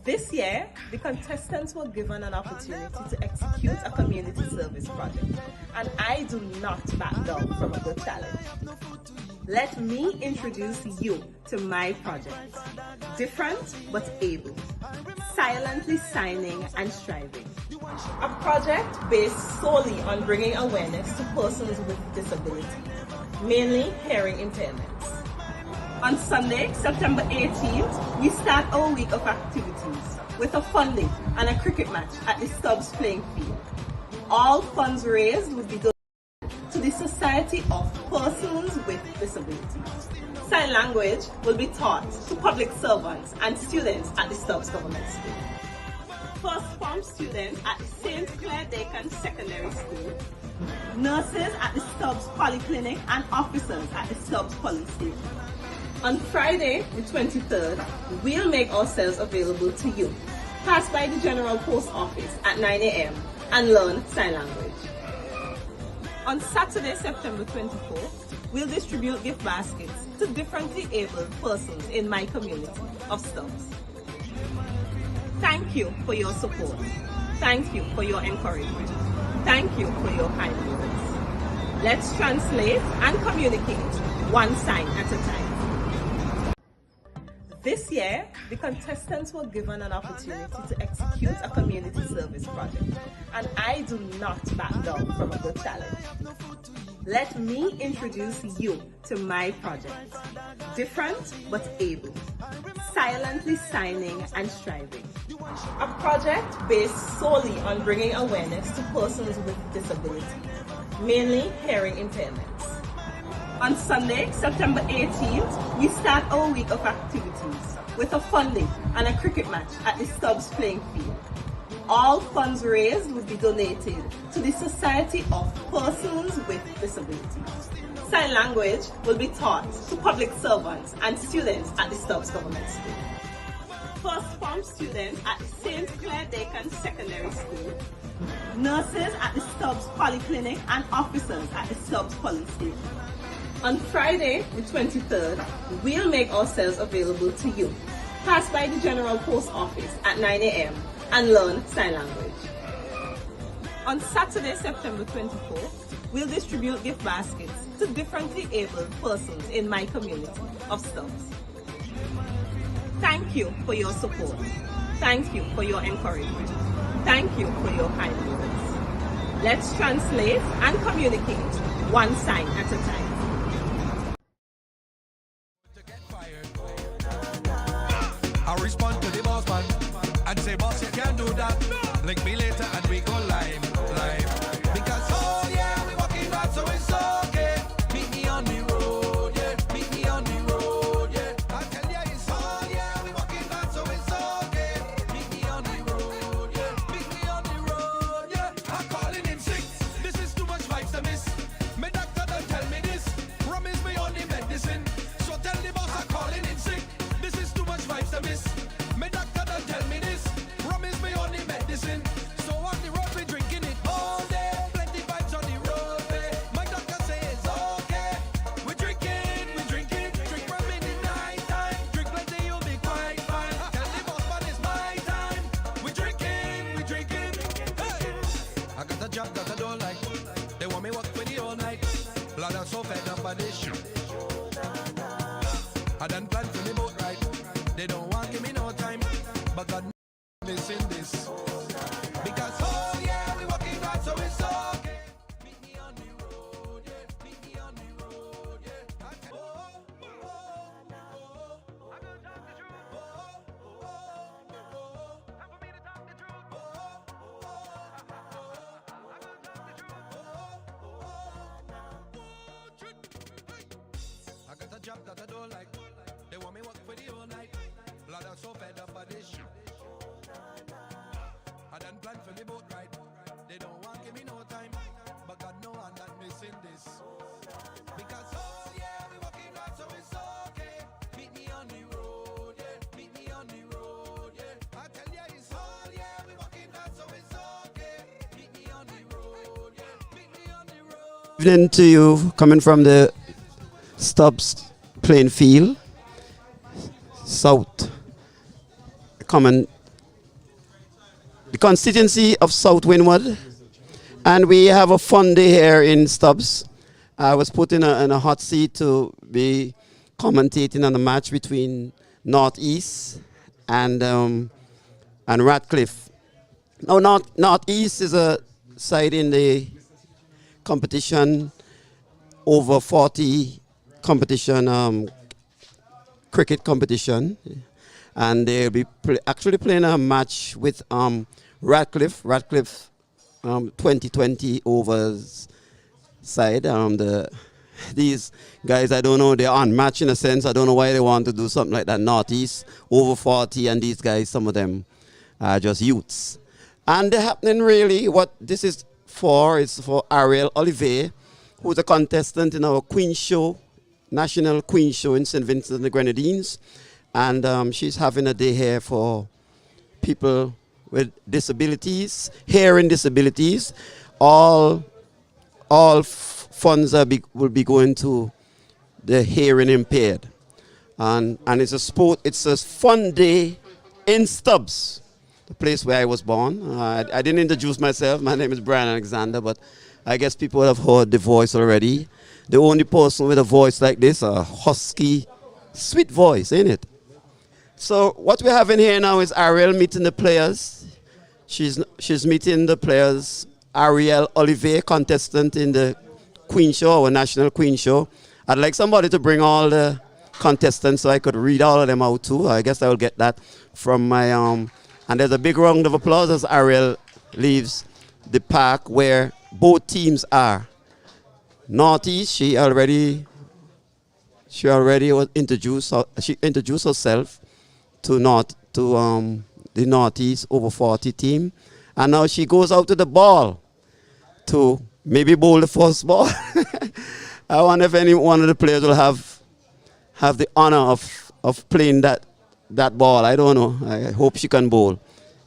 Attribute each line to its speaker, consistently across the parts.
Speaker 1: This year, the contestants were given an opportunity to execute a community service project, and I do not back down from a good challenge. Let me introduce you to my project. Different but able. Silently signing and striving. A project based solely on bringing awareness to persons with disabilities, mainly hearing impairments. On Sunday, September 18th, we start our week of activities with a fun day and a cricket match at the Stubbs playing field. All funds raised will be donated to the Society of Persons with Disabilities. Sign language will be taught to public servants and students at the Stubbs Government School. First form students at the St. Clair Dakin Secondary School, nurses at the Stubbs Polyclinic, and officers at the Stubbs Police Station. On Friday, the 23rd, we'll make ourselves available to you. Pass by the General Post Office at 9 a.m. and learn sign language. On Saturday, September 24th, we'll distribute gift baskets to differently abled persons in my community of Stubbs. Thank you for your support. Thank you for your encouragement. Thank you for your kind words. Let's translate and communicate one sign at a time. This year, the contestants were given an opportunity to execute a community service project, and I do not back down from a good challenge. Let me introduce you to my project. Different but able. Silently signing and striving. A project based solely on bringing awareness to persons with disabilities, mainly hearing impairments. On Sunday, September 18th, we start our week of activities with a fun day and a cricket match at the Stubbs playing field. All funds raised will be donated to the Society of Persons with Disabilities. Sign language will be taught to public servants and students at the Stubbs Government School. First form students at the St. Clair Dakin Secondary School, nurses at the Stubbs Polyclinic, and officers at the Stubbs Police Station. On Friday, the 23rd, we'll make ourselves available to you. Pass by the General Post Office at 9 a.m. and learn sign language. On Saturday, September 24th, we'll distribute gift baskets to differently abled persons in my community of Stubbs. Thank you for your support. Thank you for your encouragement. Thank you for your kind words. Let's translate and communicate one sign at a time.
Speaker 2: I respond to the boss man and say, boss, you can't do that. Link me later and we go live. Because, oh yeah, we walking hard, so it's okay. Meet me on the road, yeah. Meet me on the road, yeah. I tell ya, it's oh yeah, we walking hard, so it's okay. Meet me on the road, yeah. Meet me on the road, yeah. I'm calling in sick. This is too much vibes to miss. My doctor don't tell me this. Promise me on the medicine. So tell the boss I'm calling in sick. This is too much vibes to miss. My doctor don't tell me this. Promise me on the medicine. So on the road we drinking it all day. Plenty vibes on the road, babe. My doctor says okay. We drinking. Drink rum in the night time. Drink plenty, you'll be quite fine. Tell the boss man it's my time. We drinking. Hey. I got a job that I don't like. They want me work for the all night. Blood, I'm so fed up by this shit. I done planned for the boat ride. They don't want give me no time, but God missing this. Because oh yeah, we working hard, so it's okay. Meet me on the road, yeah. Meet me on the road, yeah. I will talk the truth. Time for me to talk the truth. I will talk the truth. I got a job that I don't like. They want me work for the whole night. Blood, I'm so fed up by this shit. I done planned for the boat ride. They don't want give me no time, but God know I'm not missing this. Because oh yeah, we working hard, so it's okay. Meet me on the road, yeah. Meet me on the road, yeah. I tell ya it's all yeah, we working hard, so it's okay. Meet me on the road, yeah. Meet me on the road.
Speaker 3: Good evening to you, coming from the Stubbs playing field, south, common constituency of South Windward, and we have a fun day here in Stubbs. I was put in a hot seat to be commentating on the match between Northeast and Radcliffe. Now, Northeast is a side in the competition, over 40 competition, cricket competition, and they'll be actually playing a match with Radcliffe 2020 overs side. These guys, I don't know, they're unmatched in a sense. I don't know why they want to do something like that. Northeast, over 40, and these guys, some of them are just youths. And they're happening really, what this is for Arielle Ollivierre, who's a contestant in our Queen Show, National Queen Show in St. Vincent and the Grenadines. And she's having a day here for people with disabilities, hearing disabilities. All funds will be going to the hearing impaired. And it's a fun day in Stubbs, the place where I was born. I didn't introduce myself. My name is Brian Alexander, but I guess people have heard the voice already. The only person with a voice like this, a husky, sweet voice, ain't it? So what we're having here now is Arielle meeting the players. She's meeting the players. Arielle Ollivierre, contestant in the Queen Show, our National Queen Show. I'd like somebody to bring all the contestants so I could read all of them out too. I guess I will get that from my and there's a big round of applause as Arielle leaves the park where both teams are. Northeast, she already was introduced. She introduced herself to the Northeast over 40 team, and now she goes out to the ball to maybe bowl the first ball. I wonder if any one of the players will have the honor of playing that ball. I don't know. I hope she can bowl.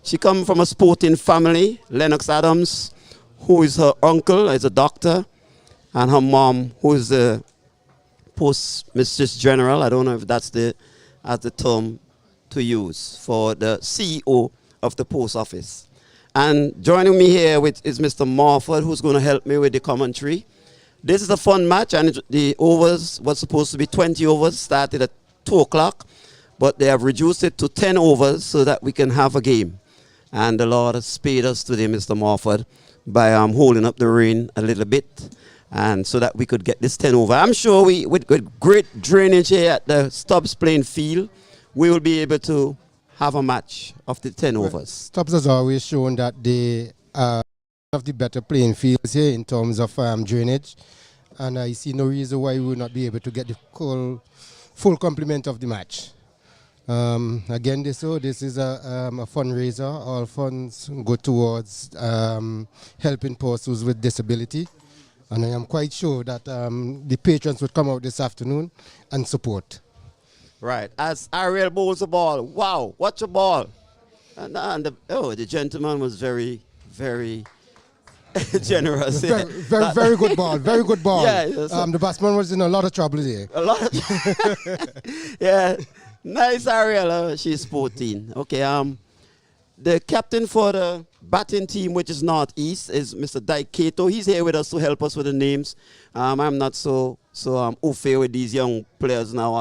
Speaker 3: She comes from a sporting family. Lennox Adams, who is her uncle, is a doctor, and her mom, who is the postmistress general. I don't know if that's the term to use for the CEO of the post office. And joining me here is Mr. Morford, who's going to help me with the commentary. This is a fun match, and the overs was supposed to be 20 overs, started at 2 o'clock, but they have reduced it to 10 overs so that we can have a game. And the Lord has spared us today, Mr. Morford, by holding up the rain a little bit, and so that we could get this 10 over. I'm sure with great drainage here at the Stubbs playing field, we will be able to have a match of the 10 overs.
Speaker 4: Stubbs has always shown that they are one of the better playing fields here in terms of drainage, and I see no reason why we will not be able to get the full complement of the match. Again, this is a fundraiser. All funds go towards helping persons with disability, and I am quite sure that the patrons would come out this afternoon and support.
Speaker 3: Right, as Arielle bowls the ball, wow, watch the ball. And the gentleman was very, very generous.
Speaker 4: Very good ball, very good ball.
Speaker 3: Yeah,
Speaker 4: the batsman was in a lot of trouble here.
Speaker 3: A lot of yeah, nice Arielle, she's 14. Okay, the captain for the batting team, which is Northeast, is Mr. Dyke Cato. He's here with us to help us with the names. I'm not so au fait with these young players now,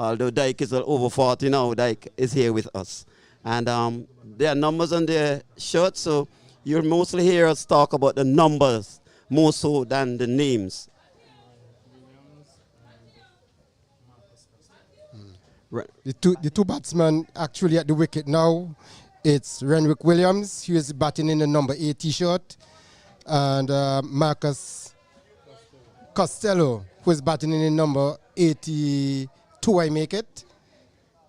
Speaker 3: although Dyke is over 40 now. Dyke is here with us. And there are numbers on their shirts, so you'll mostly hear us talk about the numbers more so than the names. Right.
Speaker 4: The two batsmen actually at the wicket now, it's Renwick Williams, who is batting in the number 8 t-shirt, and Marcus Costello, who is batting in the number 82, I make it.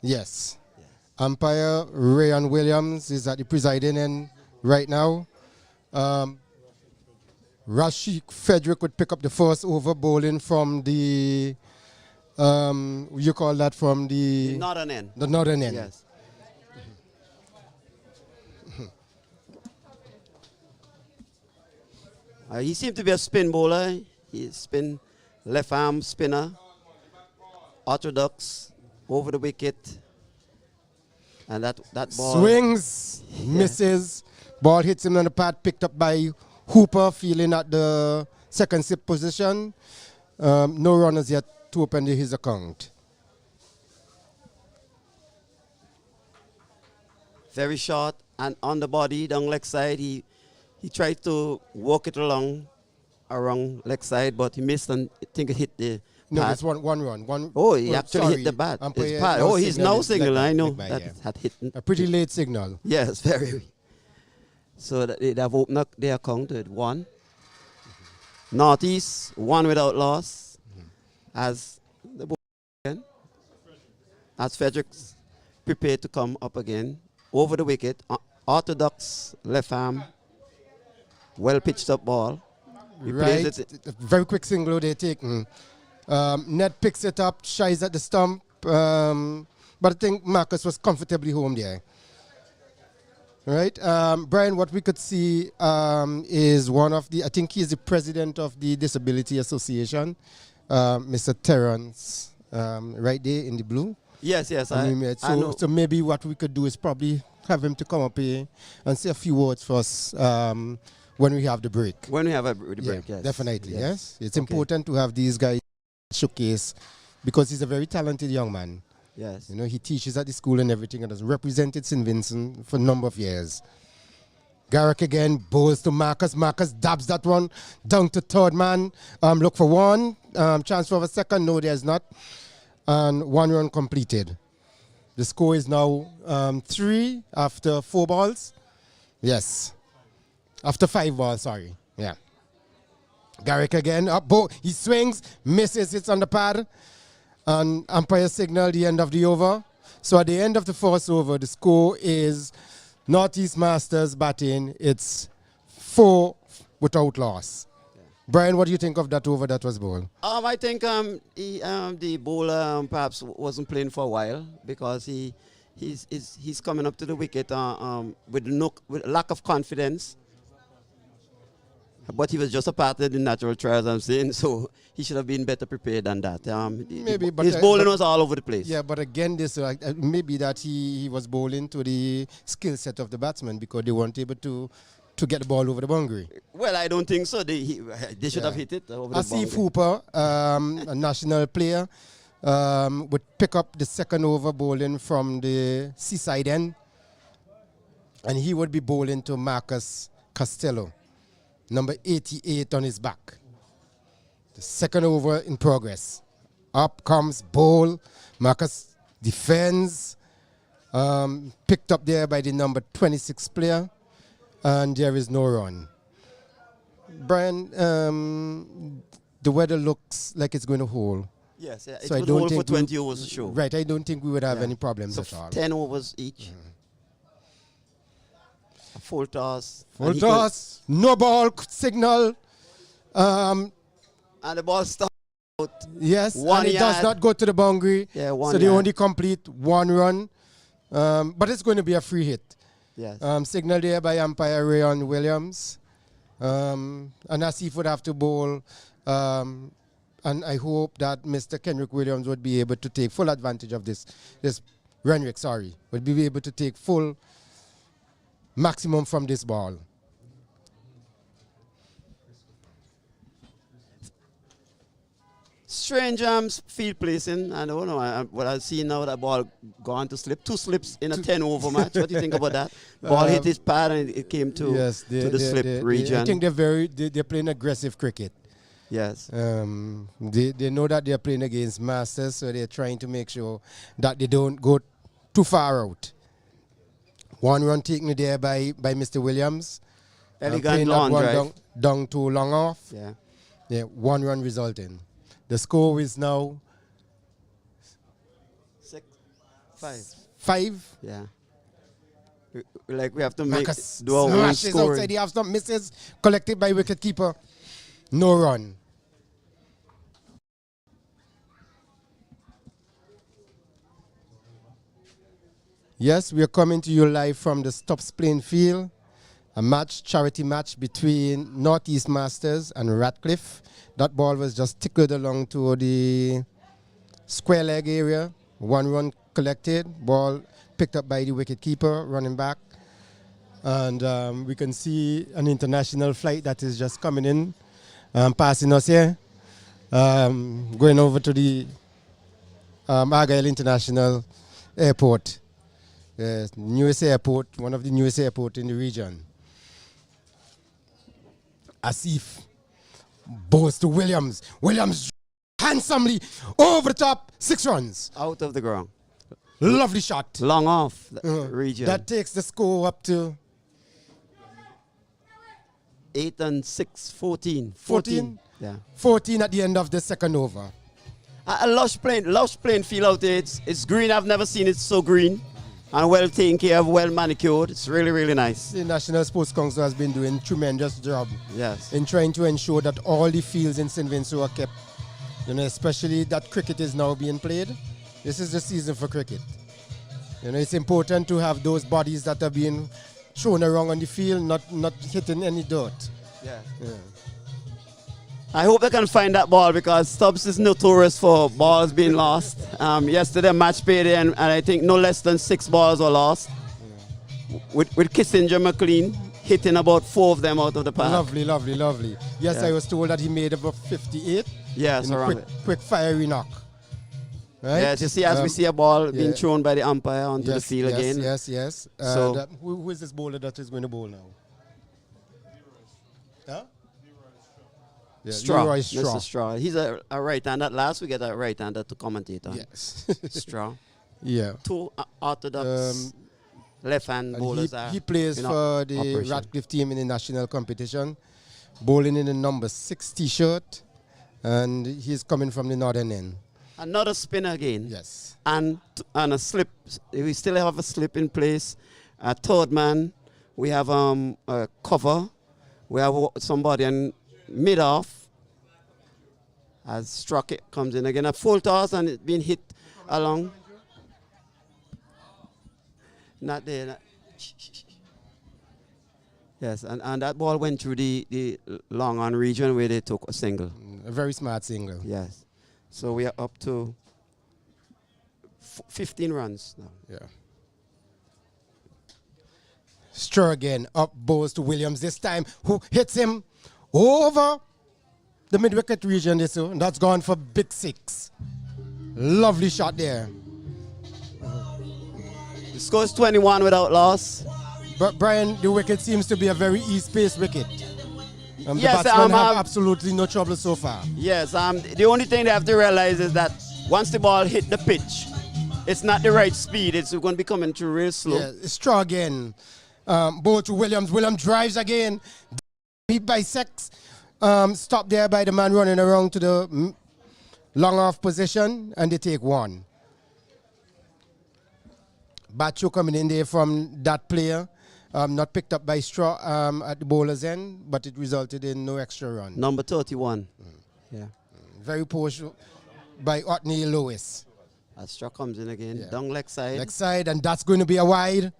Speaker 4: Yes. Umpire Rayan Williams is at the presiding end right now. Rashik Frederick would pick up the first over, bowling from the you call that from the
Speaker 3: northern end.
Speaker 4: The northern end.
Speaker 3: Yes. He seemed to be a spin bowler. He's spin left arm spinner, orthodox, over the wicket. And that ball
Speaker 4: Swings, misses. Ball hits him on the pad, picked up by Hooper, feeling at the second sip position. No runners yet to open his account.
Speaker 3: very short and on the body, down leg side. He tried to walk it along around leg side, but he missed and I think it hit the
Speaker 4: No,
Speaker 3: pad.
Speaker 4: it's one run.
Speaker 3: Oh, he actually hit the bat. His pad. Oh, he's now signaling. I know that had hit.
Speaker 4: A pretty late signal.
Speaker 3: Yes, very. So they have opened up their account with 1. Northeast, 1 without loss. As the ball again. As Fredericks prepared to come up again. Over the wicket. Orthodox left arm. Well pitched up ball. He plays
Speaker 4: Right.
Speaker 3: it.
Speaker 4: A very quick single they're taking. Ned picks it up, shies at the stump. But I think Marcus was comfortably home there. Right. Brian, what we could see is one of the, I think he's the president of the Disability Association, Mr. Terrence, right there in the blue.
Speaker 3: Yes. I know.
Speaker 4: So maybe what we could do is probably have him to come up here and say a few words for us when we have the break.
Speaker 3: When we have the break, yes.
Speaker 4: Definitely, yes. It's important to have these guys showcase because he's a very talented young man.
Speaker 3: Yes.
Speaker 4: You know, he teaches at the school and everything and has represented St. Vincent for a number of years. Garrick again bowls to Marcus. Marcus dabs that one down to third man. Look for one. Chance for a second. No, there's not. And 1 run completed. The score is now 3 after 4 balls. Yes. After 5 balls, sorry. Yeah. Garrick again. Up, he swings, misses, hits on the pad. And umpire signal the end of the over. So at the end of the first over, the score is Northeast Masters batting. It's 4 without loss. Yeah. Brian, what do you think of that over that was bowled?
Speaker 3: I think the bowler perhaps wasn't playing for a while because he's coming up to the wicket with lack of confidence. But he was just a part of the natural trials, I'm saying, so he should have been better prepared than that.
Speaker 4: Maybe, but
Speaker 3: his bowling was all over the place.
Speaker 4: Yeah, but again, this maybe that he was bowling to the skill set of the batsman because they weren't able to get the ball over the boundary.
Speaker 3: Well, I don't think so. They should have hit it over the boundary.
Speaker 4: Asif Hooper, a national player, would pick up the second over bowling from the seaside end, and he would be bowling to Marcus Costello. Number 88 on his back. The second over in progress. Up comes bowl. Marcus defends. Picked up there by the number 26 player. And there is no run. Brian, the weather looks like it's going to hold.
Speaker 3: Yes, yeah,
Speaker 4: so
Speaker 3: it would hold for 20 overs to show.
Speaker 4: Right, I don't think we would have any problems
Speaker 3: so
Speaker 4: at all.
Speaker 3: 10 overs each. Full toss.
Speaker 4: Full toss. No ball signal.
Speaker 3: And the ball stopped out.
Speaker 4: Yes,
Speaker 3: and
Speaker 4: it does not go to the boundary.
Speaker 3: Yeah,
Speaker 4: so they only complete 1 run. But it's going to be a free hit.
Speaker 3: Yes.
Speaker 4: Signal there by umpire Rayon Williams. And Asif would have to bowl. And I hope that Mr. Kendrick Williams would be able to take full advantage of this. Renwick, sorry. Would be able to take full maximum from this ball.
Speaker 3: Strange field placing. I don't know. What I see now, that ball gone to slip. 2 slips in a 10 over match. What do you think about that? Ball hit his pad and it came to the slip region.
Speaker 4: I think they're playing aggressive cricket.
Speaker 3: Yes.
Speaker 4: They know that they're playing against Masters, so they're trying to make sure that they don't go too far out. 1 run taken there by Mr. Williams.
Speaker 3: Elegant long drive.
Speaker 4: Down to long off.
Speaker 3: Yeah.
Speaker 4: Yeah, 1 run resulting. The score is now 5.
Speaker 3: Yeah. Like we have to
Speaker 4: Marcus
Speaker 3: do our own scoring.
Speaker 4: Outside. He have some misses collected by wicketkeeper. No run. Yes, we are coming to you live from the Stubbs playing field. A charity match between Northeast Masters and Radcliffe. That ball was just tickled along to the square leg area. 1 run collected. Ball picked up by the wicket keeper, running back. And we can see an international flight that is just coming in, passing us here, going over to the Arielle International Airport. Newest airport, one of the newest airports in the region. Asif bows to Williams. Williams handsomely over the top, 6 runs.
Speaker 3: Out of the ground.
Speaker 4: Lovely shot.
Speaker 3: Long off the region.
Speaker 4: That takes the score up to
Speaker 3: 8 and 6, 14.
Speaker 4: 14?
Speaker 3: Yeah.
Speaker 4: 14 at the end of the second over.
Speaker 3: A lush plain field out there. It's green. I've never seen it so green. And well taken care of, well manicured. It's really, really nice.
Speaker 4: The National Sports Council has been doing a tremendous job
Speaker 3: Yes.
Speaker 4: in trying to ensure that all the fields in St. Vincent are kept. You know, especially that cricket is now being played. This is the season for cricket. You know, it's important to have those bodies that are being thrown around on the field, not hitting any dirt.
Speaker 3: Yeah.
Speaker 4: Yeah.
Speaker 3: I hope they can find that ball because Stubbs is notorious for balls being lost. Yesterday match payday and I think no less than 6 balls were lost. Yeah. With Kissinger McLean hitting about 4 of them out of the park.
Speaker 4: Lovely, lovely, lovely. Yes,
Speaker 3: Yeah.
Speaker 4: I was told that he made about 58.
Speaker 3: Yes, around
Speaker 4: quick,
Speaker 3: it.
Speaker 4: quick fiery knock. Right?
Speaker 3: Yes, you see as we see a ball being thrown by the umpire onto the field again.
Speaker 4: Yes.
Speaker 3: So
Speaker 4: who is this bowler that is going to bowl now? Huh? Yeah,
Speaker 3: Straw.
Speaker 4: Leroy Straw.
Speaker 3: Mr. Straw. He's a right-hander. At last we get a right-hander to commentate on.
Speaker 4: Yes.
Speaker 3: Straw.
Speaker 4: Yeah.
Speaker 3: 2 orthodox left-hand bowlers
Speaker 4: he plays for the
Speaker 3: operation.
Speaker 4: Radcliffe team in the national competition, bowling in the number 6 t-shirt, and he's coming from the northern end.
Speaker 3: Another spinner again.
Speaker 4: Yes.
Speaker 3: And a slip. We still have a slip in place. A third man. We have a cover. We have somebody in mid-off. As struck it comes in again. A full toss and it's been hit along. Not there. Yes, and that ball went through the long on region where they took a single.
Speaker 4: A very smart single.
Speaker 3: Yes. So we are up to 15 runs now.
Speaker 4: Yeah. Straw again, up bows to Williams this time, who hits him over the mid-wicket region. And that's gone for big 6. Lovely shot there.
Speaker 3: The score is 21 without loss.
Speaker 4: But Brian, the wicket seems to be a very east-paced wicket. The
Speaker 3: Yes,
Speaker 4: batsmen have absolutely no trouble so far.
Speaker 3: Yes, the only thing they have to realize is that once the ball hit the pitch, it's not the right speed. It's going to be coming through real slow.
Speaker 4: Yeah, Straw again. Ball to Williams. Williams drives again. He bisects. Stopped there by the man running around to the long off position, and they take 1. Bacho coming in there from that player. Not picked up by Straw at the bowler's end, but it resulted in no extra run.
Speaker 3: Number 31. Yeah.
Speaker 4: Very poor by Otney Lewis.
Speaker 3: As Straw comes in again,
Speaker 4: Yeah.
Speaker 3: down leg side.
Speaker 4: Leg side, and that's going to be a wide.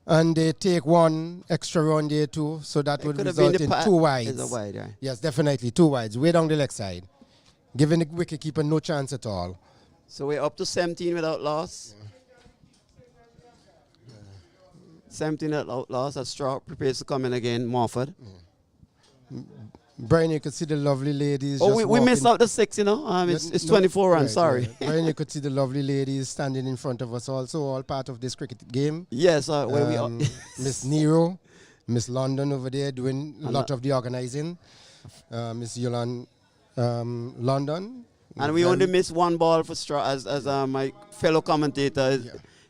Speaker 4: And they take 1 extra run there too, so that would result in 2 wides.
Speaker 3: It's a wide, right?
Speaker 4: Yes, definitely 2 wides, way down the leg side, giving the wicketkeeper no chance at all.
Speaker 3: So we're up to 17 without loss. 17 without loss. As Straw prepares to come in again, Morford.
Speaker 4: Brian, you could see the lovely ladies.
Speaker 3: Oh,
Speaker 4: just
Speaker 3: we missed
Speaker 4: walking.
Speaker 3: out the 6, you know. It's
Speaker 4: No,
Speaker 3: 24 runs,
Speaker 4: right,
Speaker 3: sorry.
Speaker 4: right. Brian, you could see the lovely ladies standing in front of us also, all part of this cricket game.
Speaker 3: Yes, where we are.
Speaker 4: Miss Nero, Miss London over there doing a lot of the organizing. Miss Yolande London.
Speaker 3: And we only missed 1 ball for Straw as my fellow commentator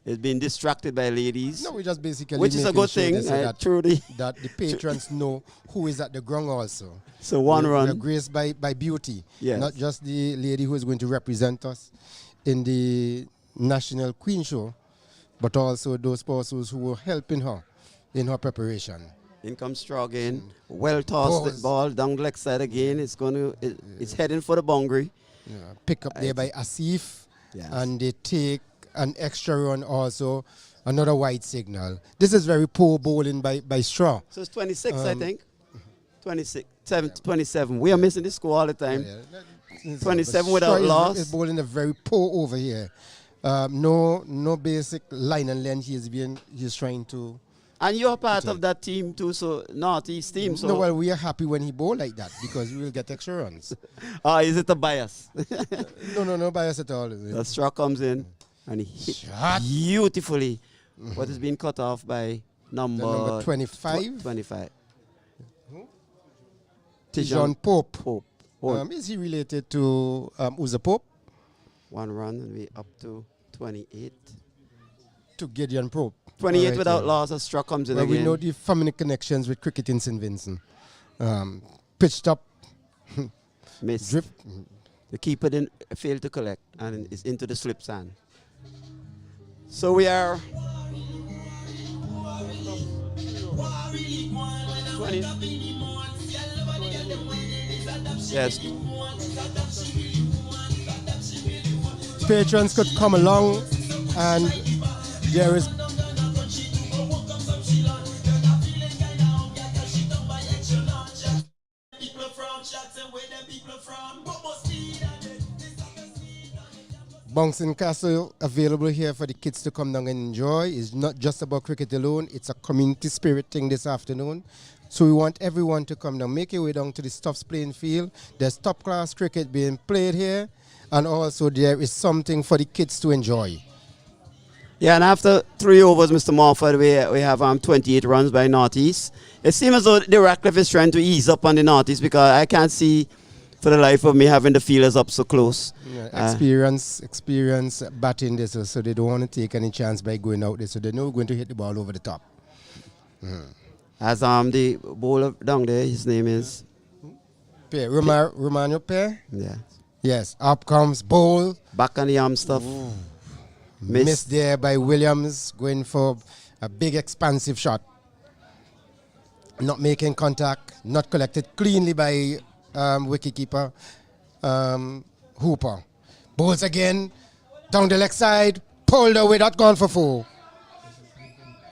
Speaker 3: is being distracted by ladies.
Speaker 4: No, we just basically
Speaker 3: which is a
Speaker 4: making
Speaker 3: good
Speaker 4: sure
Speaker 3: thing,
Speaker 4: they say that
Speaker 3: truly.
Speaker 4: the patrons know who is at the ground also.
Speaker 3: So 1 run.
Speaker 4: We're graced by beauty.
Speaker 3: Yes.
Speaker 4: Not just the lady who is going to represent us in the National Queen Show, but also those persons who were helping her in her preparation.
Speaker 3: In comes Straw again. Well tossed the ball down the leg side again. It's heading for the boundary.
Speaker 4: Yeah. Pick up there by Asif.
Speaker 3: Yes.
Speaker 4: And they take an extra run also. Another white signal. This is very poor bowling by Straw.
Speaker 3: So it's 26, I think. 27. We are missing the score all the time. 27 without loss.
Speaker 4: Is bowling a very poor over here. No basic line and length he's trying to.
Speaker 3: And you're part of that team too, so Northeast team. So
Speaker 4: No, well, we are happy when he bowl like that because we will get extra runs.
Speaker 3: is it a bias?
Speaker 4: No bias at all.
Speaker 3: The straw comes in and he hit
Speaker 4: Shot.
Speaker 3: beautifully. What is being cut off by number
Speaker 4: 25.
Speaker 3: 25.
Speaker 4: Tijon Pope.
Speaker 3: Oh,
Speaker 4: Is he related to Uza Pope?
Speaker 3: one run and we up to 28.
Speaker 4: To Gideon Pope.
Speaker 3: 28
Speaker 4: Alright,
Speaker 3: without
Speaker 4: yeah.
Speaker 3: loss. A straw comes in
Speaker 4: Well,
Speaker 3: again.
Speaker 4: we know the family connections with cricket in St. Vincent. Pitched up,
Speaker 3: Missed.
Speaker 4: drip.
Speaker 3: The keeper didn't fail to collect and is into the slip sand. So we are 20. Yes.
Speaker 4: Patrons could come along and there is Bouncing Castle available here for the kids to come down and enjoy. It's not just about cricket alone, it's a community spirit thing this afternoon. So we want everyone to come down. Make your way down to the Stubbs playing field. There's top class cricket being played here, and also there is something for the kids to enjoy.
Speaker 3: Yeah, and after 3 overs, Mr. Morford, we have 28 runs by Northeast. It seems as though the Radcliffe is trying to ease up on the Northeast because I can't see for the life of me having the fielders up so close.
Speaker 4: Yeah, experience batting this, so they don't want to take any chance by going out there. So they know we're going to hit the ball over the top.
Speaker 3: As the bowler down there, his name is
Speaker 4: Romano Pair.
Speaker 3: yeah,
Speaker 4: Yes, up comes bowl.
Speaker 3: back on the arm stuff.
Speaker 4: Missed there by Williams, going for a big expansive shot. Not making contact, not collected cleanly by wicketkeeper Hooper. Bowls again, down the leg side, pulled away, not gone for 4.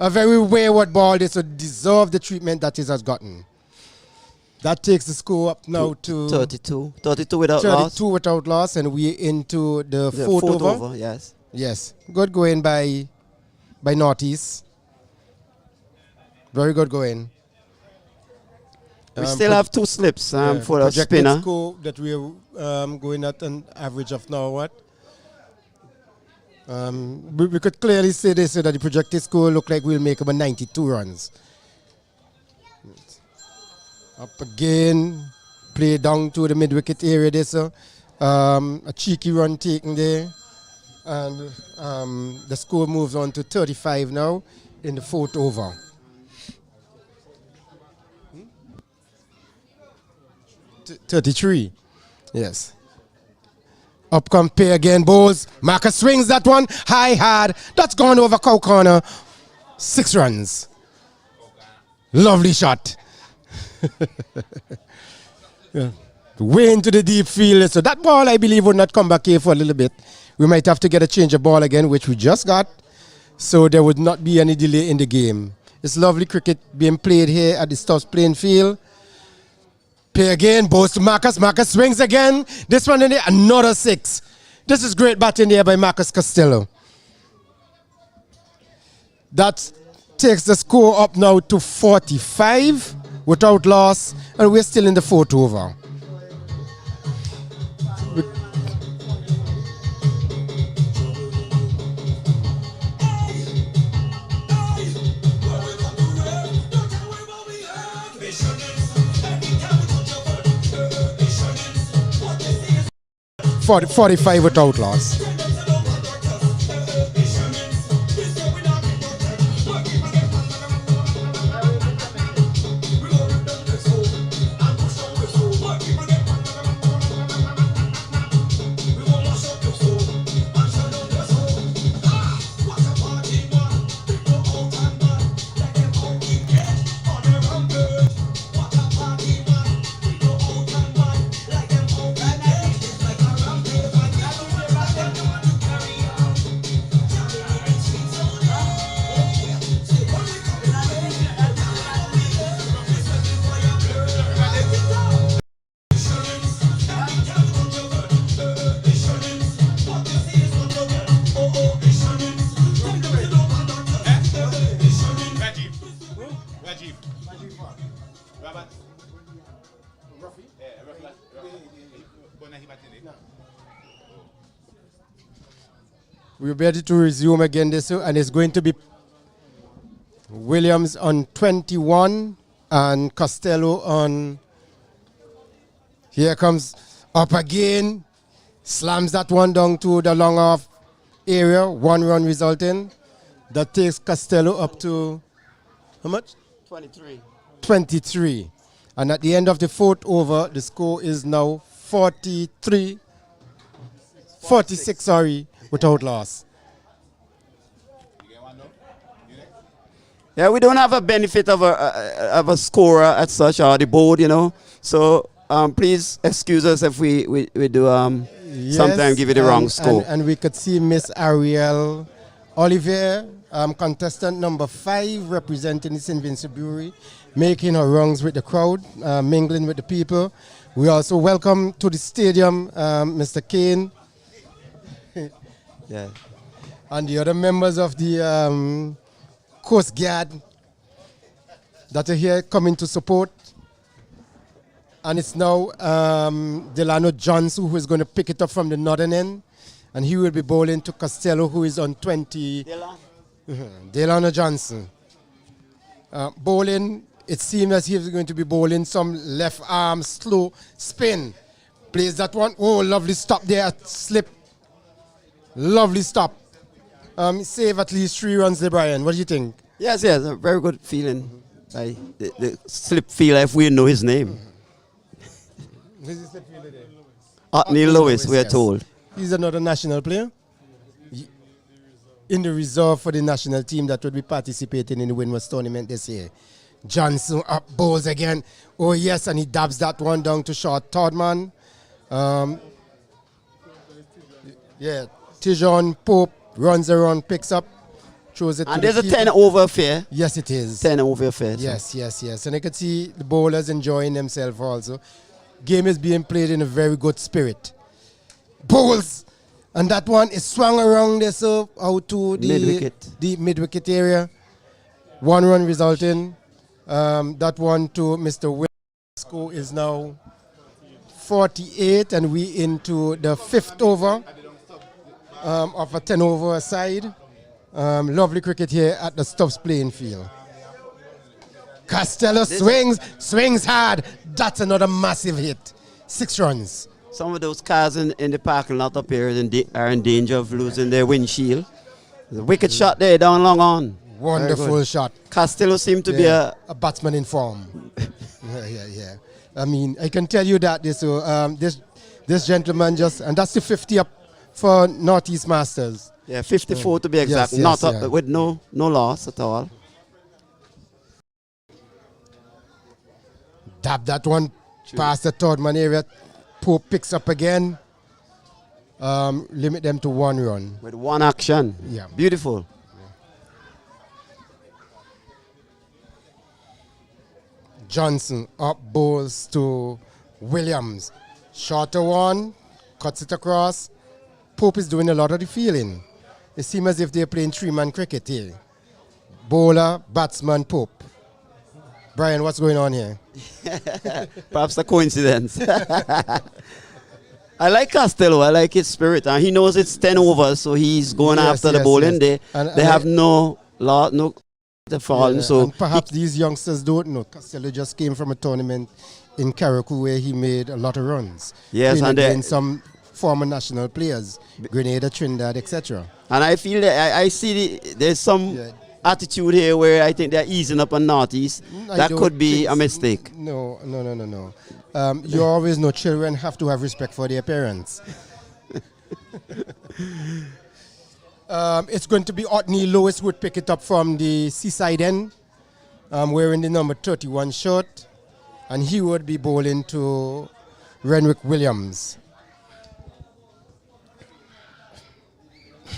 Speaker 4: A very wayward ball. This would deserve the treatment that it has gotten. That takes the score up now to
Speaker 3: 32 without loss.
Speaker 4: 32 without loss, and we're into the fourth over.
Speaker 3: Yes.
Speaker 4: Yes, good going by Northeast. Very good going.
Speaker 3: We still have 2 slips for a
Speaker 4: projected
Speaker 3: spinner.
Speaker 4: score that we're going at an average of now what? We could clearly say this, that the projected score look like we'll make about 92 runs. Up again, play down to the mid-wicket area there, a cheeky run taken there. And the score moves on to 35 now in the 4th over. Hmm? 33, yes. Up come Pay again, bowls. Marcus swings that one, high hard. That's gone over cow corner. 6 runs. Lovely shot. Yeah. Way into the deep field. So that ball, I believe, would not come back here for a little bit. We might have to get a change of ball again, which we just got. So there would not be any delay in the game. It's lovely cricket being played here at the Stubbs playing field. Pay again, bowls to Marcus. Marcus swings again. This one in there, another 6. This is great batting there by Marcus Costello. That takes the score up now to 45 without loss, and we're still in the 4th over. 45 without loss. We're ready to resume again this, and it's going to be Williams on 21 and Costello on. Here comes up again, slams that one down to the long off area, 1 run resulting. That takes Costello up to how much?
Speaker 3: 23.
Speaker 4: 23. And at the end of the 4th over, the score is now 46, sorry, without loss.
Speaker 3: Yeah, we don't have a benefit of a scorer as such, or the board, you know. So please excuse us if we do
Speaker 4: Yes,
Speaker 3: sometimes give you the wrong score.
Speaker 4: And we could see Miss Arielle Ollivierre, contestant number 5, representing the St. Vincent Brewery, making her rounds with the crowd, mingling with the people. We also welcome to the stadium Mr. Kane.
Speaker 3: Yeah.
Speaker 4: And the other members of the Coast Guard that are here coming to support. And it's now Delano Johnson who is going to pick it up from the northern end. And he will be bowling to Costello, who is on 20. Delano Johnson. Bowling, it seems as if he's going to be bowling some left arm slow spin. Plays that one. Oh, lovely stop there. Slip. Lovely stop. Save at least 3 runs there, Brian. What do you think?
Speaker 3: Yes, a very good feeling. The slip fielder, if we know his name.
Speaker 4: Who's the slip fielder there?
Speaker 3: Otney Lewis, we are told.
Speaker 4: He's another national player in the reserve for the national team that would be participating in the Winworth tournament this year. Johnson up bowls again. Oh yes, and he dabs that one down to short third man. Tijon Pope runs around, picks up, throws it
Speaker 3: And
Speaker 4: to
Speaker 3: there's
Speaker 4: the
Speaker 3: a
Speaker 4: keeper.
Speaker 3: 10 over affair.
Speaker 4: Yes, it is.
Speaker 3: 10 over affair. So.
Speaker 4: Yes. And I can see the bowlers enjoying themselves also. Game is being played in a very good spirit. Bowls! And that one is swung around there, so out to the mid-wicket area. 1 run resulting. That one to Mr. Williams. Score is now 48, and we into the 5th over of a 10 over side. Lovely cricket here at the Stubbs playing field. Costello swings hard. That's another massive hit. 6 runs.
Speaker 3: Some of those cars in the parking lot up here are in danger of losing their windshield. The wicked shot there down long on.
Speaker 4: Wonderful shot.
Speaker 3: Costello seemed to be a
Speaker 4: batsman in form. yeah. I mean, I can tell you that this gentleman and that's the 50 up for Northeast Masters.
Speaker 3: Yeah, 54 to be exact. Not up with no loss at all.
Speaker 4: Dab that one past the third man area. Pope picks up again. Limit them to 1 run.
Speaker 3: With 1 action.
Speaker 4: Yeah.
Speaker 3: Beautiful.
Speaker 4: Johnson up bowls to Williams. Shorter one. Cuts it across. Pope is doing a lot of the fielding. It seems as if they're playing 3-man cricket here. Bowler, batsman, Pope. Brian, what's going on here?
Speaker 3: Perhaps a coincidence. I like Costello. I like his spirit. And he knows it's 10 overs, so he's going after the bowling. They have no to fall. So
Speaker 4: and perhaps these youngsters don't know. Costello just came from a tournament in Carriacou where he made a lot of runs.
Speaker 3: Yes, and
Speaker 4: then some former national players, Grenada, Trinidad, etc.
Speaker 3: And I feel that I see there's some attitude here where I think they're easing up on Northeast. That could be a mistake.
Speaker 4: No. You always know children have to have respect for their parents. It's going to be Otney Lewis who would pick it up from the seaside end, wearing the number 31 shirt, and he would be bowling to Renwick Williams.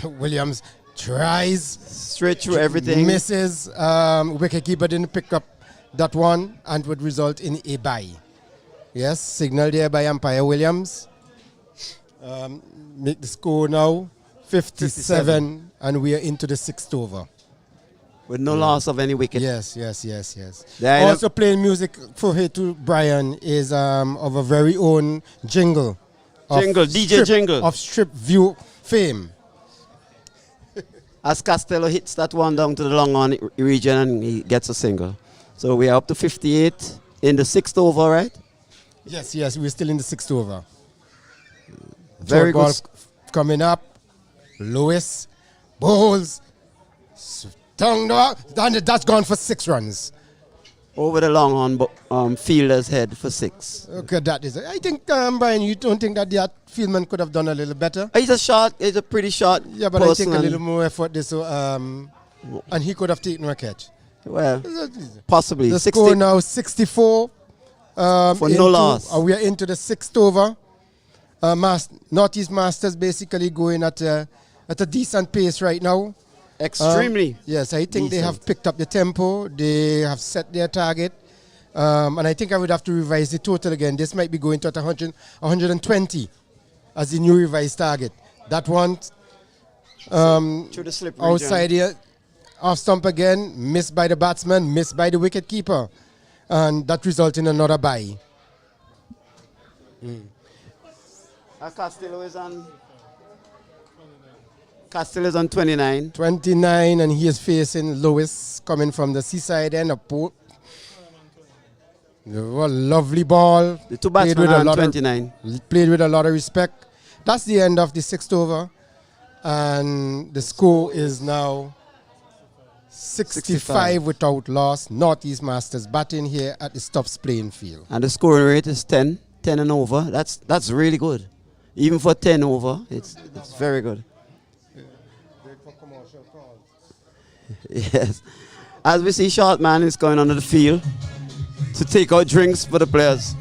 Speaker 4: Williams tries.
Speaker 3: Straight through everything.
Speaker 4: Misses. Wicketkeeper didn't pick up that one and would result in a bye. Yes, signal there by umpire Williams. Make the score now 57, and we are into the 6th over.
Speaker 3: with no loss of any wicket.
Speaker 4: Yes. Also playing music for here to Brian is of a very own jingle.
Speaker 3: DJ Jingle.
Speaker 4: Of Strip View fame.
Speaker 3: As Costello hits that one down to the long on region and he gets a single. So we are up to 58 in the 6th over, right?
Speaker 4: Yes, we're still in the 6th over.
Speaker 3: Very good.
Speaker 4: Coming up. Lewis bowls. That's gone for 6 runs.
Speaker 3: Over the long on fielder's head for 6.
Speaker 4: Okay, that is it. I think, Brian, you don't think that the fieldman could have done a little better?
Speaker 3: He's a pretty short
Speaker 4: Yeah, but I think a little more effort this, and he could have taken a catch.
Speaker 3: Well, possibly.
Speaker 4: The score now 64.
Speaker 3: For no loss.
Speaker 4: We are into the 6th over. Northeast Masters basically going at a decent pace right now.
Speaker 3: Extremely.
Speaker 4: Yes, I think they have picked up the tempo. They have set their target. And I think I would have to revise the total again. This might be going to 120 as the new revised target. That one
Speaker 3: to the slip
Speaker 4: outside here, off stump again, missed by the batsman, missed by the wicket keeper. And that results in another bye.
Speaker 3: Castillo is on 29.
Speaker 4: 29, and he is facing Lewis coming from the seaside end. A lovely ball.
Speaker 3: The two batsmen are on 29.
Speaker 4: Played with a lot of respect. That's the end of the 6th over. And the score is now 65 without loss. Northeast Masters batting here at the Stubbs playing field.
Speaker 3: And the scoring rate is 10 and over. That's really good. Even for 10 over, it's very good. Yes. As we see, Shortman is going onto the field to take out drinks for the players.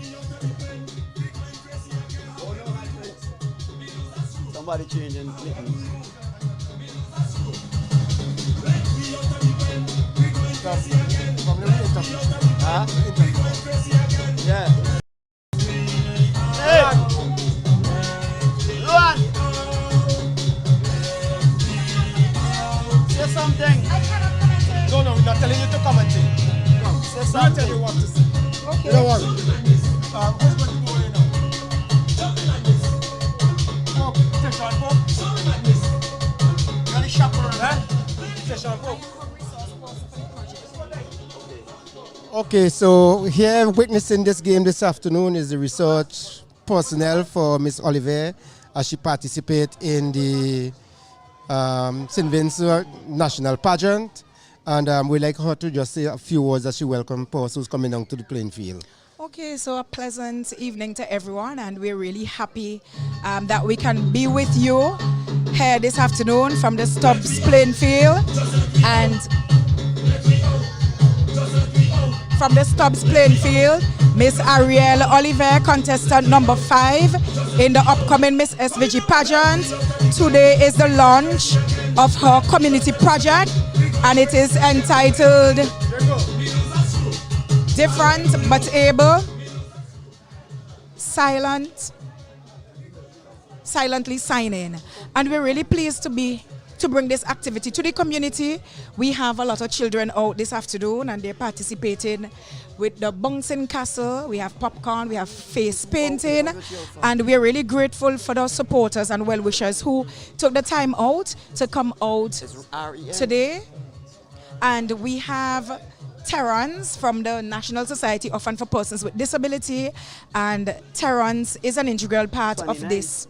Speaker 3: Somebody changing mittens. Huh? Yeah. Hey! Luan! Say something.
Speaker 4: No, we're not telling you to commentate. Come,
Speaker 3: say something.
Speaker 4: Tell you what to say. Okay. You know what? Who's going to go in now? Station Book. You're the chaperone, Station Book. Okay, so here witnessing this game this afternoon is the research personnel for Miss Ollivierre as she participates in the St. Vincent National Pageant. And we'd like her to just say a few words as she welcomes Purse who's coming down to the playing field.
Speaker 5: Okay, so a pleasant evening to everyone, and we're really happy that we can be with you here this afternoon from the Stubbs playing field. And from the Stubbs playing field, Miss Arielle Ollivierre, contestant number 5 in the upcoming Miss SVG pageant. Today is the launch of her community project, and it is entitled Different But Able, Silently Signing. And we're really pleased to bring this activity to the community. We have a lot of children out this afternoon, and they're participating with the bouncing castle. We have popcorn, we have face painting, and we're really grateful for those supporters and well-wishers who took the time out to come out today. And we have Terrence from the National Society of and for Persons with Disability, and Terrence is an integral part 29. Of this.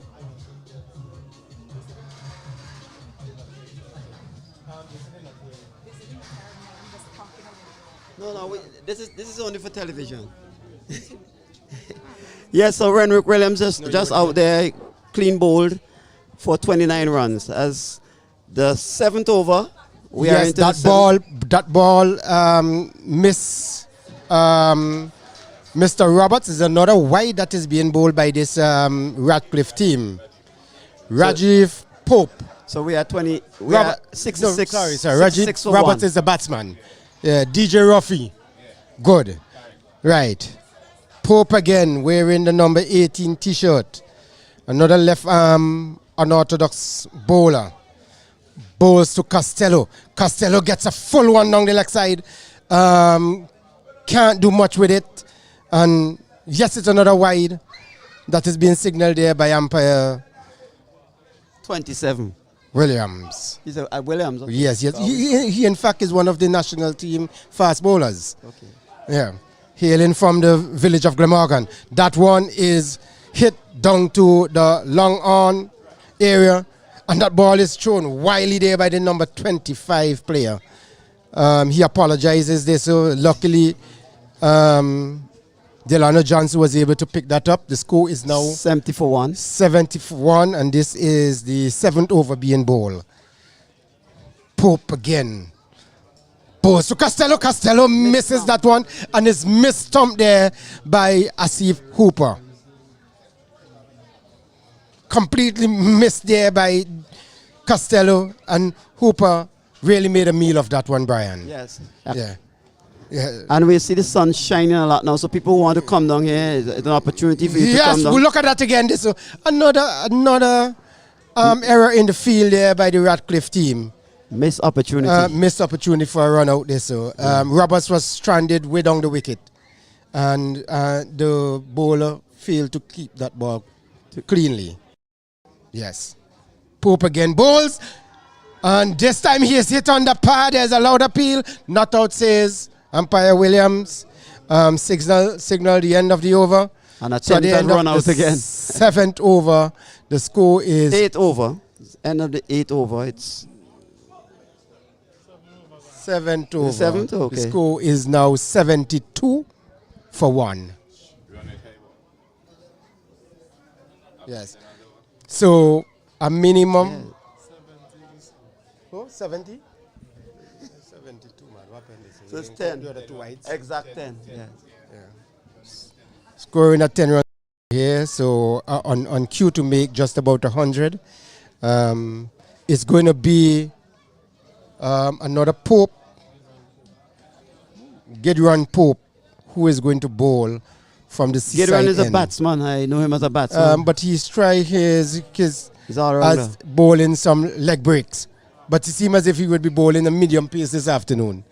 Speaker 3: No, this is only for television. Yes, so Renwick Williams is just out there, clean bowled for 29 runs. As the 7th over, we are into
Speaker 4: that ball, miss Mr. Roberts is another wide that is being bowled by this Radcliffe team. Rajiv Pope.
Speaker 3: So we are 66.
Speaker 4: No, sorry. Rajiv Roberts is the batsman. Yeah, DJ Ruffy. Good. Right. Pope again wearing the number 18 t-shirt. Another left arm unorthodox bowler. Balls to Costello. Costello gets a full one down the leg side. Can't do much with it. And yes, it's another wide. That is being signaled there by umpire
Speaker 3: 27.
Speaker 4: Williams.
Speaker 3: He's Williams. Okay.
Speaker 4: Yes. He in fact is one of the national team fast bowlers.
Speaker 3: Okay.
Speaker 4: Yeah. Hailing from the village of Glamorgan. That one is hit down to the long on area. And that ball is thrown wildly there by the number 25 player. He apologizes there, so luckily Delano Johnson was able to pick that up. The score is now
Speaker 3: 70 for 1.
Speaker 4: 70 for 1, and this is the 7th over being bowled. Pope again. Balls to Costello. Costello misses that one and is missed-stumped there by Asif Hooper. Completely missed there by Costello, and Hooper really made a meal of that one, Brian.
Speaker 3: Yes.
Speaker 4: Yeah.
Speaker 3: And we see the sun shining a lot now, so people who want to come down here, it's an opportunity for you to come down.
Speaker 4: Yes, we'll look at that again. This is another error in the field there by the Radcliffe team.
Speaker 3: Missed opportunity.
Speaker 4: Missed opportunity for a run out there. So Roberts was stranded way down the wicket, and the bowler failed to keep that ball cleanly. Yes. Pope again bowls, and this time he is hit on the pad. There's a loud appeal. Not out, says umpire Williams. Signal the end of the over.
Speaker 3: And a 10th run out again.
Speaker 4: 7th over. The score is
Speaker 3: 8 over. End of the 8th over. It's
Speaker 4: 7th over.
Speaker 3: The 7th? Okay.
Speaker 4: The score is now 72 for 1. Yes. So a minimum. Oh, 70? 72, man. What happened?
Speaker 3: So it's 10.
Speaker 4: The other two whites.
Speaker 3: Exact 10. Yeah.
Speaker 4: Scoring at 10 runs here. So on cue to make just about 100. It's going to be another Pope. Gideon Pope, who is going to bowl from the seaside
Speaker 3: Gideon is
Speaker 4: end.
Speaker 3: a batsman. I know him as a batsman.
Speaker 4: But he's tried his
Speaker 3: all right,
Speaker 4: as bowling some leg breaks. But it seems as if he would be bowling a medium pace this afternoon.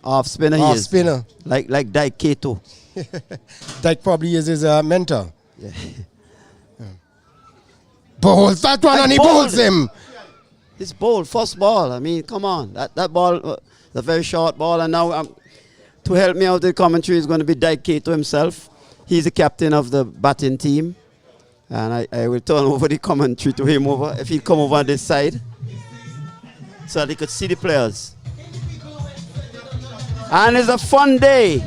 Speaker 3: Off spinner he
Speaker 4: Off
Speaker 3: is.
Speaker 4: spinner.
Speaker 3: Like Dyke Kato.
Speaker 4: That probably is his mentor.
Speaker 3: Yeah.
Speaker 4: Bowls that one and he bowls him.
Speaker 3: This ball, first ball. I mean, come on. That ball, the very short ball. And now to help me out, the commentary is going to be Dyke Kato himself. He's the captain of the batting team. And I will turn over the commentary to him if he'll come over on this side so that he could see the players. And it's a fun day.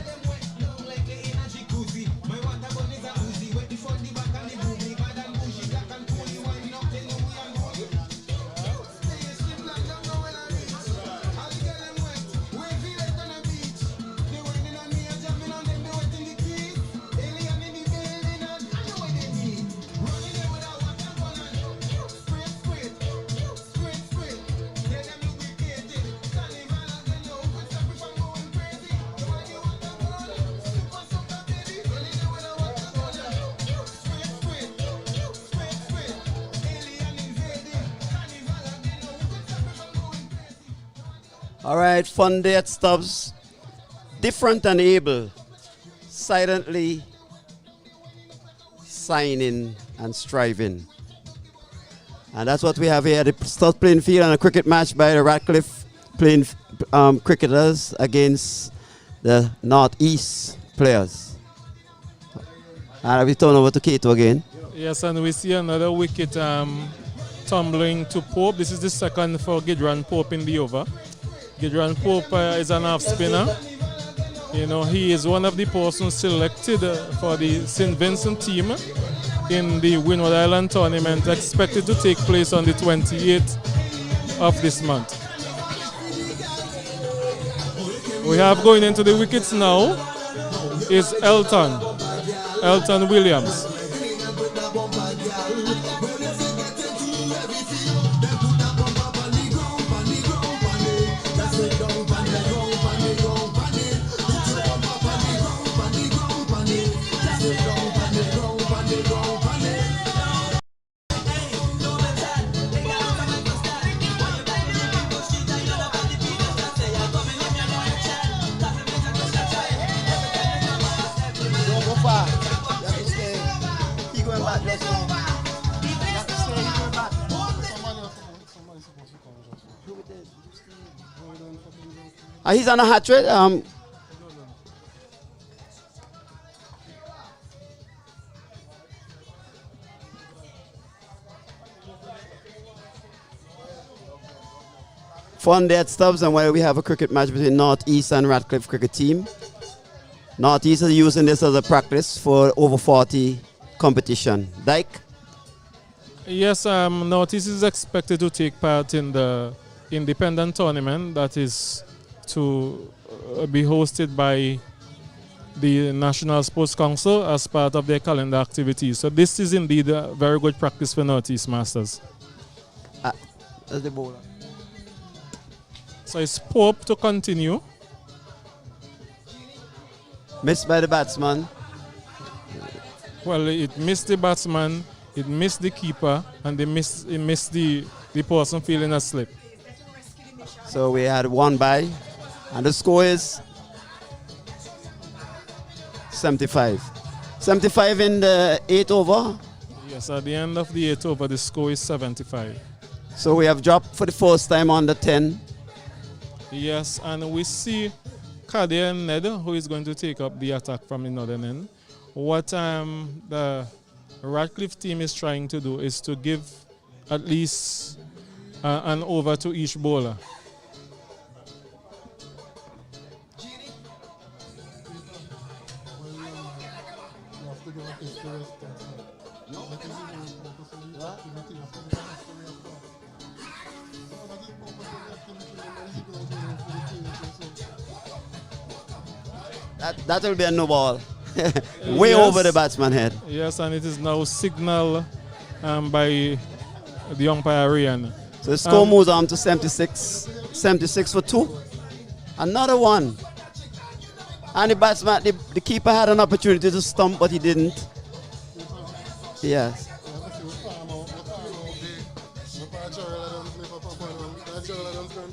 Speaker 3: All right, fun day at Stubbs. Different and able. Silently signing and striving. And that's what we have here. The Stubbs playing field and a cricket match by the Radcliffe playing cricketers against the Northeast players. And we turn over to Kato again.
Speaker 6: Yes, and we see another wicket tumbling to Pope. This is the second for Gideon Pope in the over. Gideon Pope is an off spinner. You know, he is one of the persons selected for the St. Vincent team in the Windward Island tournament, expected to take place on the 28th of this month. We have going into the wickets now is Elton Williams.
Speaker 3: He's on a hat trick. Fun day at Stubbs, and while we have a cricket match between Northeast and Radcliffe cricket team. Northeast is using this as a practice for over 40 competition. Dyke?
Speaker 6: Yes, Northeast is expected to take part in the independent tournament that is to be hosted by the National Sports Council as part of their calendar activities. So this is indeed a very good practice for Northeast Masters.
Speaker 3: That's the bowler.
Speaker 6: So it's Pope to continue.
Speaker 3: Missed by the batsman.
Speaker 6: Well, it missed the batsman, it missed the keeper, and it missed the person feeling a slip.
Speaker 3: So we had one by, and the score is 75. 75 in the 8th over.
Speaker 6: Yes, at the end of the 8th over, the score is 75.
Speaker 3: So we have dropped for the first time under 10.
Speaker 6: Yes, and we see Kadir Ned, who is going to take up the attack from the northern end. What the Radcliffe team is trying to do is to give at least an over to each bowler.
Speaker 3: That will be a no ball. Way
Speaker 6: Yes.
Speaker 3: over the batsman head.
Speaker 6: Yes, and it is now signaled by the umpire Arielle.
Speaker 3: So the score moves on to 76. 76 for 2. Another one. And the batsman, the keeper had an opportunity to stump, but he didn't. Yes.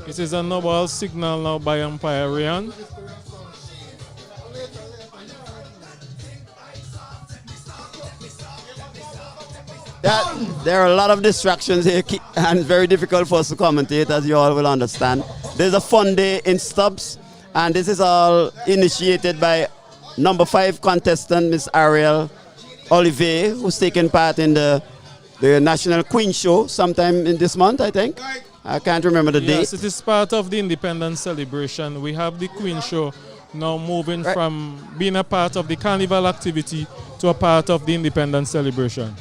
Speaker 6: It is a no ball signal now by umpire Arielle.
Speaker 3: There are a lot of distractions here, and it's very difficult for us to commentate, as you all will understand. There's a fun day in Stubbs, and this is all initiated by number 5 contestant, Miss Arielle Ollivierre, who's taking part in the National Queen Show sometime in this month, I think. I can't remember the date.
Speaker 6: Yes, it is part of the independence celebration. We have the Queen Show now moving from being a part of the carnival activity to a part of the independence celebration.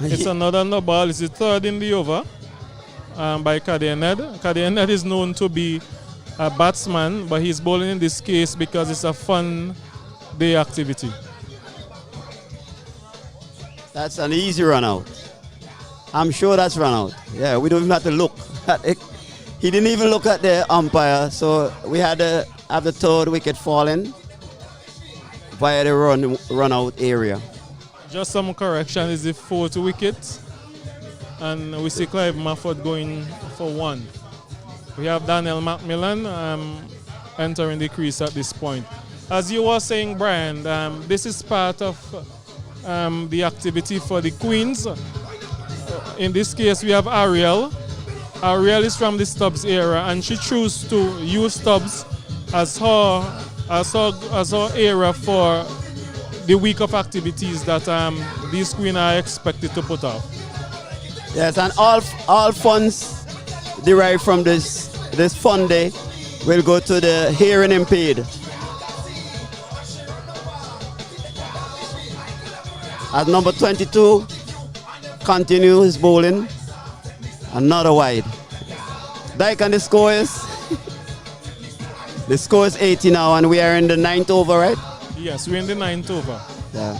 Speaker 6: It's another no ball. It's the 3rd in the over by Kadir Ned. Kadir Ned is known to be a batsman, but he's bowling in this case because it's a fun day activity.
Speaker 3: That's an easy run out. I'm sure that's run out. Yeah, we don't even have to look at it. He didn't even look at the umpire, so we had to have the 3rd wicket falling via the run out area.
Speaker 6: Just some correction, is the 4th wicket, and we see Clive Mafford going for 1. We have Daniel Macmillan entering the crease at this point. As you were saying, Brian, this is part of the activity for the Queens. In this case, we have Arielle. Arielle is from the Stubbs era, and she chose to use Stubbs as her area for the week of activities that these Queens are expected to put off.
Speaker 3: Yes, and all funds derived from this fun day will go to the hearing impaired. As number 22 continue his bowling, another wide. Dyke, and the score is the score is 80 now, and we are in the 9th over, right?
Speaker 6: Yes, we're in the 9th over.
Speaker 3: Yeah.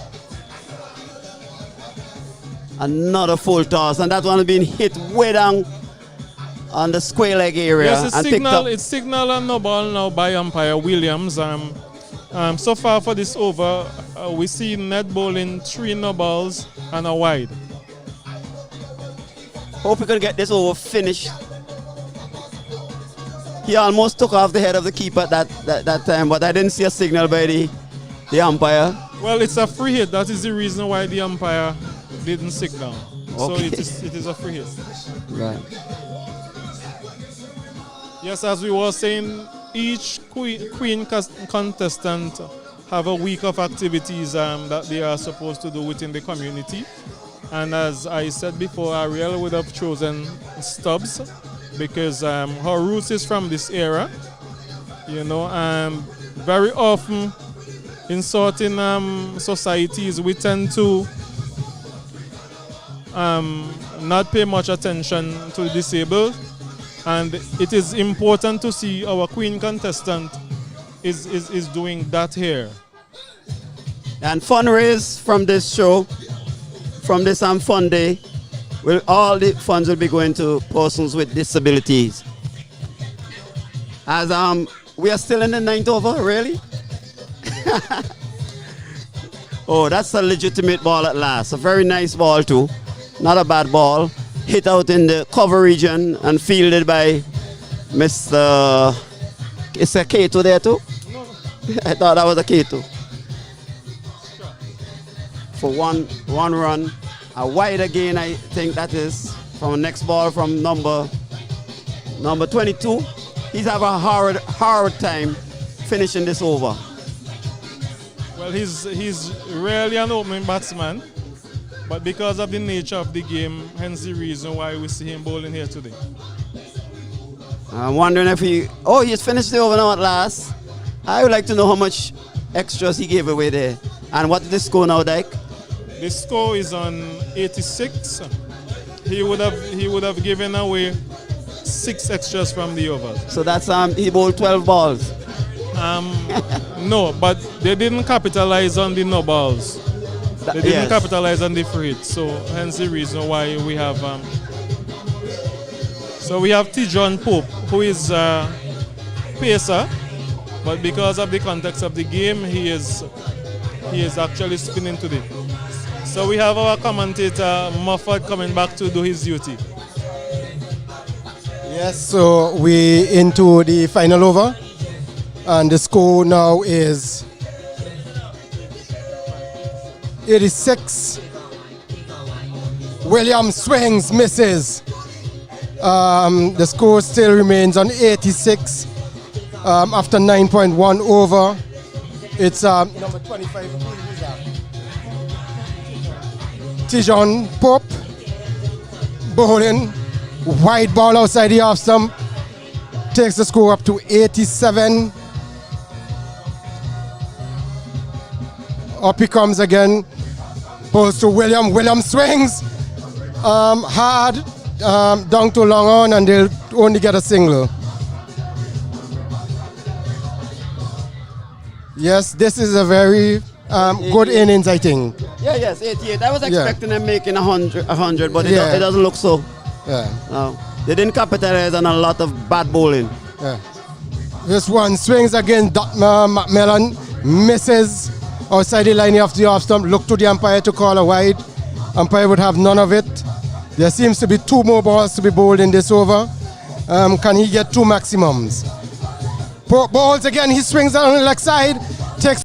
Speaker 3: Another full toss, and that one has been hit way down on the square leg area.
Speaker 6: Yes, it's
Speaker 3: and
Speaker 6: signal and no ball now by umpire Williams. So far for this over, we see Ned bowling 3 no balls and a wide.
Speaker 3: Hope we can get this over finished. He almost took off the head of the keeper at that time, but I didn't see a signal by the umpire.
Speaker 6: Well, it's a free hit. That is the reason why the umpire didn't signal.
Speaker 3: Okay.
Speaker 6: So it is a free hit.
Speaker 3: Right.
Speaker 6: Yes, as we were saying, each queen contestant have a week of activities that they are supposed to do within the community. And as I said before, Arielle would have chosen Stubbs because her roots is from this era. You know, very often in certain societies we tend to not pay much attention to the disabled, and it is important to see our queen contestant is doing that here.
Speaker 3: And fundraise from this show, from this fun day, all the funds will be going to persons with disabilities. As we are still in the 9th over, really? Oh, that's a legitimate ball at last. A very nice ball too. Not a bad ball. Hit out in the cover region and fielded by Mr. Is a K2 there too? I thought that was a K2. For one run. A wide again, I think that is. From the next ball from number 22. He's having a hard time finishing this over.
Speaker 6: Well, he's rarely an opening batsman, but because of the nature of the game, hence the reason why we see him bowling here today.
Speaker 3: I'm wondering if he's finished the over now at last. I would like to know how much extras he gave away there. And what is the score now, Dyke?
Speaker 6: The score is on 86. He would have given away 6 extras from the overs.
Speaker 3: So that's he bowled 12 balls.
Speaker 6: No, but they didn't capitalize on the no balls. They didn't capitalize on the free hit. So hence the reason why we have T. Pope, who is pacer, but because of the context of the game, he is actually spinning today. So we have our commentator Mufford coming back to do his duty.
Speaker 4: Yes, so we into the final over, and the score now is 86. Williams swings, misses. The score still remains on 86 after 9.1 over. It's number 25. T. Pope bowling. Wide ball outside the off stump. Takes the score up to 87. Up he comes again. Pulls to William. William swings. Hard. Down to long on, and they'll only get a single. Yes, this is a very good innings, I think.
Speaker 3: Yes, 88. I was expecting them making 100, but it doesn't look so.
Speaker 4: Yeah.
Speaker 3: No, they didn't capitalize on a lot of bad bowling.
Speaker 4: Yeah. This one swings again. Macmillan misses outside the line of the off stump. Look to the umpire to call a wide. Umpire would have none of it. There seems to be 2 more balls to be bowled in this over. Can he get 2 maximums? Bowls again. He swings on the leg side. Takes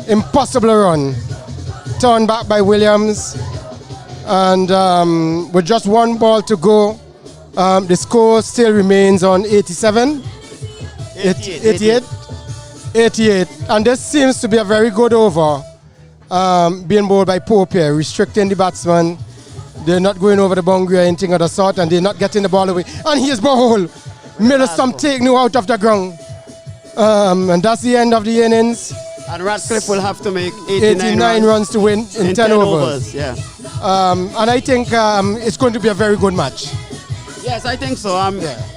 Speaker 4: impossible run. Turned back by Williams. And with just 1 ball to go, the score still remains on 87. 88. And this seems to be a very good over being bowled by Pope here, restricting the batsman. They're not going over the boundary or anything of the sort, and they're not getting the ball away. And here's bowled. Middle stump take now out of the ground. And that's the end of the innings.
Speaker 3: And Radcliffe will have to make
Speaker 4: 89 runs to win in 10 overs.
Speaker 3: Yeah.
Speaker 4: And I think it's going to be a very good match.
Speaker 3: Yes, I think so.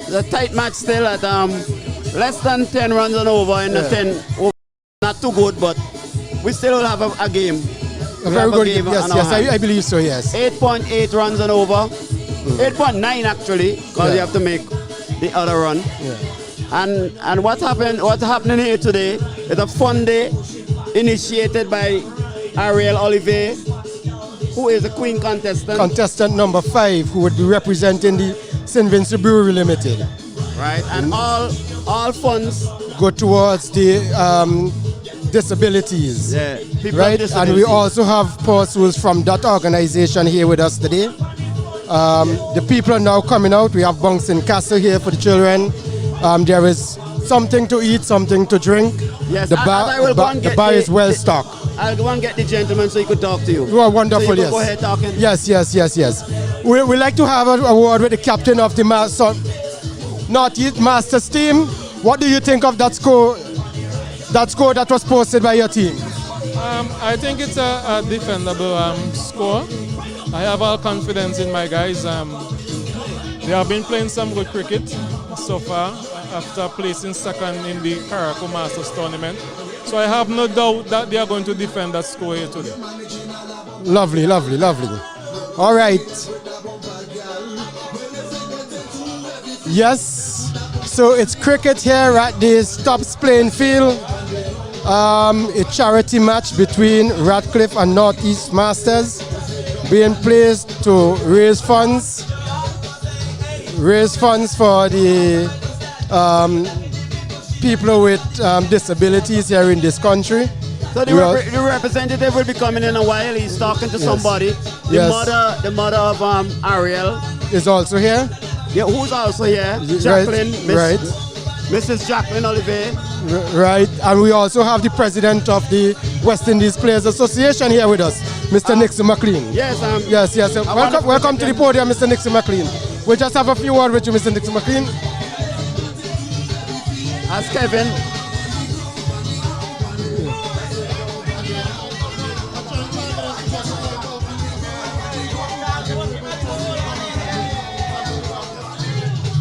Speaker 3: The tight match still at less than 10 runs and over in the 10 over. Not too good, but we still will have a game.
Speaker 4: A very good game. Yes, I believe so, yes.
Speaker 3: 8.8 runs and over. 8.9 actually, because you have to make the other run.
Speaker 4: Yeah.
Speaker 3: And what's happening here today is a fun day initiated by Arielle Ollivierre, who is a queen contestant.
Speaker 4: Contestant number 5, who would be representing the St. Vincent Brewery Limited.
Speaker 3: Right, and all funds
Speaker 4: go towards the disabilities.
Speaker 3: Yeah,
Speaker 4: right, and we also have persons from that organization here with us today. The people are now coming out. We have Bouncing Castle here for the children. There is something to eat, something to drink.
Speaker 3: Yes,
Speaker 4: The bar is well stocked.
Speaker 3: I'll go and get the gentleman so he could talk to you.
Speaker 4: You are wonderful,
Speaker 3: so you
Speaker 4: yes.
Speaker 3: Go ahead talking.
Speaker 4: Yes. We like to have a word with the captain of the Northeast Masters team. What do you think of that score? That score that was posted by your team?
Speaker 6: I think it's a defendable score. I have all confidence in my guys. They have been playing some good cricket so far after placing second in the Caraco Masters tournament. So I have no doubt that they are going to defend that score here today.
Speaker 4: Lovely. All right. Yes. So it's cricket here at the Stubbs playing field. A charity match between Radcliffe and Northeast Masters being placed to raise funds for the people with disabilities here in this country.
Speaker 3: So the representative will be coming in a while. He's talking to somebody. The mother of Arielle
Speaker 4: is also here.
Speaker 3: Yeah, who's also here? Jacqueline, Mrs. Jacqueline Ollivierre.
Speaker 4: Right, and we also have the president of the West Indies Players Association here with us, Mr. Nixon McLean.
Speaker 3: Yes,
Speaker 4: yes. Welcome to the podium, Mr. Nixon McLean. We'll just have a few words with you, Mr. Nixon McLean.
Speaker 3: As Kevin.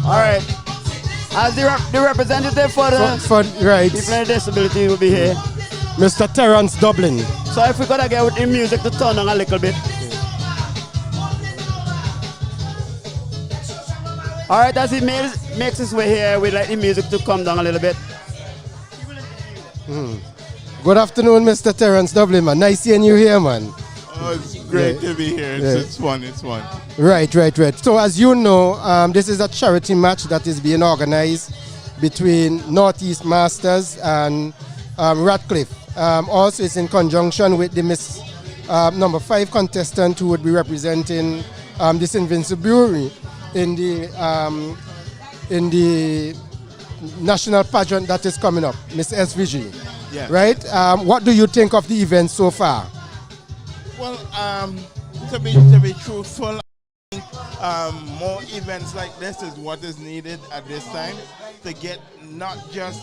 Speaker 3: All right. As the representative for the people with disability will be here.
Speaker 4: Mr. Terence Dublin.
Speaker 3: So if we could get with the music to turn on a little bit. All right, as he makes his way here, we'd like the music to come down a little bit.
Speaker 4: Good afternoon, Mr. Terence Dublin, man. Nice seeing you here, man.
Speaker 7: Oh, it's great to be here. It's fun.
Speaker 4: Right. So as you know, this is a charity match that is being organized between Northeast Masters and Radcliffe. Also, it's in conjunction with the Miss number 5 contestant who would be representing this Invincible Brewery in the national pageant that is coming up, Miss SVG.
Speaker 7: Yeah.
Speaker 4: Right? What do you think of the event so far?
Speaker 7: Well, to be truthful, I think more events like this is what is needed at this time to get not just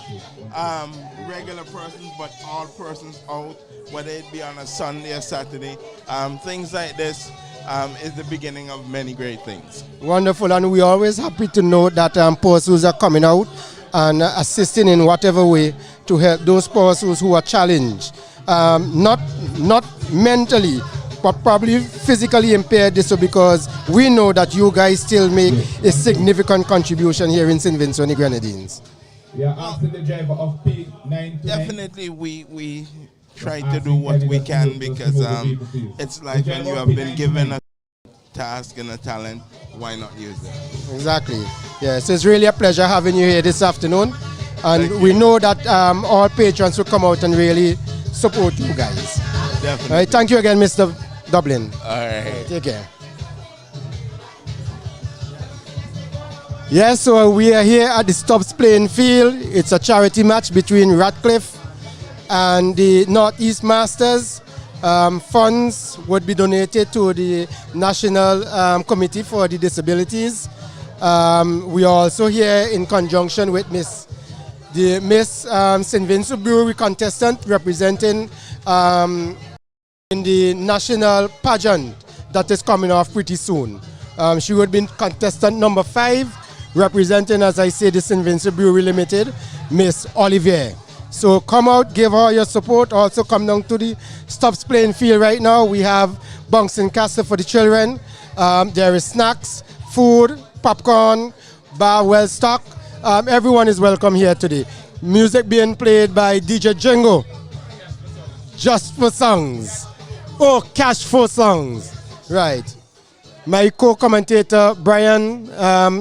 Speaker 7: regular persons, but all persons out, whether it be on a Sunday or Saturday. Things like this is the beginning of many great things.
Speaker 4: Wonderful, and we're always happy to know that persons are coming out and assisting in whatever way to help those persons who are challenged. Not mentally, but probably physically impaired, so because we know that you guys still make a significant contribution here in St. Vincent and the Grenadines.
Speaker 8: We are asking the driver of P9 to
Speaker 7: Definitely we try to do what we can, because it's like when you have been given a task and a talent, why not use it?
Speaker 4: Exactly. Yeah, so it's really a pleasure having you here this afternoon. And we know that all patrons will come out and really support you guys.
Speaker 7: Definitely.
Speaker 4: All right, thank you again, Mr. Dublin.
Speaker 7: All right.
Speaker 4: Take care. Yes, so we are here at the Stubbs playing field. It's a charity match between Radcliffe and the Northeast Masters. Funds would be donated to the National Committee for the Disabilities. We are also here in conjunction with Miss St. Vincent Brewery contestant representing in the national pageant that is coming off pretty soon. She would be contestant number 5, representing, as I say, the St. Vincent Brewery Limited, Miss Ollivierre. So come out, give her your support. Also come down to the Stubbs playing field right now. We have bouncing castle for the children. There is snacks, food, popcorn, bar well stocked. Everyone is welcome here today. Music being played by DJ Jingo. Just for songs. Oh, cash for songs. Right. My co-commentator Brian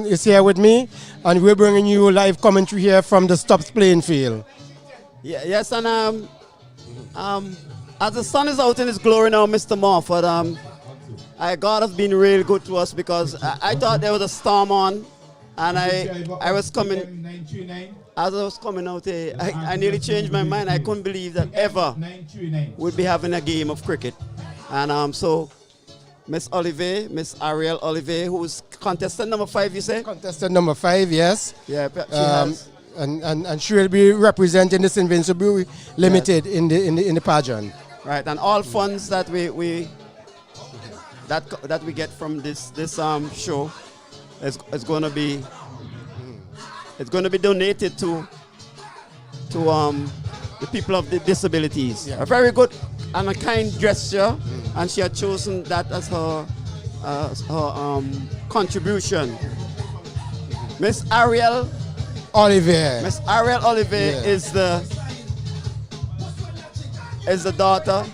Speaker 4: is here with me, and we're bringing you live commentary here from the Stubbs playing field.
Speaker 3: Yeah, yes, and as the sun is out in its glory now, Mr. Morford, God has been real good to us, because I thought there was a storm on, And I was coming, as I was coming out here, I nearly changed my mind. I couldn't believe that ever we'd be having a game of cricket. And so Miss Ollivierre, Miss Arielle Ollivierre, who's contestant number 5, you say?
Speaker 4: Contestant number 5, yes.
Speaker 3: Yeah, she has.
Speaker 4: And she will be representing this Invincible Limited in the pageant.
Speaker 3: Right, and all funds that we get from this show is going to be donated to the people of the disabilities. Yeah. A very good and a kind gesture, and she had chosen that as her contribution. Miss Arielle
Speaker 4: Ollivierre.
Speaker 3: Miss Arielle Ollivierre is the daughter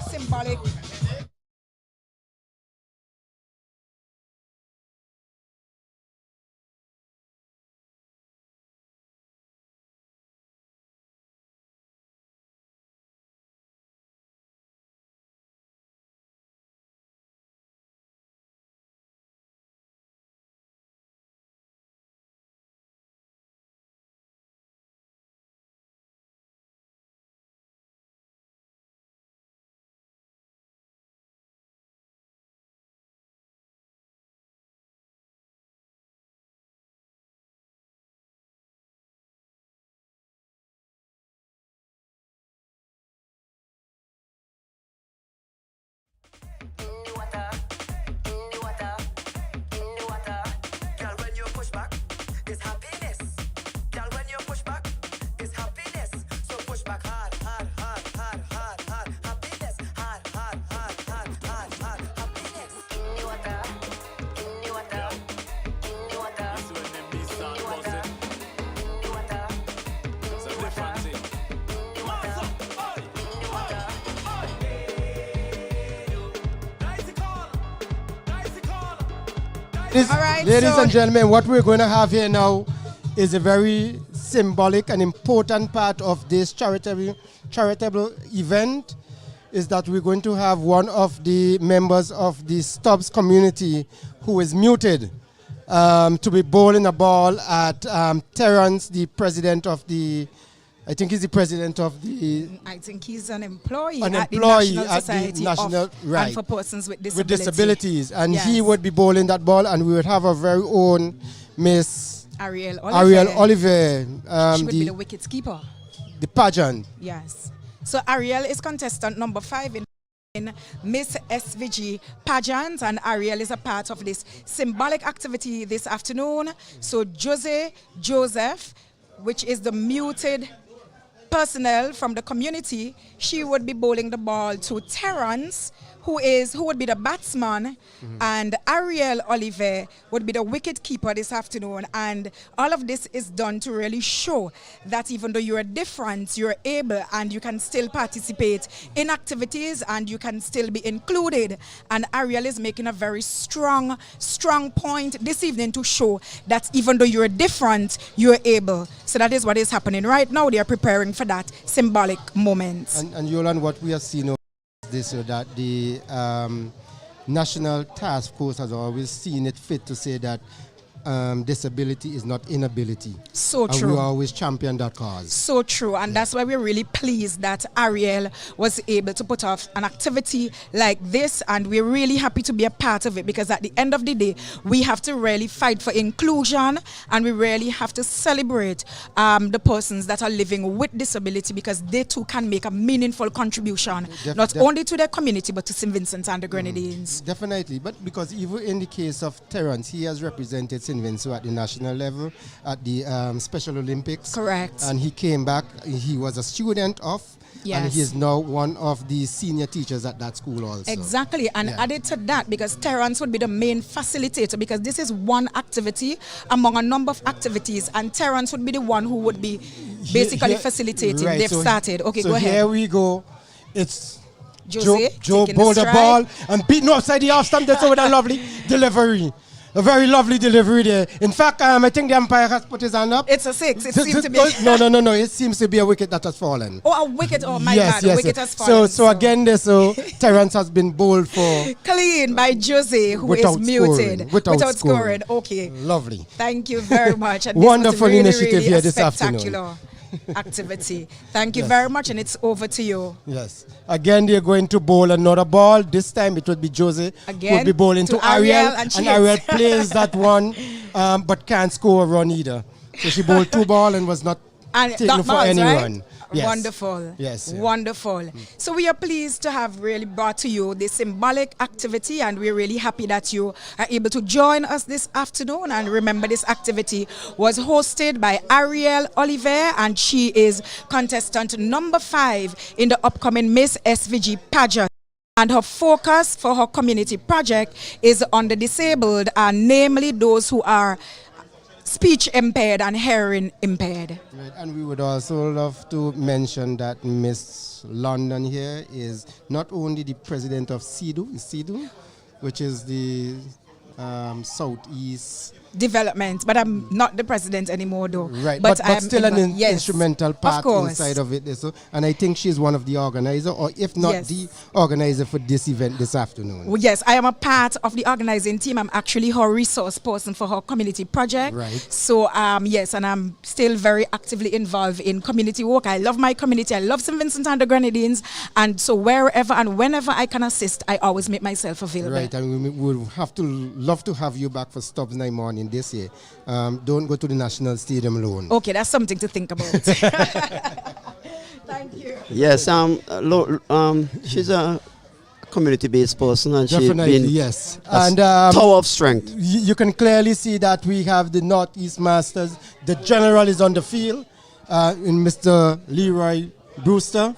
Speaker 5: symbolic.
Speaker 4: Ladies and gentlemen, what we're going to have here now is a very symbolic and important part of this charitable event, is that we're going to have one of the members of the Stubbs community who is muted to be bowling a ball at Terrence, the president of the, I think he's the president of the...
Speaker 5: I think he's an employee at the National Society and for persons with disabilities.
Speaker 4: And yes, he would be bowling that ball, and we would have our very own Miss
Speaker 5: Arielle
Speaker 4: Ollivierre.
Speaker 5: She would be the wicket keeper.
Speaker 4: The pageant.
Speaker 5: Yes. So Arielle is contestant number 5 in Miss SVG pageant, and Arielle is a part of this symbolic activity this afternoon. So Joseph, which is the muted personnel from the community, she would be bowling the ball to Terrence, who would be the batsman, and Arielle Ollivierre would be the wicket keeper this afternoon. And all of this is done to really show that even though you're different, you're able and you can still participate in activities and you can still be included. And Arielle is making a very strong point this evening to show that even though you're different, you're able. So that is what is happening right now. They are preparing for that symbolic moment.
Speaker 4: And Yolan, what we are seeing this, so that the National Task Force has always seen it fit to say that disability is not inability.
Speaker 5: So
Speaker 4: and
Speaker 5: true.
Speaker 4: we always champion that cause.
Speaker 5: So true, and that's why we're really pleased that Arielle was able to put off an activity like this, and we're really happy to be a part of it, because at the end of the day, we have to really fight for inclusion, and we really have to celebrate the persons that are living with disability, because they too can make a meaningful contribution, not only to their community, but to St. Vincent and the Grenadines.
Speaker 4: Definitely, but because even in the case of Terrence, he has represented St. Vincent at the national level at the Special Olympics.
Speaker 5: Correct.
Speaker 4: And he came back, he was a student of, and he is now one of the senior teachers at that school also.
Speaker 5: Exactly, and added to that, because Terrence would be the main facilitator, because this is one activity among a number of activities, and Terrence would be the one who would be basically facilitating.
Speaker 4: Right,
Speaker 5: They've started. Okay,
Speaker 4: so
Speaker 5: go ahead.
Speaker 4: Here we go. It's
Speaker 5: Joe
Speaker 4: bowled the ball and beating outside the half stump. That's with a lovely delivery. A very lovely delivery there. In fact, I think the umpire has put his hand up.
Speaker 5: It's a 6. It seems to be.
Speaker 4: No. It seems to be a wicket that has fallen.
Speaker 5: Oh, a wicket. Oh, my God. A wicket has fallen.
Speaker 4: So again, Terrence has been bowled for.
Speaker 5: Clean by Jose, who is muted.
Speaker 4: Without scoring.
Speaker 5: Okay.
Speaker 4: Lovely.
Speaker 5: Thank you very much. And
Speaker 4: Wonderful
Speaker 5: really,
Speaker 4: initiative
Speaker 5: really
Speaker 4: here this afternoon.
Speaker 5: Spectacular activity. Thank you very much, and it's over to you.
Speaker 4: Yes. Again, they're going to bowl another ball. This time it would be Jose who will be bowling to Arielle. And Arielle plays that one, but can't score a run either. So she bowled 2 balls and was not taken for any run.
Speaker 5: Yes. Wonderful.
Speaker 4: Yes.
Speaker 5: Wonderful. So we are pleased to have really brought to you this symbolic activity, and we're really happy that you are able to join us this afternoon. And remember, this activity was hosted by Arielle Ollivierre, and she is contestant number 5 in the upcoming Miss SVG pageant. And her focus for her community project is on the disabled, and namely those who are speech impaired and hearing impaired.
Speaker 4: Right, and we would also love to mention that Miss London here is not only the president of CEDU, which is the Southeast
Speaker 5: Development, but I'm not the president anymore though.
Speaker 4: Right, but still an instrumental part
Speaker 5: of
Speaker 4: inside of it. So, and I think she's one of the organizers, or if not the organizer for this event this afternoon.
Speaker 5: Well, yes, I am a part of the organizing team. I'm actually her resource person for her community project.
Speaker 4: Right.
Speaker 5: So, yes, and I'm still very actively involved in community work. I love my community. I love St. Vincent and the Grenadines. And so wherever and whenever I can assist, I always make myself available.
Speaker 4: Right, and we would love to have you back for Stubbs night morning this year. Don't go to the National Stadium alone.
Speaker 5: Okay, that's something to think about. Thank you.
Speaker 3: Yes, she's a community-based person, and she's been
Speaker 4: and
Speaker 3: tower of strength.
Speaker 4: You can clearly see that we have the Northeast Masters. The general is on the field, in Mr. Leroy Brewster.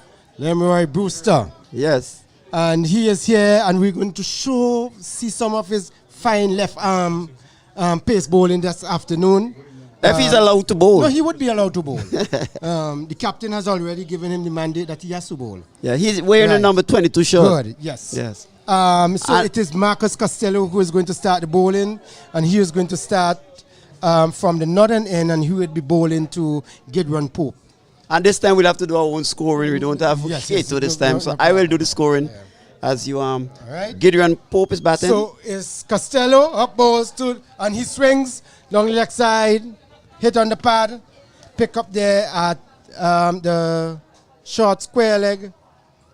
Speaker 3: Yes.
Speaker 4: And he is here, and we're going to see some of his fine left arm pace bowling this afternoon.
Speaker 3: If he's allowed to bowl.
Speaker 4: No, he would be allowed to bowl. The captain has already given him the mandate that he has to bowl.
Speaker 3: Yeah, he's wearing a number 22 shirt.
Speaker 4: Good, yes.
Speaker 3: Yes.
Speaker 4: So it is Marcus Costello who is going to start the bowling, and he is going to start from the northern end, and he would be bowling to Gideon Pope.
Speaker 3: And this time we'll have to do our own scoring. We don't have Kato this time, so I will do the scoring. As you
Speaker 4: right.
Speaker 3: Gideon Pope is batting.
Speaker 4: So is Costello up bowls to, and he swings long leg side, hit on the pad, pick up there at the short square leg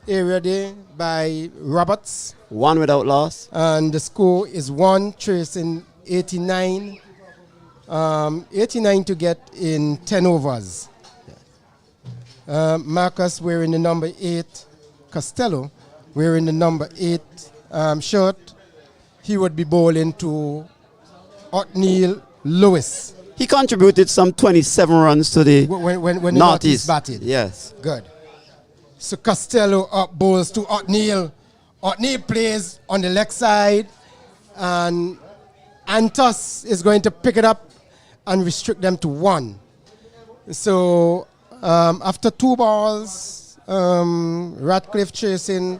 Speaker 4: area there by Roberts.
Speaker 3: 1 without loss.
Speaker 4: And the score is 1, tracing 89. 89 to get in 10 overs. Marcus wearing the number 8, Costello wearing the number 8 shirt. He would be bowling to Othniel Lewis.
Speaker 3: He contributed some 27 runs to the
Speaker 4: when Northeast batted.
Speaker 3: Yes.
Speaker 4: Good. So Costello up bowls to Othniel. Othniel plays on the leg side, and Antos is going to pick it up and restrict them to 1. So after 2 balls, Radcliffe chasing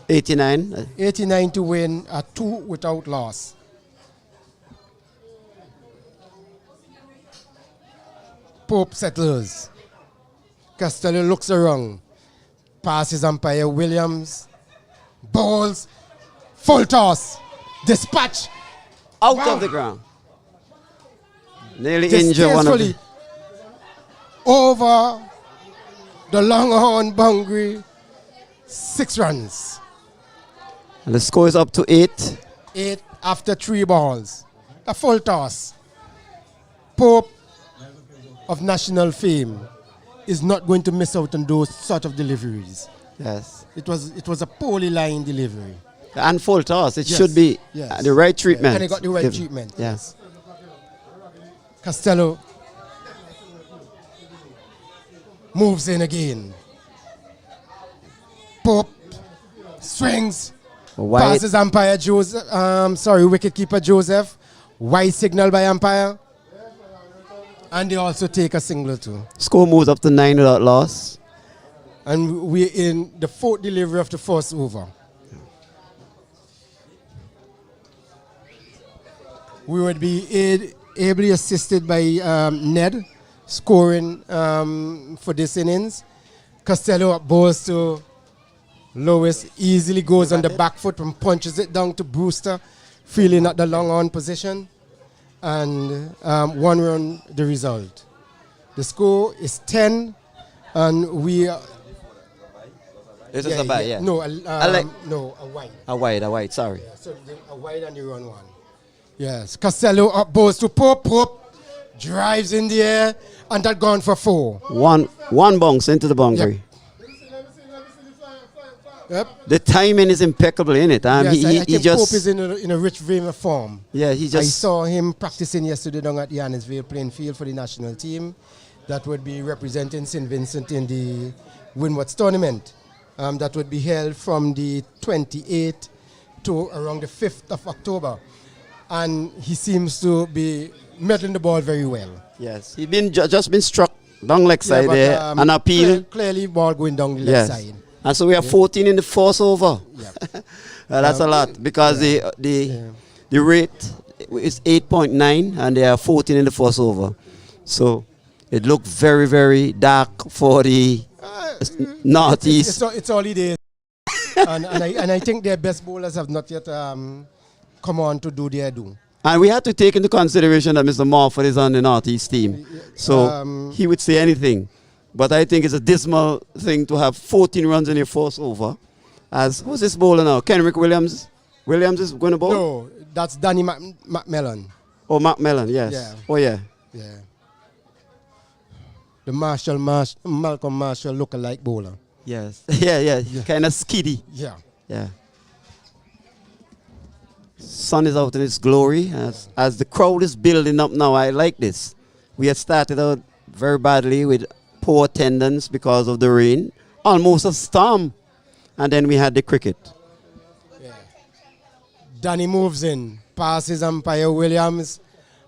Speaker 3: 89.
Speaker 4: 89 to win at 2 without loss. Pope settlers. Costello looks around. Passes umpire Williams. Balls. Full toss. Dispatch.
Speaker 3: Out of the ground. Nearly injured one of them.
Speaker 4: Over the Longhorn boundary, 6 runs.
Speaker 3: And the score is up to 8.
Speaker 4: 8 after 3 balls. A full toss. Pope of national fame is not going to miss out on those sort of deliveries.
Speaker 3: Yes.
Speaker 4: It was a poorly lined delivery.
Speaker 3: And full toss. It
Speaker 4: Yes,
Speaker 3: should be
Speaker 4: yes.
Speaker 3: the right treatment.
Speaker 4: And he got the right treatment.
Speaker 3: Yes.
Speaker 4: Costello moves in again. Pope swings.
Speaker 3: White.
Speaker 4: Passes umpire Joseph. Wicketkeeper Joseph. White signal by umpire. And they also take a single too.
Speaker 3: Score moves up to 9 without loss.
Speaker 4: And we're in the 4th delivery of the first over. We would be ably assisted by Ned scoring for this innings. Costello bowls to Lewis, easily goes on the back foot and punches it down to Brewster, feeling at the long on position. And 1 run the result. The score is 10 and we are...
Speaker 3: It is a bad, yeah.
Speaker 4: No, a wide.
Speaker 3: A wide, sorry.
Speaker 4: Yeah, so a wide and you run 1. Yes, Costello up bowls to Pope, drives in the air, and that gone for 4.
Speaker 3: One bounce into the boundary.
Speaker 4: Yep.
Speaker 3: The timing is impeccable in it.
Speaker 4: Yes, I think
Speaker 3: just
Speaker 4: Pope is in a rich vein of form.
Speaker 3: Yeah, he just.
Speaker 4: I saw him practicing yesterday down at the Annisvale playing field for the national team. That would be representing St. Vincent in the Windward tournament. That would be held from the 28th to around the 5th of October. And he seems to be meddling the ball very well.
Speaker 3: Yes, he's been just been struck down leg side there, an appeal.
Speaker 4: Clearly ball going down the left side.
Speaker 3: And so we are 14 in the first over.
Speaker 4: Yep.
Speaker 3: That's a lot because the rate is 8.9 and they are 14 in the first over. So it looked very, very dark for the northeast.
Speaker 4: It's early days. and I think their best bowlers have not yet come on to do their due.
Speaker 3: And we had to take into consideration that Mr. Morford is on the northeast team. So he would say anything. But I think it's a dismal thing to have 14 runs in your first over. Who's this bowler now? Kenrick Williams? Williams is going to bowl?
Speaker 4: No, that's Danny McMillan.
Speaker 3: Oh, McMillan, yes.
Speaker 4: Yeah.
Speaker 3: Oh, yeah.
Speaker 4: Yeah. The Malcolm Marshall look-alike bowler.
Speaker 3: Yes. yeah. Kind of skiddy.
Speaker 4: Yeah.
Speaker 3: Sun is out in its glory. As the crowd is building up now, I like this. We had started out very badly with poor attendance because of the rain. Almost a storm. And then we had the cricket.
Speaker 4: Yeah. Danny moves in. Passes umpire Williams.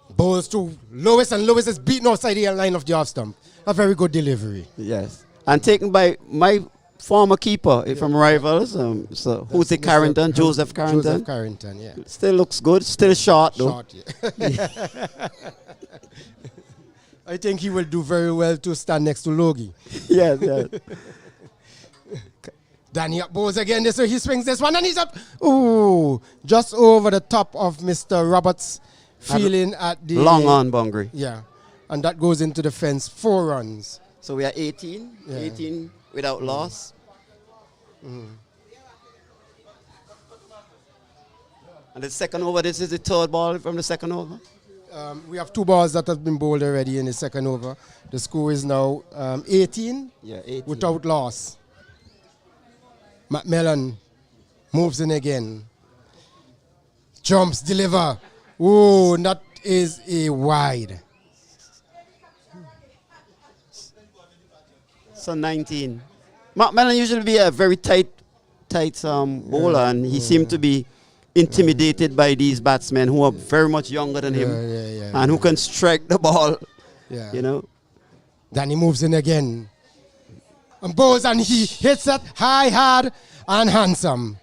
Speaker 4: Bowls to Lewis, and Lewis is beaten outside the line of the off stump. A very good delivery.
Speaker 3: Yes. And taken by my former keeper from Rivals. Who's it, Carrington? Joseph Carrington.
Speaker 4: Joseph Carrington, yeah.
Speaker 3: Still looks good. Still short, though.
Speaker 4: Short, yeah. I think he will do very well to stand next to Logie.
Speaker 3: Yes.
Speaker 4: Danny up bowls again. So he swings this one and he's up. Ooh, just over the top of Mr. Roberts. Feeling at the
Speaker 3: long on boundary.
Speaker 4: Yeah. And that goes into the fence. 4 runs.
Speaker 3: So we are 18. Yeah. 18 without loss.
Speaker 4: Mm.
Speaker 3: And the second over, this is the 3rd ball from the second over?
Speaker 4: We have 2 balls that have been bowled already in the second over. The score is now 18,
Speaker 3: 18
Speaker 4: without loss. McMillan moves in again. Jumps, deliver. Oh, that is a wide.
Speaker 3: So 19. McMillan usually be a very tight bowler, and he seemed to be intimidated by these batsmen who are very much younger than him and who can strike the ball.
Speaker 4: Yeah.
Speaker 3: You know.
Speaker 4: Then he moves in again. And bowls and he hits it high, hard, and handsome.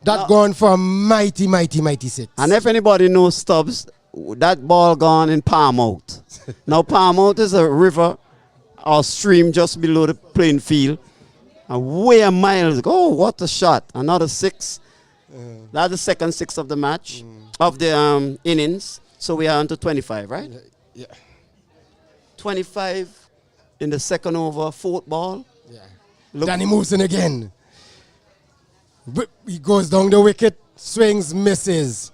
Speaker 4: That gone for mighty 6.
Speaker 3: And if anybody knows Stubbs, that ball gone in Palmouth. Now Palmouth is a river or stream just below the playing field. And way a mile. Oh, what a shot. Another 6. That's the second 6 of the match, of the innings. So we are on to 25, right?
Speaker 4: Yeah.
Speaker 3: 25 in the second over, fourth ball.
Speaker 4: Yeah.
Speaker 3: Look,
Speaker 4: Danny moves in again. He goes down the wicket, swings, misses.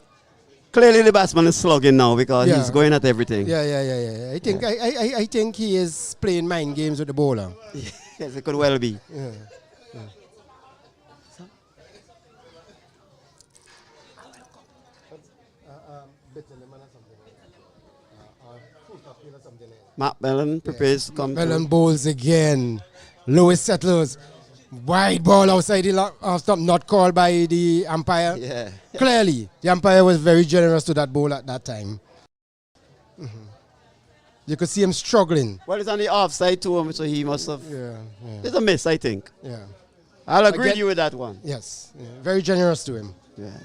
Speaker 3: clearly the batsman is slugging now because
Speaker 4: Yeah.
Speaker 3: he's going at everything.
Speaker 4: Yeah. I think he is playing mind games with the bowler.
Speaker 3: Yes, it could well be.
Speaker 4: Yeah.
Speaker 3: Matt Bellon prepares to come.
Speaker 4: Bellon bowls again. Lewis settlers. Wide ball outside the stop, not called by the umpire.
Speaker 3: Yeah.
Speaker 4: Clearly, the umpire was very generous to that ball at that time. You could see him struggling.
Speaker 3: Well, it's on the offside to him, so he must have.
Speaker 4: Yeah.
Speaker 3: It's a miss, I think.
Speaker 4: Yeah.
Speaker 3: I'll agree with you with that one.
Speaker 4: Yes. Yeah. Very generous to him.
Speaker 3: Yeah.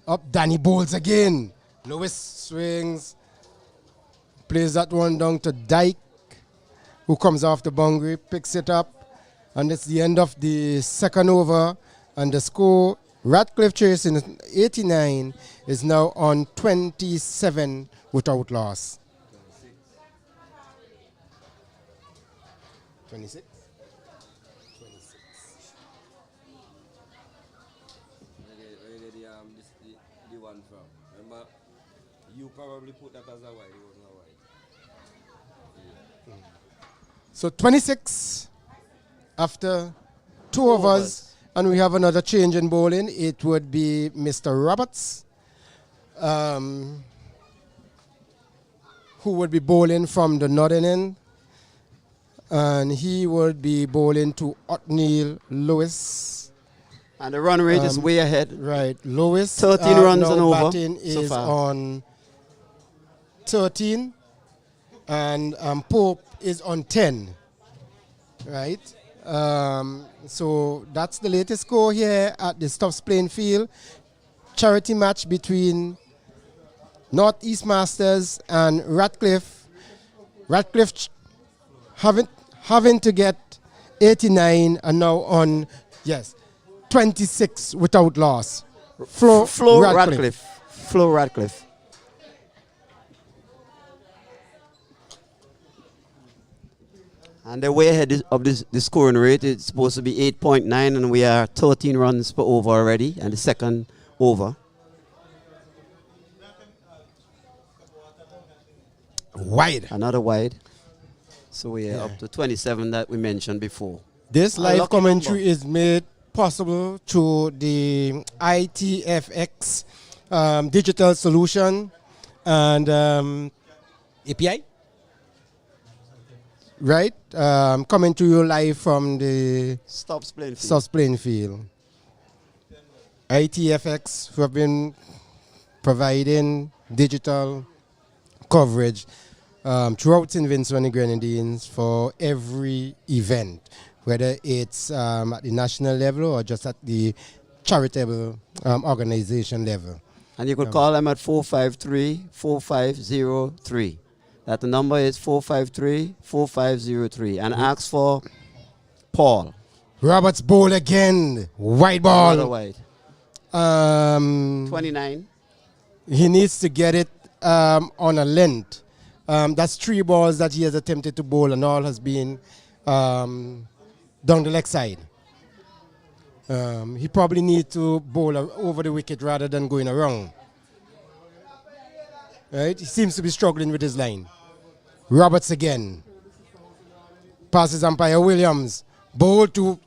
Speaker 4: Up, Danny bowls again. Lewis swings. Plays that one down to Dyke, who comes off the boundary, picks it up. And it's the end of the second over. And the score, Radcliffe chasing 89, is now on 27 without loss. 26?
Speaker 9: The one from. Remember, you probably put that as a wide. It wasn't a wide.
Speaker 4: So 26 after two overs, and we have another change in bowling. It would be Mr. Roberts, who would be bowling from the northern end, and he would be bowling to Othniel Lewis.
Speaker 3: And the run rate is way ahead.
Speaker 4: Right, Lewis
Speaker 3: 13 runs
Speaker 4: now
Speaker 3: and over
Speaker 4: batting
Speaker 3: so
Speaker 4: is
Speaker 3: far.
Speaker 4: on 13, and Pope is on 10. Right, so that's the latest score here at the Stubbs playing field. Charity match between Northeast Masters and Radcliffe. Radcliffe having to get 89 and now on 26 without loss.
Speaker 3: Flo Radcliffe. And they're way ahead of the scoring rate. It's supposed to be 8.9, and we are 13 runs per over already, and the second over.
Speaker 4: Wide.
Speaker 3: Another wide. So we are up to 27 that we mentioned before.
Speaker 4: This live
Speaker 3: Lucky
Speaker 4: commentary
Speaker 3: number.
Speaker 4: is made possible through the ITFX digital solution and API. Right? Coming to you live from the
Speaker 3: Stubbs playing field.
Speaker 4: Stubbs playing field. ITFX, who have been providing digital coverage throughout St. Vincent and the Grenadines for every event, whether it's at the national level or just at the charitable organization level.
Speaker 3: And you could call them at 453-4503. That number is 453-4503. And ask for Paul.
Speaker 4: Roberts bowl again. White ball.
Speaker 3: Another wide. 29.
Speaker 4: He needs to get it on a length. That's 3 balls that he has attempted to bowl, and all has been down the leg side. He probably needs to bowl over the wicket rather than going around. Right? He seems to be struggling with his line. Roberts again. Passes umpire Williams. Bowl to.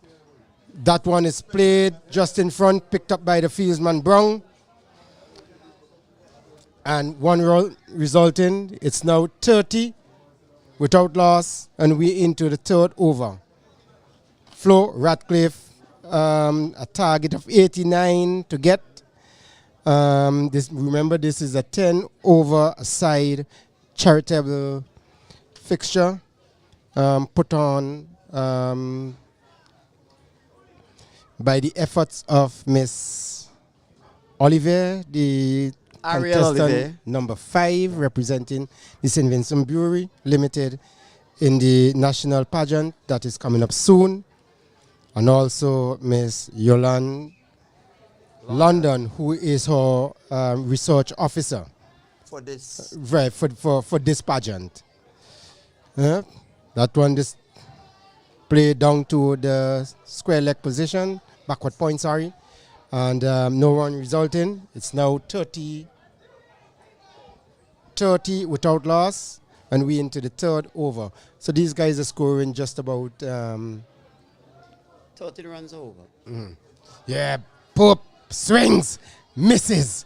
Speaker 4: That one is played just in front, picked up by the fieldsman Brown. And one roll resulting. It's now 30 without loss, and we're into the third over. Flo Radcliffe, a target of 89 to get. Remember, this is a 10 over side charitable fixture put on by the efforts of Miss Ollivierre, the
Speaker 3: Arielle
Speaker 4: contestant number 5, representing the St. Vincent Brewery Limited in the national pageant that is coming up soon, and also Miss Yolande London, who is her research officer.
Speaker 3: For this.
Speaker 4: Right, for this pageant. That one just played down to the square leg position, backward point, sorry. And no run resulting. It's now 30 without loss. And we into the third over. So these guys are scoring just about
Speaker 3: 30 runs over.
Speaker 4: Yeah, Pope swings, misses.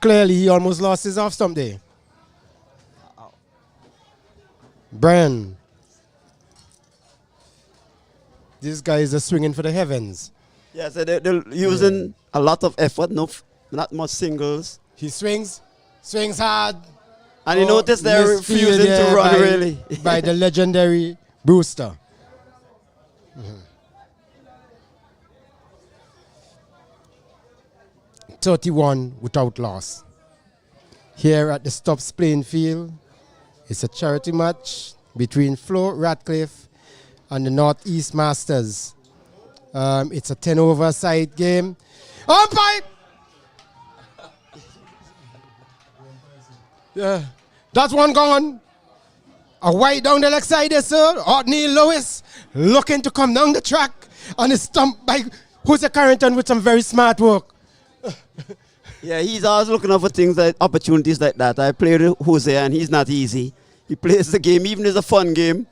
Speaker 4: Clearly, he almost lost his off stump there. Brian. These guys are swinging for the heavens.
Speaker 3: Yeah, so they're using a lot of effort, not much singles.
Speaker 4: He swings hard.
Speaker 3: And you notice they're refusing to run, really.
Speaker 4: By the legendary Brewster. 31 without loss. Here at the Stubbs playing field, it's a charity match between Flo Radcliffe and the Northeast Masters. It's a 10-over side game. Umpire! Yeah, that's one gone. A white down the leg side there, sir. Neil Lewis looking to come down the track and is stumped by Jose Carrington with some very smart work.
Speaker 3: Yeah, he's always looking out for things like opportunities like that. I played with Jose and he's not easy. He plays the game, even if it's a fun game.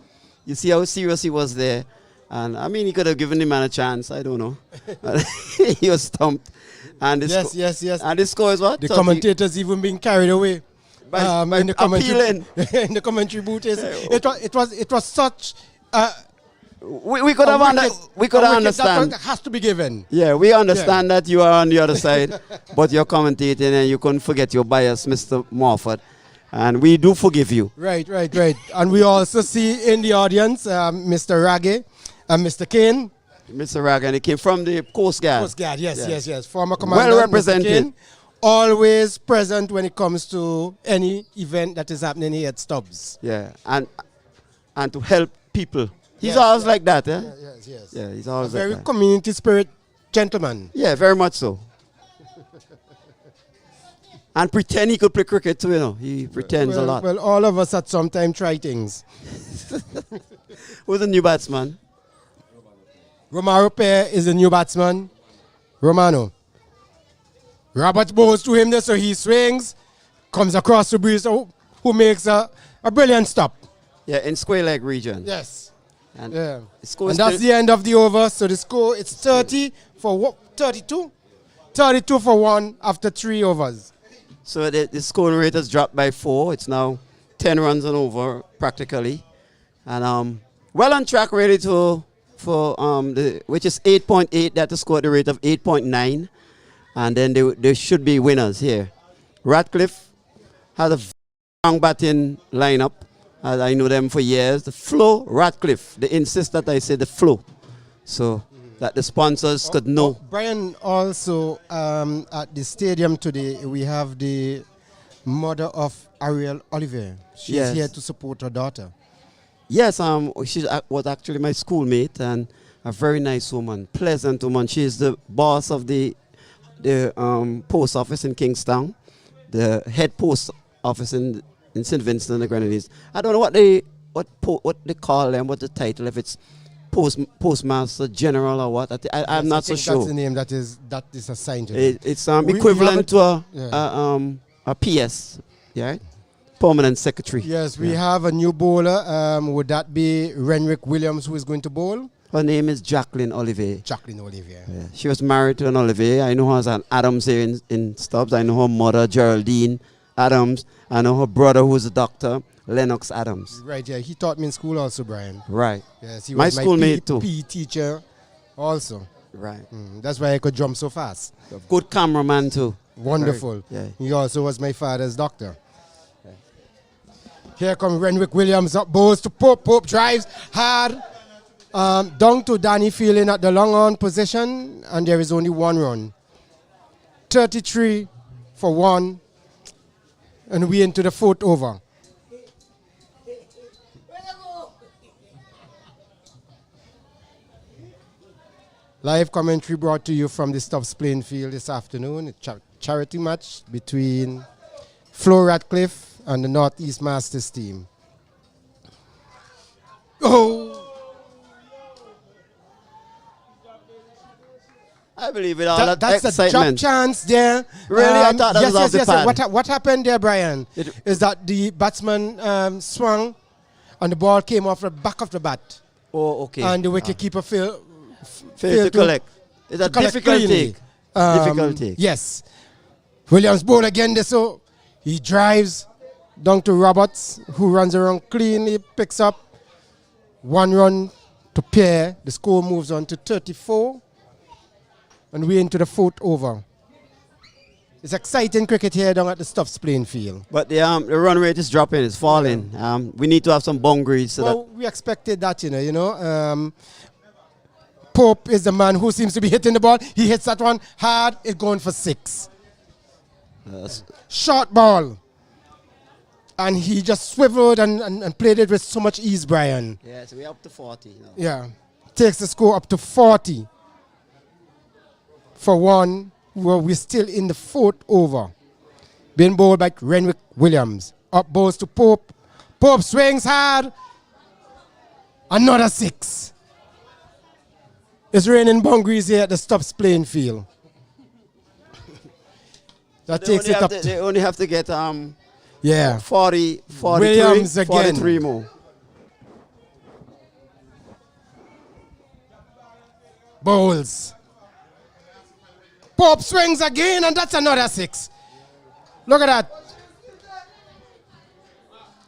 Speaker 3: You see how serious he was there. And I mean, he could have given him a chance. I don't know. He was stumped. And
Speaker 4: Yes.
Speaker 3: And the score is what?
Speaker 4: The commentators even being carried away.
Speaker 3: By
Speaker 4: in the commentary,
Speaker 3: appealing.
Speaker 4: in the commentary booth. It was such.
Speaker 3: We could have understand.
Speaker 4: That has to be given.
Speaker 3: Yeah, we understand that you are on the other side, but you're commentating and you couldn't forget your bias, Mr. Morford. And we do forgive you.
Speaker 4: Right. And we also see in the audience Mr. Raggy and Mr. Kane.
Speaker 3: Mr. Raggy, and he came from the Coast Guard.
Speaker 4: Coast Guard, yes. Former commander.
Speaker 3: Well represented.
Speaker 4: Mr. Kane, always present when it comes to any event that is happening here at Stubbs.
Speaker 3: Yeah, and to help people. He's always like that, eh?
Speaker 4: Yes.
Speaker 3: Yeah, he's always
Speaker 4: a
Speaker 3: like
Speaker 4: very
Speaker 3: that.
Speaker 4: community spirit gentleman.
Speaker 3: Yeah, very much so. And pretend he could play cricket too, you know. He pretends a lot.
Speaker 4: Well, all of us at some time try things.
Speaker 3: Who's the new batsman?
Speaker 4: Romano Pair is the new batsman. Romano. Robert bows to him there, so he swings, comes across the breeze, who makes a brilliant stop.
Speaker 3: Yeah, in square leg region.
Speaker 4: Yes.
Speaker 3: And,
Speaker 4: and that's the end of the over. So the score, it's 30 for what? 32? 32 for 1 after 3 overs.
Speaker 3: So the scoring rate has dropped by 4. It's now 10 runs and over practically. And well on track really which is 8.8. That to score at the rate of 8.9. And then there should be winners here. Radcliffe has a strong batting lineup. As I know them for years. The Flo Radcliffe. They insist that I say the Flo. So that the sponsors could know.
Speaker 4: Brian, also at the stadium today, we have the mother of Arielle Ollivierre. She's here to support her daughter.
Speaker 3: Yes, she was actually my schoolmate and a very nice woman, pleasant woman. She is the boss of the post office in Kingstown, the head post office in St. Vincent and the Grenadines. I don't know what they call them, what the title, if it's postmaster general or what. I'm not so sure.
Speaker 4: That's the name that is assigned to them.
Speaker 3: It's equivalent to a PS, yeah, permanent secretary.
Speaker 4: Yes, we have a new bowler. Would that be Renwick Williams, who is going to bowl?
Speaker 3: Her name is Jacqueline Ollivierre.
Speaker 4: Jacqueline Ollivierre.
Speaker 3: Yeah. She was married to an Ollivierre. I know her as an Adams here in Stubbs. I know her mother, Geraldine Adams. I know her brother, who's a doctor, Lennox Adams.
Speaker 4: Right, yeah. He taught me in school also, Brian.
Speaker 3: Right.
Speaker 4: Yes, he
Speaker 3: my
Speaker 4: was
Speaker 3: schoolmate too.
Speaker 4: PE teacher also.
Speaker 3: Right.
Speaker 4: That's why I could jump so fast.
Speaker 3: Good cameraman too.
Speaker 4: Wonderful.
Speaker 3: Yeah.
Speaker 4: He also was my father's doctor. Yeah. Here comes Renwick Williams up, bows to Pope. Pope drives hard. Down to Danny Fielding at the long on position, and there is only 1 run. 33 for 1. And we into the 4th over. Live commentary brought to you from the Stubbs playing field this afternoon. A charity match between Radcliffe and the Northeast Masters team. Oh!
Speaker 3: I believe it all.
Speaker 4: That's
Speaker 3: excitement.
Speaker 4: a job chance there.
Speaker 3: Really? I thought that was off the pad.
Speaker 4: What happened there, Brian, is that the batsman swung and the ball came off the back of the bat.
Speaker 3: Oh, okay.
Speaker 4: And the wicketkeeper failed
Speaker 3: to collect. It's a difficult take. Difficult take.
Speaker 4: Yes. Williams ball again, so he drives down to Roberts, who runs around cleanly, picks up 1 run to pair. The score moves on to 34. And we're into the 4th over. It's exciting cricket here down at the Stubbs playing field.
Speaker 3: But the run rate is dropping, it's falling. We need to have some boundaries. So
Speaker 4: we expected that, you know. Pope is the man who seems to be hitting the ball. He hits that one hard, it's going for 6. Short ball. And he just swiveled and played it with so much ease, Brian.
Speaker 3: Yeah, so we're up to 40 now.
Speaker 4: Yeah. Takes the score up to 40. For 1, well, we're still in the 4th over. Being bowled by Renwick Williams. Up bowls to Pope. Pope swings hard. Another 6. It's raining boundaries here at the Stubbs playing field. That takes it up.
Speaker 3: They only have to get 40,
Speaker 4: Williams again.
Speaker 3: 43 more.
Speaker 4: Bowls. Pope swings again, and that's another 6. Look at that.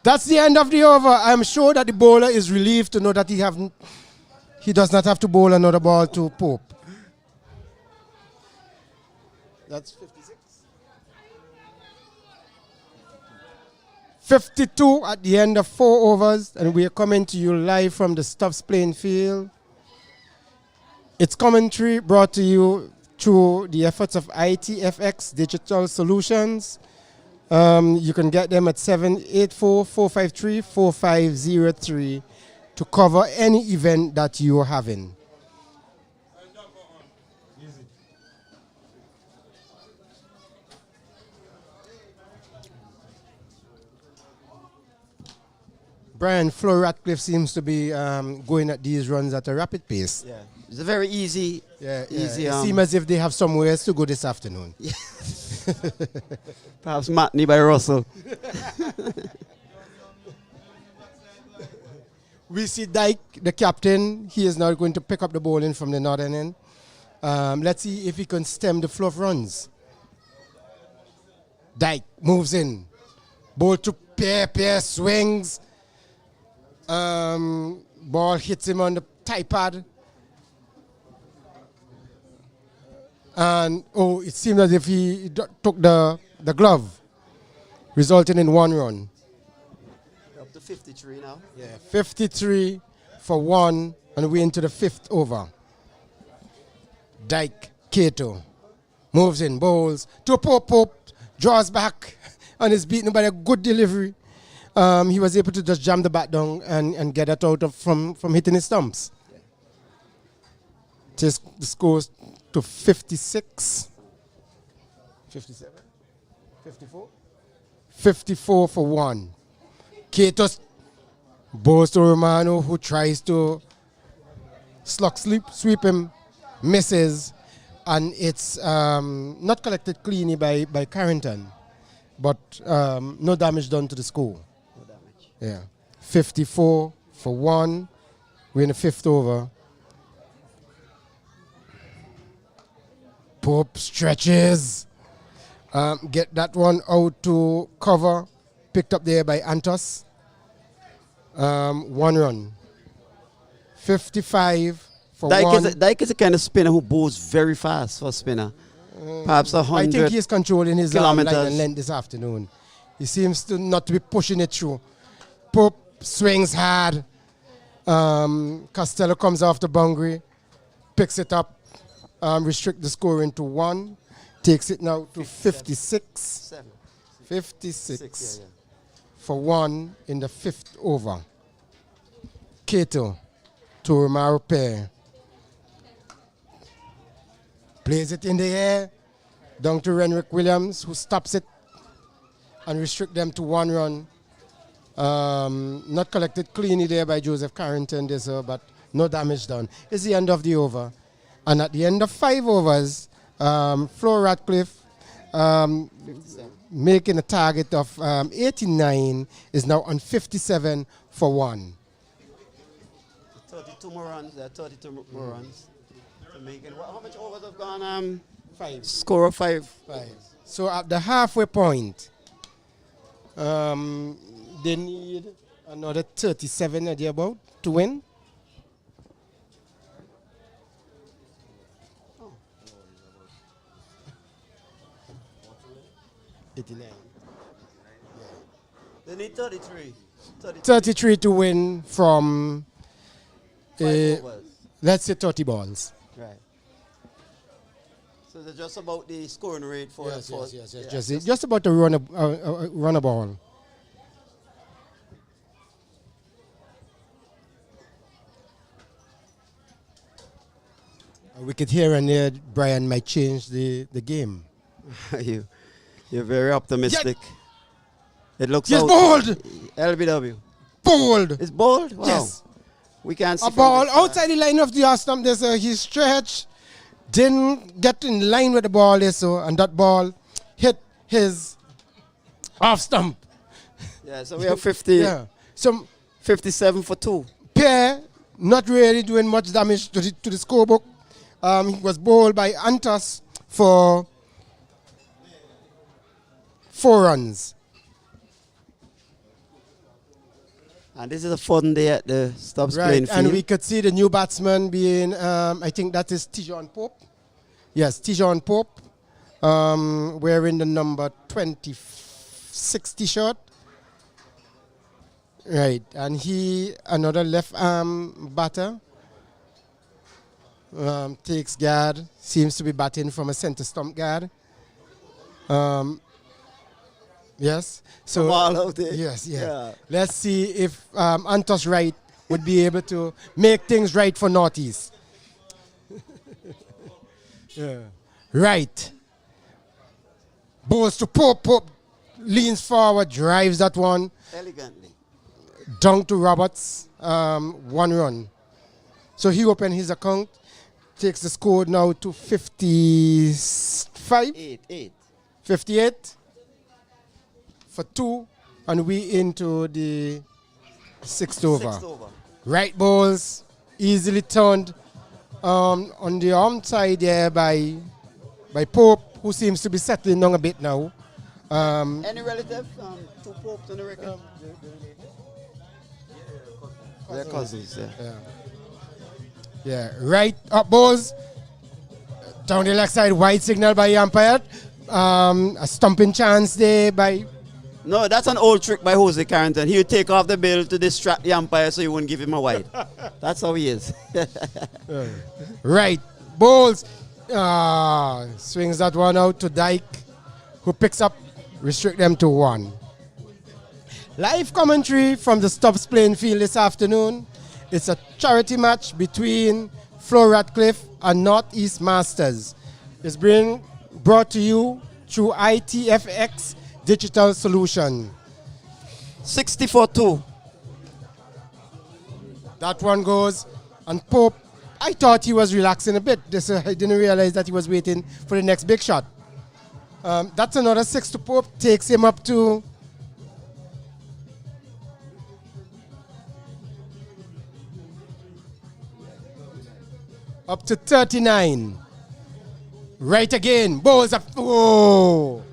Speaker 4: That's the end of the over. I'm sure that the bowler is relieved to know that he does not have to bowl another ball to Pope. That's 56. 52 at the end of 4 overs, and we are coming to you live from the Stubbs playing field. It's commentary brought to you through the efforts of ITFX Digital Solutions. You can get them at 784-453-4503 to cover any event that you are having. Brian, Radcliffe seems to be going at these runs at a rapid pace.
Speaker 3: Yeah. It's a very easy.
Speaker 4: Easy. It seems as if they have somewhere else to go this afternoon.
Speaker 3: Yeah. Perhaps matinee by Russell.
Speaker 4: We see Dyke, the captain. He is now going to pick up the bowling from the northern end. Let's see if he can stem the flow of runs. Dyke moves in. Ball to Pierre swings. Ball hits him on the tie pad. And it seemed as if he took the glove, resulting in 1 run.
Speaker 3: Up to 53 now.
Speaker 4: Yeah, 53 for 1, and we're into the 5th over. Dyke, Cato, moves in, bowls to Pope, draws back, and is beaten by a good delivery. He was able to just jam the bat down and get it out from hitting his stumps. Yeah. Just the scores to 56, 57, 54, 54 for 1. Cato bowls to Romano, who tries to sweep him, misses, and it's not collected cleanly by Carrington, but no damage done to the score.
Speaker 3: No damage.
Speaker 4: Yeah, 54 for 1. We're in the 5th over. Pope stretches. Get that one out to cover. Picked up there by Antos. 1 run. 55 for 1.
Speaker 3: Dyke is a kind of spinner who bowls very fast for a spinner. Perhaps 100
Speaker 4: I think he's controlling his line and length this afternoon. He seems to not to be pushing it through. Pope swings hard. Costello comes off the boundary. Picks it up. Restrict the score into 1. Takes it now to 56. 56 for 1 in the 5th over. Cato to Romaro pair. Plays it in the air. Down to Renwick Williams, who stops it and restrict them to 1 run. Not collected cleanly there by Joseph Carrington, but no damage done. It's the end of the over. And at the end of 5 overs, Flo Radcliffe, making a target of 89, is now on 57 for 1.
Speaker 3: 32 more runs. There are 32 more runs to make it. How much overs have gone?
Speaker 4: 5.
Speaker 3: Score of 5.
Speaker 4: 5. So at the halfway point, they need another 37 at the about to win. Oh. 89. Yeah.
Speaker 3: They need 33.
Speaker 4: 33 to win from,
Speaker 3: 5 overs.
Speaker 4: let's say 30 balls.
Speaker 3: Right. So they're just about the scoring rate for...
Speaker 4: Yes. Just about to run a ball. A wicket here and there, Brian, might change the game.
Speaker 3: You're very optimistic. It looks
Speaker 4: Yes,
Speaker 3: out.
Speaker 4: bold!
Speaker 3: LBW.
Speaker 4: Bold!
Speaker 3: It's bold? Wow.
Speaker 4: Yes.
Speaker 3: We can't see
Speaker 4: A ball outside the line of the off stump. He stretched, didn't get in line with the ball there, and that ball hit his off stump.
Speaker 3: Yeah, so we have 50.
Speaker 4: Yeah. So
Speaker 3: 57 for 2.
Speaker 4: Pierre not really doing much damage to the scorebook. He was bowled by Antos for 4 runs.
Speaker 3: And this is a fun day at the Stubbs playing field.
Speaker 4: And we could see the new batsman being, I think that is Tijon Pope. Yes, Tijon Pope, wearing the number 2060 t-shirt. Right, and he, another left arm batter, takes guard, seems to be batting from a center stump guard. Yes. So
Speaker 3: ball out there.
Speaker 4: Yes.
Speaker 3: Yeah.
Speaker 4: Let's see if Antos Wright would be able to make things right for Northeast. Yeah. Right. Balls to Pope. Pope leans forward, drives that one.
Speaker 3: Elegantly.
Speaker 4: Down to Roberts, 1 run. So he opened his account, takes the score now to 55. 58 for 2, and we into the 6th over. Right balls, easily turned on the arm side there by Pope, who seems to be settling down a bit now.
Speaker 3: Any relative? 2 Popes on the record? They're cousins,
Speaker 4: Yeah, right up balls. Down the left side, wide signal by the umpire. A stumping chance there by...
Speaker 3: No, that's an old trick by Jose Carrington. He would take off the bill to distract the umpire so he wouldn't give him a wide. That's how he is.
Speaker 4: Right, balls. Swings that one out to Dyke, who picks up, restrict them to 1. Live commentary from the Stubbs playing field this afternoon. It's a charity match between Flo Radcliffe and Northeast Masters. It's being brought to you through ITFX Digital Solution.
Speaker 3: 64-2.
Speaker 4: That one goes, and Pope, I thought he was relaxing a bit. I didn't realize that he was waiting for the next big shot. That's another 6 to Pope, takes him up to... up to 39. Right again. Balls up. Oh.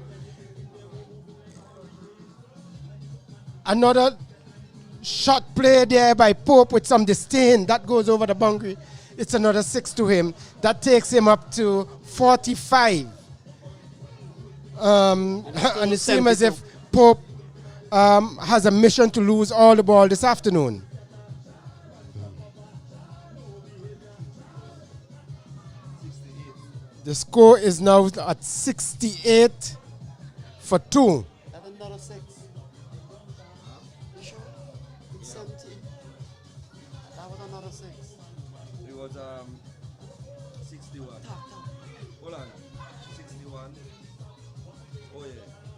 Speaker 4: Another shot play there by Pope with some disdain. That goes over the boundary. It's another 6 to him. That takes him up to 45. And it seems as if Pope has a mission to lose all the ball this afternoon. The score is now at 68 for 2.
Speaker 3: That's another 6. Sure. 70. That was another 6.
Speaker 9: It was 61. Hold on. 61. Oh,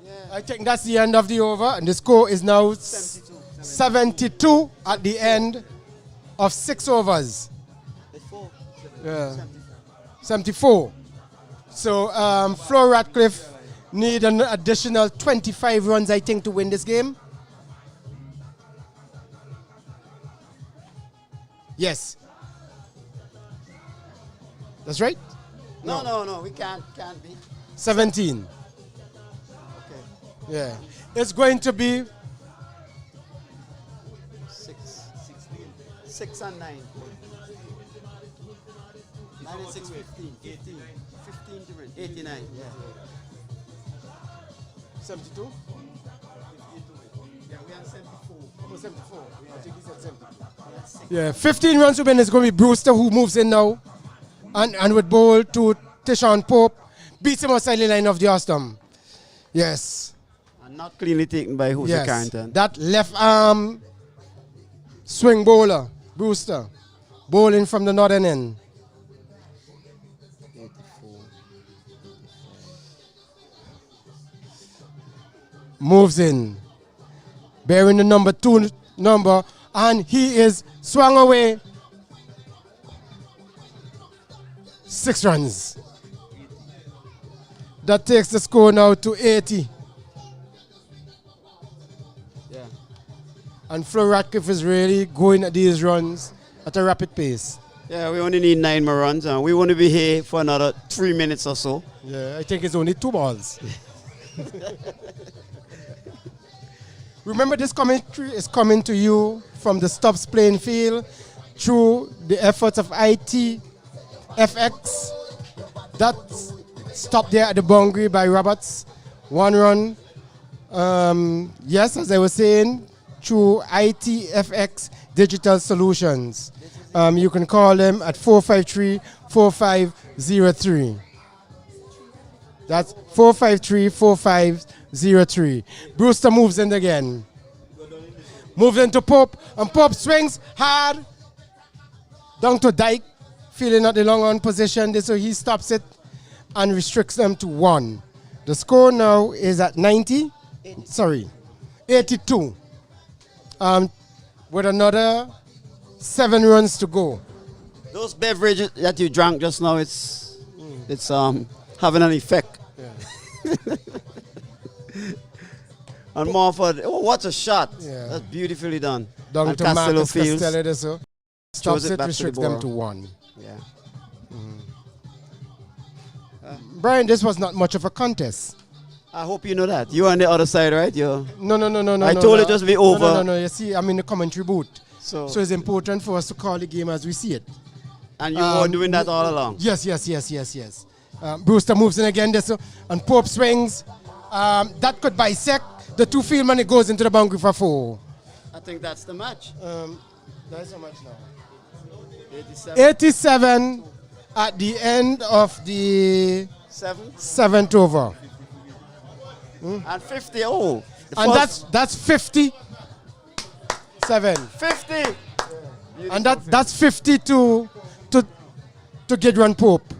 Speaker 9: yeah.
Speaker 4: I think that's the end of the over, and the score is now 72 at the end of 6 overs. Yeah. 74. So Flo Radcliffe need an additional 25 runs, I think, to win this game. Yes. That's right?
Speaker 3: No, we can't be.
Speaker 4: 17.
Speaker 3: Okay.
Speaker 4: Yeah. It's going to be
Speaker 3: 6 and 9. 96, 15 to win. 89, yeah.
Speaker 4: 72?
Speaker 3: Yeah, we are 74.
Speaker 4: Oh, 74. I think he said 72. Yeah, 15 runs to win is going to be Brewster, who moves in now. And with bowl to Tishon Pope. Beats him outside the line of the Ostom. Yes.
Speaker 3: And not cleanly taken by Jose Carrington.
Speaker 4: That left arm swing bowler, Brewster. Bowling from the northern end.
Speaker 3: 84.
Speaker 4: Moves in. Bearing the number 2 number. And he is swung away. 6 runs. That takes the score now to 80.
Speaker 3: Yeah.
Speaker 4: And Flo Radcliffe is really going at these runs at a rapid pace.
Speaker 3: Yeah, we only need 9 more runs, and we want to be here for another 3 minutes or so.
Speaker 4: Yeah, I think it's only 2 balls. Remember, this commentary is coming to you from the Stubbs playing field through the efforts of ITFX. That's stopped there at the boundary by Roberts. 1 run. Yes, as I was saying, through ITFX Digital Solutions. You can call them at 453-4503. That's 453-4503. Brewster moves in again. Moves into Pope, and Pope swings hard down to Dyke, feeling at the long on position, so he stops it and restricts them to 1. The score now is at 82. With another 7 runs to go.
Speaker 3: Those beverages that you drank just now, it's having an effect.
Speaker 4: Yeah.
Speaker 3: And Morford, oh, what a shot.
Speaker 4: Yeah.
Speaker 3: That's beautifully done.
Speaker 4: Down
Speaker 3: and
Speaker 4: to
Speaker 3: Castello
Speaker 4: Marcus
Speaker 3: Fields
Speaker 4: Costello, so stops it, restricts them to 1.
Speaker 3: Yeah.
Speaker 4: Brian, this was not much of a contest.
Speaker 3: I hope you know that. You're on the other side, right?
Speaker 4: No.
Speaker 3: I told it just be over.
Speaker 4: No. You see, I'm in the commentary booth.
Speaker 3: So
Speaker 4: it's important for us to call the game as we see it.
Speaker 3: And you were doing that all along?
Speaker 4: Yes. Brewster moves in again, and Pope swings. That could bisect the 2 fieldmen. It goes into the boundary for 4.
Speaker 3: I think that's the match.
Speaker 4: That's how much now?
Speaker 3: 87.
Speaker 4: 87 at the end of the 7th over.
Speaker 3: And 50. Oh.
Speaker 4: And that's 50.
Speaker 3: 50.
Speaker 4: And that's 50 to Gideon Pope.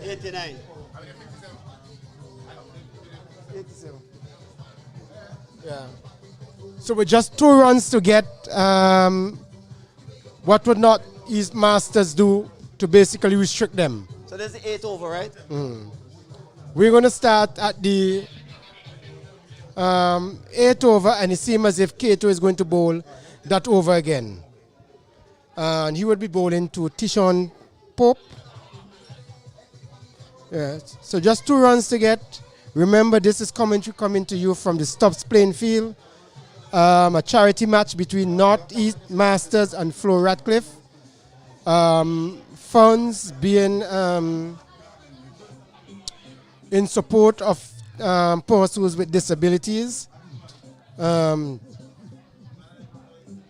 Speaker 3: 89.
Speaker 4: 87. Yeah. So with just 2 runs to get, what would not East Masters do to basically restrict them?
Speaker 3: So there's the 8 over, right?
Speaker 4: We're going to start at the 8 over, and it seems as if Kato is going to bowl that over again. And he will be bowling to Tishon Pope. Yeah. So just 2 runs to get. Remember, this is commentary coming to you from the Stubbs playing field. A charity match between Northeast Masters and Flo Radcliffe. Funds being in support of persons with disabilities.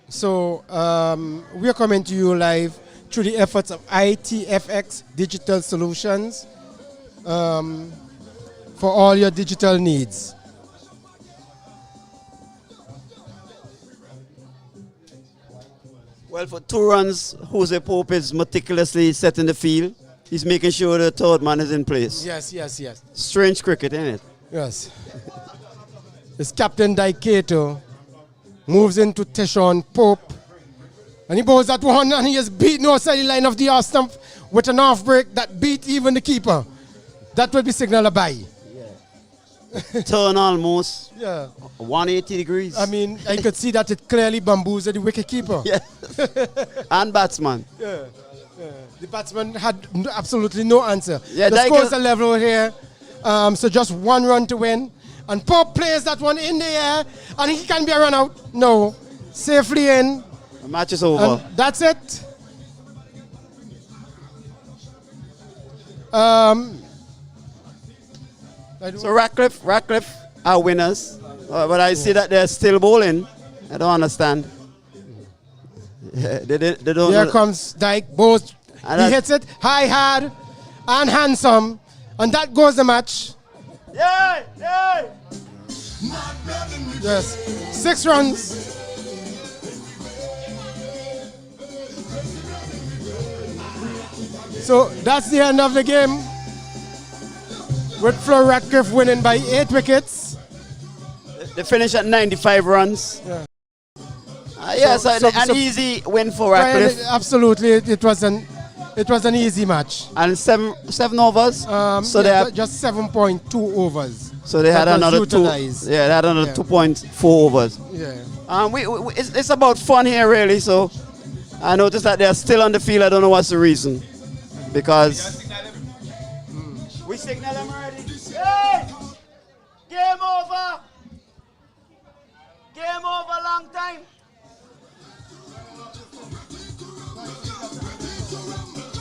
Speaker 4: So we are coming to you live through the efforts of ITFX Digital Solutions for all your digital needs.
Speaker 3: Well, for 2 runs, Jose Pope is meticulously setting the field. He's making sure the third man is in place.
Speaker 4: Yes.
Speaker 3: Strange cricket, isn't it?
Speaker 4: Yes. It's Captain Daikato moves into Tishon Pope. And he bowls that one and he has beaten outside the line of the off stump with an off break that beat even the keeper. That will be signal a bye.
Speaker 3: Turn almost
Speaker 4: Yeah.
Speaker 3: 180 degrees.
Speaker 4: I mean, I could see that it clearly bamboozled the wicket keeper.
Speaker 3: Yeah. And batsman.
Speaker 4: Yeah. The batsman had absolutely no answer.
Speaker 3: Yeah,
Speaker 4: the scores are level here. So just 1 run to win. And Pope plays that one in the air. And he can be a run out. No. Safely in.
Speaker 3: The match is over.
Speaker 4: And that's it.
Speaker 3: So Radcliffe are winners. But I see that they're still bowling. I don't understand. Yeah, they don't.
Speaker 4: Here comes Dyke. Both. He hits it high, hard, and handsome. And that goes the match.
Speaker 3: Yeah.
Speaker 4: Yes. 6 runs. So that's the end of the game. With Flo Radcliffe winning by 8 wickets.
Speaker 3: They finished at 95 runs.
Speaker 4: Yeah.
Speaker 3: Yes, an easy win for Radcliffe.
Speaker 4: Absolutely, it was an easy match.
Speaker 3: And seven overs. So they have
Speaker 4: just 7.2 overs.
Speaker 3: So they had another 2. Yeah, they had another 2.4 overs.
Speaker 4: Yeah.
Speaker 3: It's about fun here, really. So I noticed that they're still on the field. I don't know what's the reason. Because we signal them already. Hey! Game over! Game over, long time.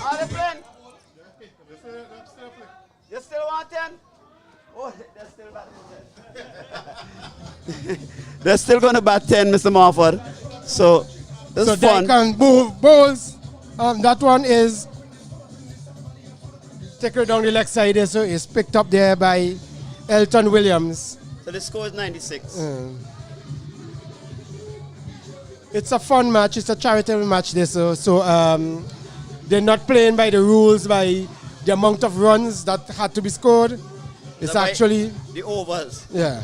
Speaker 3: Are they playing? You still want 10? Oh, they're still batting 10. They're still going to bat 10, Mr. Marford. So, it's fun.
Speaker 4: They can move balls. That one is taken down the leg side, so it's picked up there by Elton Williams.
Speaker 3: So the score is 96.
Speaker 4: It's a fun match. It's a charitable match. So they're not playing by the rules, by the amount of runs that had to be scored. It's actually
Speaker 3: the overs.
Speaker 4: Yeah.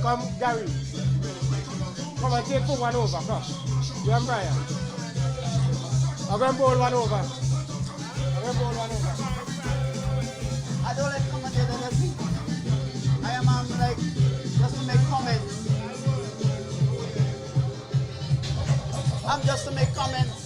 Speaker 4: Come, Gary. Come and take for 1 over. Come. You and Brian. I'm going to bowl 1 over.
Speaker 3: I don't like commentators. I am like just to make comments. I'm just to make comments.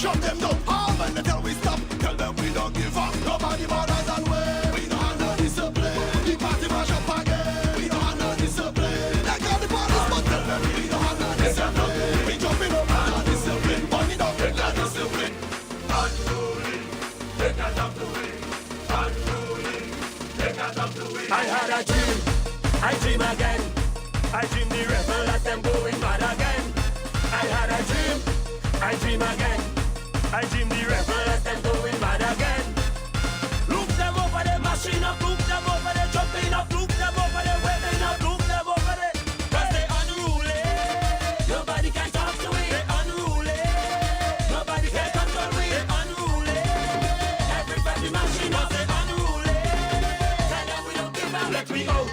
Speaker 2: Shut them down. All when they tell we stop, tell them we don't give up. Nobody bothers and we don't have no discipline. The party mash up again. We don't have no discipline. They got the police, but tell them we don't have no discipline. We jumping up and no discipline. Money don't get no discipline. Unruly, they can't stop the way. Unruly, they can't stop the way. I had a dream, I dream again. I dream the rebel, let them going mad again. I had a dream, I dream again. I dream the rebel, let them going mad again. Look them over there, mashing up. Look them over there, jumping up. Look them over there, waving up. Look them over there, cause they unruly. Nobody can talk to it. They unruly. Nobody can control it. They unruly. Everybody mashing up. They unruly. Tell them we don't give up. Let me out,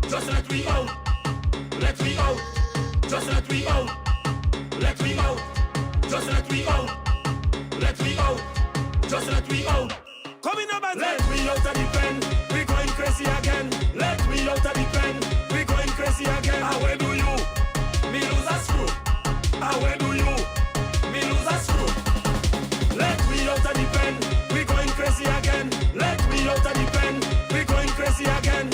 Speaker 2: just let me out. Let me out, just let me out. Let me out, just let me out. Let me out, just let me out. Coming up and let me out of the pen. We going crazy again. Let me out of the pen. We going crazy again. How where do you? Me lose a screw. How where do you? Me lose a screw. Let me out of the pen. We going crazy again. Let me out of the pen. We going crazy again.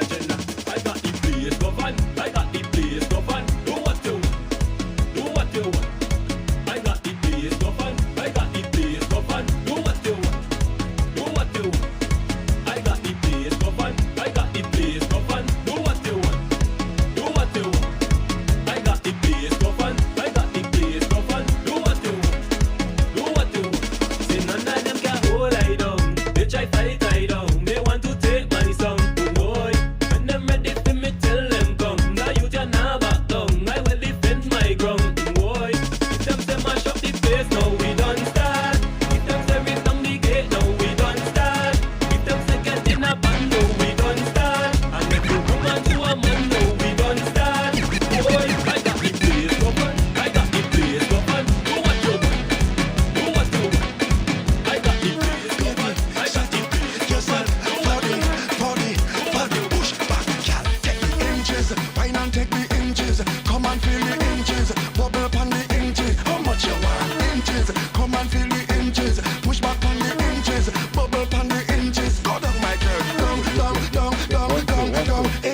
Speaker 10: Jenna. I got the place govern. I got the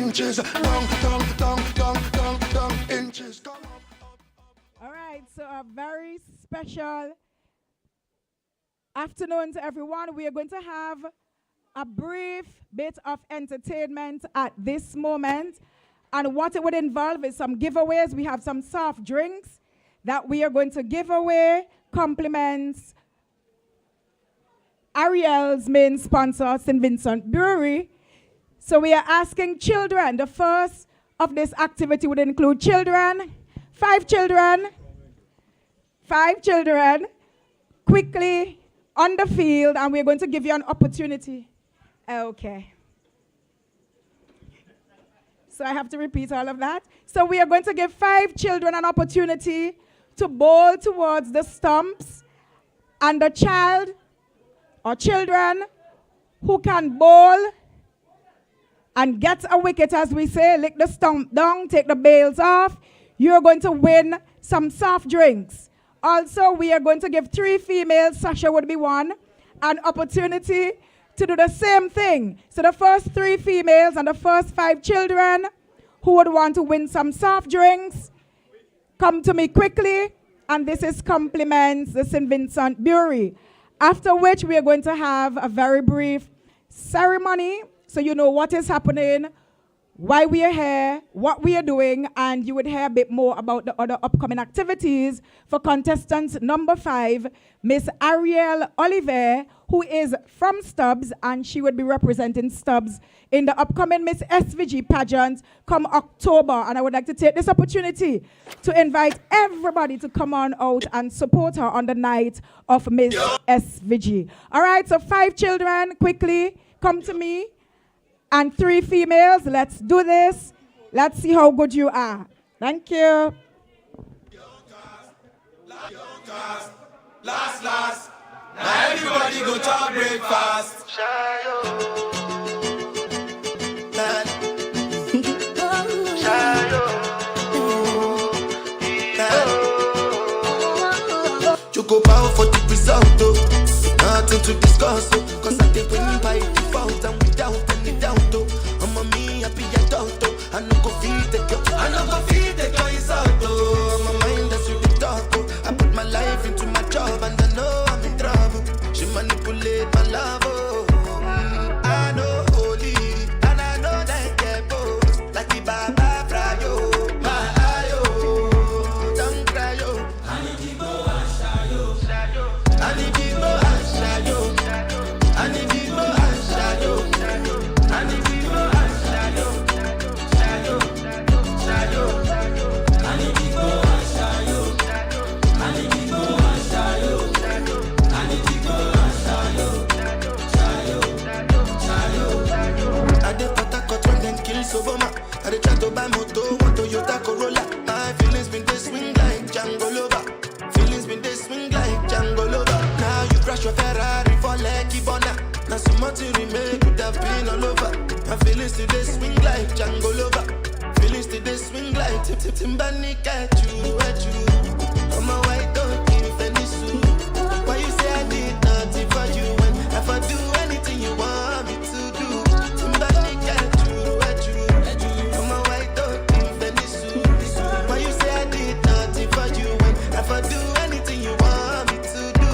Speaker 2: inches. Down, inches. Come up.
Speaker 5: All right, so a very special afternoon to everyone. We are going to have a brief bit of entertainment at this moment. And what it would involve is some giveaways. We have some soft drinks that we are going to give away. Compliments Arielle's main sponsor, St. Vincent Brewery. So we are asking children. The first of this activity would include children. 5 children. 5 children. Quickly on the field, and we're going to give you an opportunity. Okay. So I have to repeat all of that. So we are going to give 5 children an opportunity to bowl towards the stumps, and the child or children who can bowl and get a wicket, as we say, lick the stump down, take the bails off, you're going to win some soft drinks. Also, we are going to give 3 females, Sasha would be one, an opportunity to do the same thing. So the first 3 females and the first 5 children who would want to win some soft drinks, come to me quickly, and this is compliments the St. Vincent Brewery. After which we are going to have a very brief ceremony, so you know what is happening, why we are here, what we are doing, and you would hear a bit more about the other upcoming activities for contestant number 5, Miss Arielle Ollivierre, who is from Stubbs, and she would be representing Stubbs in the upcoming Miss SVG pageant come October. And I would like to take this opportunity to invite everybody to come on out and support her on the night of Miss SVG. All right, so 5 children, quickly, come to me. And 3 females, let's do this. Let's see how good you are. Thank you.
Speaker 2: Last. Now everybody go to breakfast. You go bow for the result, nothing to discuss, cause I did win by default and without any doubt, I'm a me happy adult, I no go feed the girl is out, I'm a mind that's with the talk, I put my life into my job and I know I'm in trouble, she manipulate my love, I know holy, and I know that get both, like the Baba Frayo, my ayo, don't cry yo, I need to go and shayo, I need to go and shayo, I need to go and shayo, I need to go and shayo, I need to go and shayo, I need to go and shayo, I need to go and shayo. I did Patagot when them kill Soboma. I did try to buy moto, one Toyota Corolla. My feelings been they swing like Django Lover. Feelings been they swing like Django Lover. Now you crash your Ferrari for Lucky Bona. Now so much you remake could have been all over. My feelings today swing like Django Lover. Feelings today swing like Timbani at you. I'm a white dog in Venice. Why you say I did nothing for you when if I do anything you want me to do? Timbani at you. I'm a white dog in Venice. Why you say I did nothing for you when if I do anything you want me to do?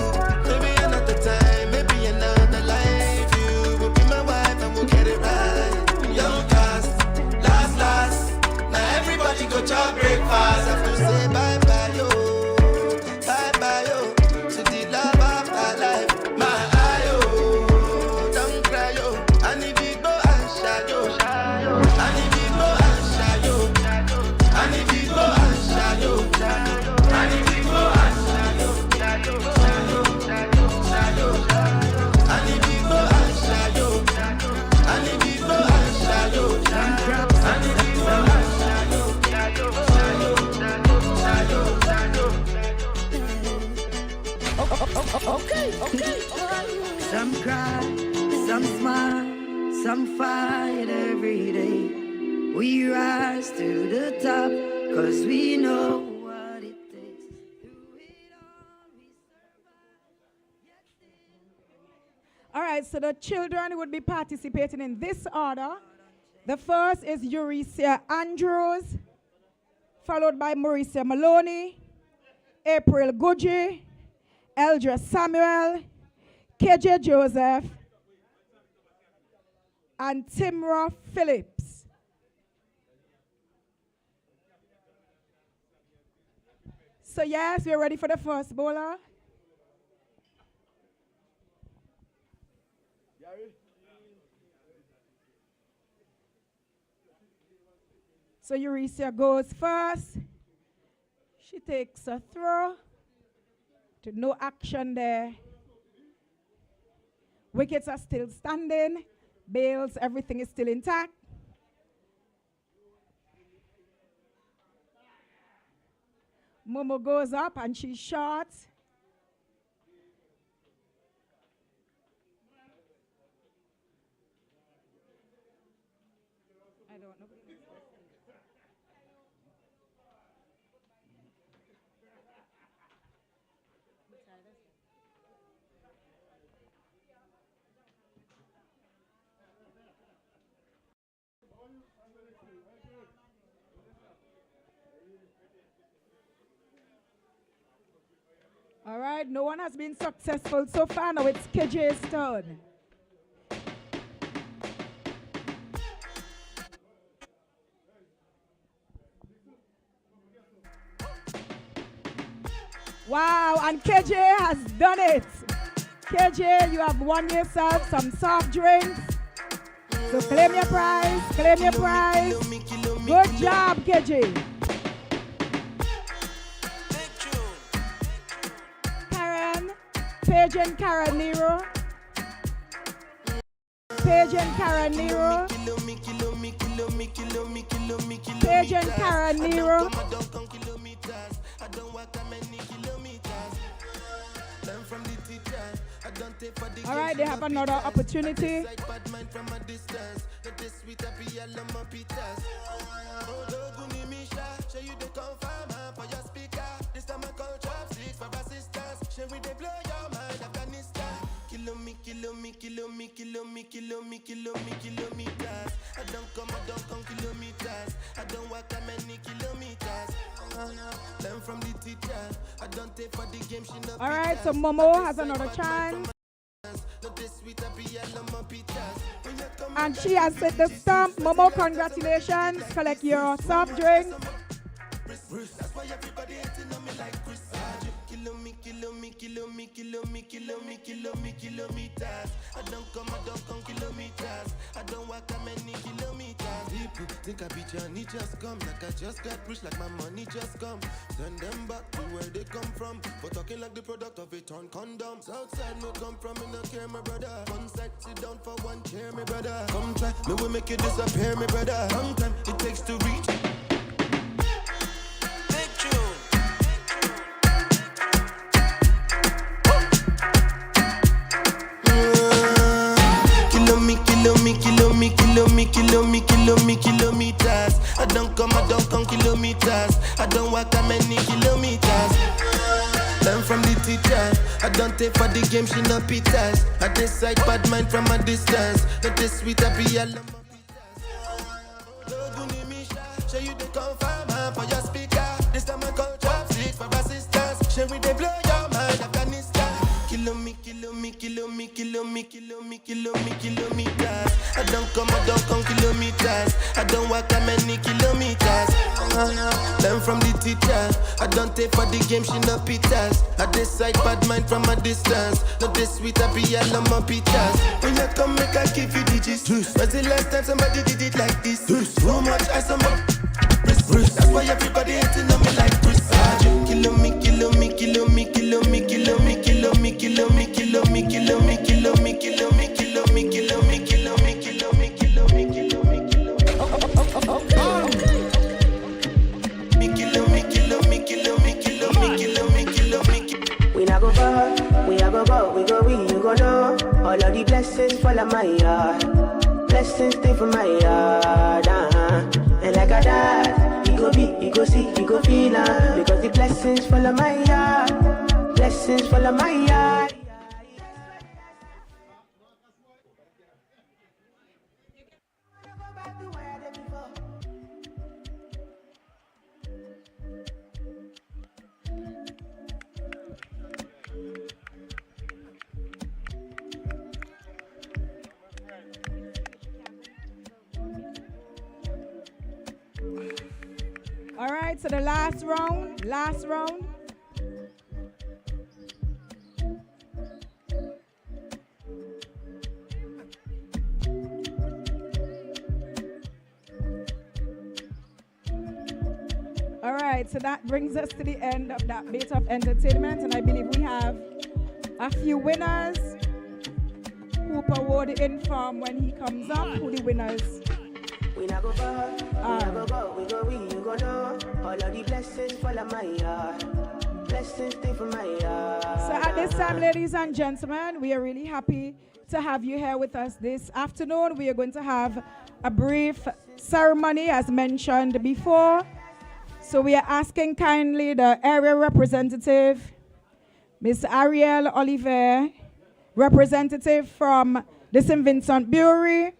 Speaker 2: Maybe another time, maybe another life. You will be my wife and we'll get it right. Young cast, last. Now everybody go to breakfast. Have to say bye yo, to the love of my life. My ayo, don't cry yo. I need to go and shayo, I need to go and shayo, I need to go and shayo, I need to go and shayo, I need to go and shayo, I need to go and shayo, I need to go and
Speaker 10: Okay. Some cry, some smile, some fight every day. We rise to the top, cause we know what it takes. Through it all, we survive.
Speaker 5: All right, so the children would be participating in this order. The first is Eurecia Andrews, followed by Mauricia Maloney, April Guji, Eldra Samuel, KJ Joseph, and Timra Phillips. So yes, we're ready for the first bowler. So Eurecia goes first. She takes a throw. To no action there. Wickets are still standing. Bails, everything is still intact. Momo goes up and she's short. I don't know. All right, no one has been successful so far. Now it's KJ's turn. Wow, and KJ has done it. KJ, you have won yourself some soft drinks. So claim your prize, claim your prize. Good job, KJ. Paige and Karen Nero. Paige and Karen Nero. Paige and Karen Nero. All right, they have another opportunity.
Speaker 11: Kilometers. I don't come kilometers. I don't walk that many kilometers. Learn from the teacher. I don't take for the game.
Speaker 5: All right, so Momo has another chance. And she has set the stump. Momo, congratulations. Collect your soft drink.
Speaker 11: That's why everybody hating on me like Chris. Kilometers. I don't come kilometers. I don't walk that many kilometers. People think I beat Johnny just come. Like I just got rich, like my money just come. Send them back to where they come from. For talking like the product of a torn condom. Southside no come from, me no care, my brother. One side, sit down for one chair, my brother. Come try, me will make you disappear, my brother. Sometimes it takes to reach. Kilometers. I don't come kilometers. I don't walk that many kilometers. Learn from the teacher. I don't take for the game, she no pitas. I decide bad mind from a distance. Not this sweet, I be all on my show you the confirm for your speaker. This time I call drop six for assistance. Shall we they blow your mind, Afghanistan? Kilometers. I don't come kilometers. I don't walk that many kilometers. Learn from the teacher. I don't take for the game, she no pitas. I decide bad mind from a distance. Not this sweet, I be all on my pitas. When you come, make I give you digits. When's the last time somebody did it like this? Too much ice on my wrist. That's why everybody hating on me like Chris.
Speaker 10: We not go far, we a go go, we go we, you go know. All of the blessings fall on my yard. Blessings stay for my yard, And like I died, you go be, you go see, you go feel because the blessings fall on my yard. Blessings fall on my yard.
Speaker 5: right, so the last round, All right, so that brings us to the end of that bit of entertainment, and I believe we have a few winners. Hooper would inform when he comes up who the winners
Speaker 10: We not go far, we go, you go know. All of the blessings fall on my yard. Blessings stay for my yard.
Speaker 5: So at this time, ladies and gentlemen, we are really happy to have you here with us this afternoon. We are going to have a brief ceremony as mentioned before. So we are asking kindly the area representative, Miss Arielle Ollivierre, representative from the St. Vincent Brewery,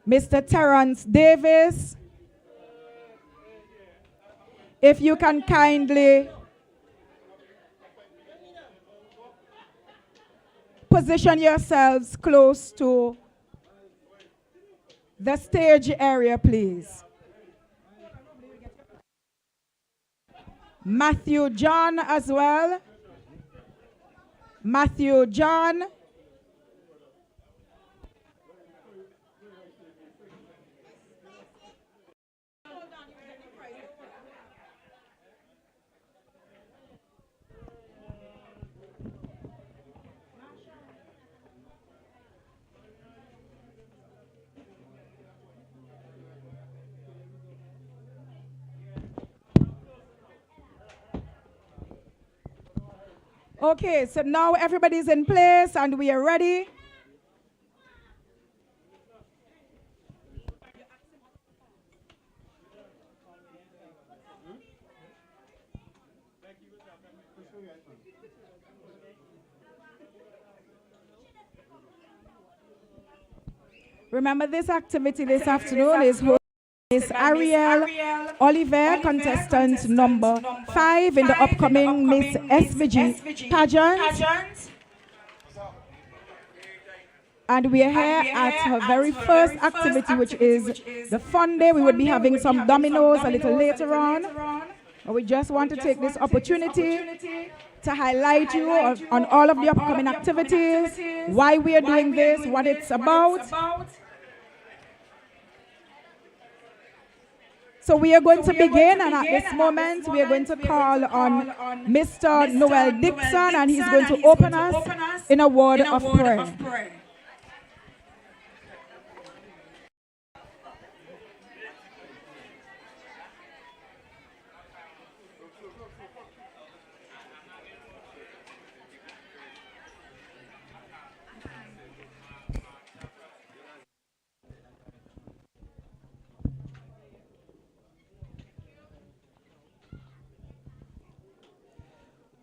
Speaker 5: Mr. Terrence Davis, if you can kindly position yourselves close to the stage area, please. Matthew John as well. Matthew John. Okay, so now everybody's in place and we are ready. Remember, this activity this afternoon is Miss Arielle Ollivierre, contestant number 5 in the upcoming Miss SVG pageant. And we are here at her very first activity, which is the fun day. We will be having some dominoes a little later on. But we just want to take this opportunity to highlight you on all of the upcoming activities, why we are doing this, what it's about. So we are going to begin, and at this moment, we are going to call on Mr. Noel Dixon, and he's going to open us in a word of prayer.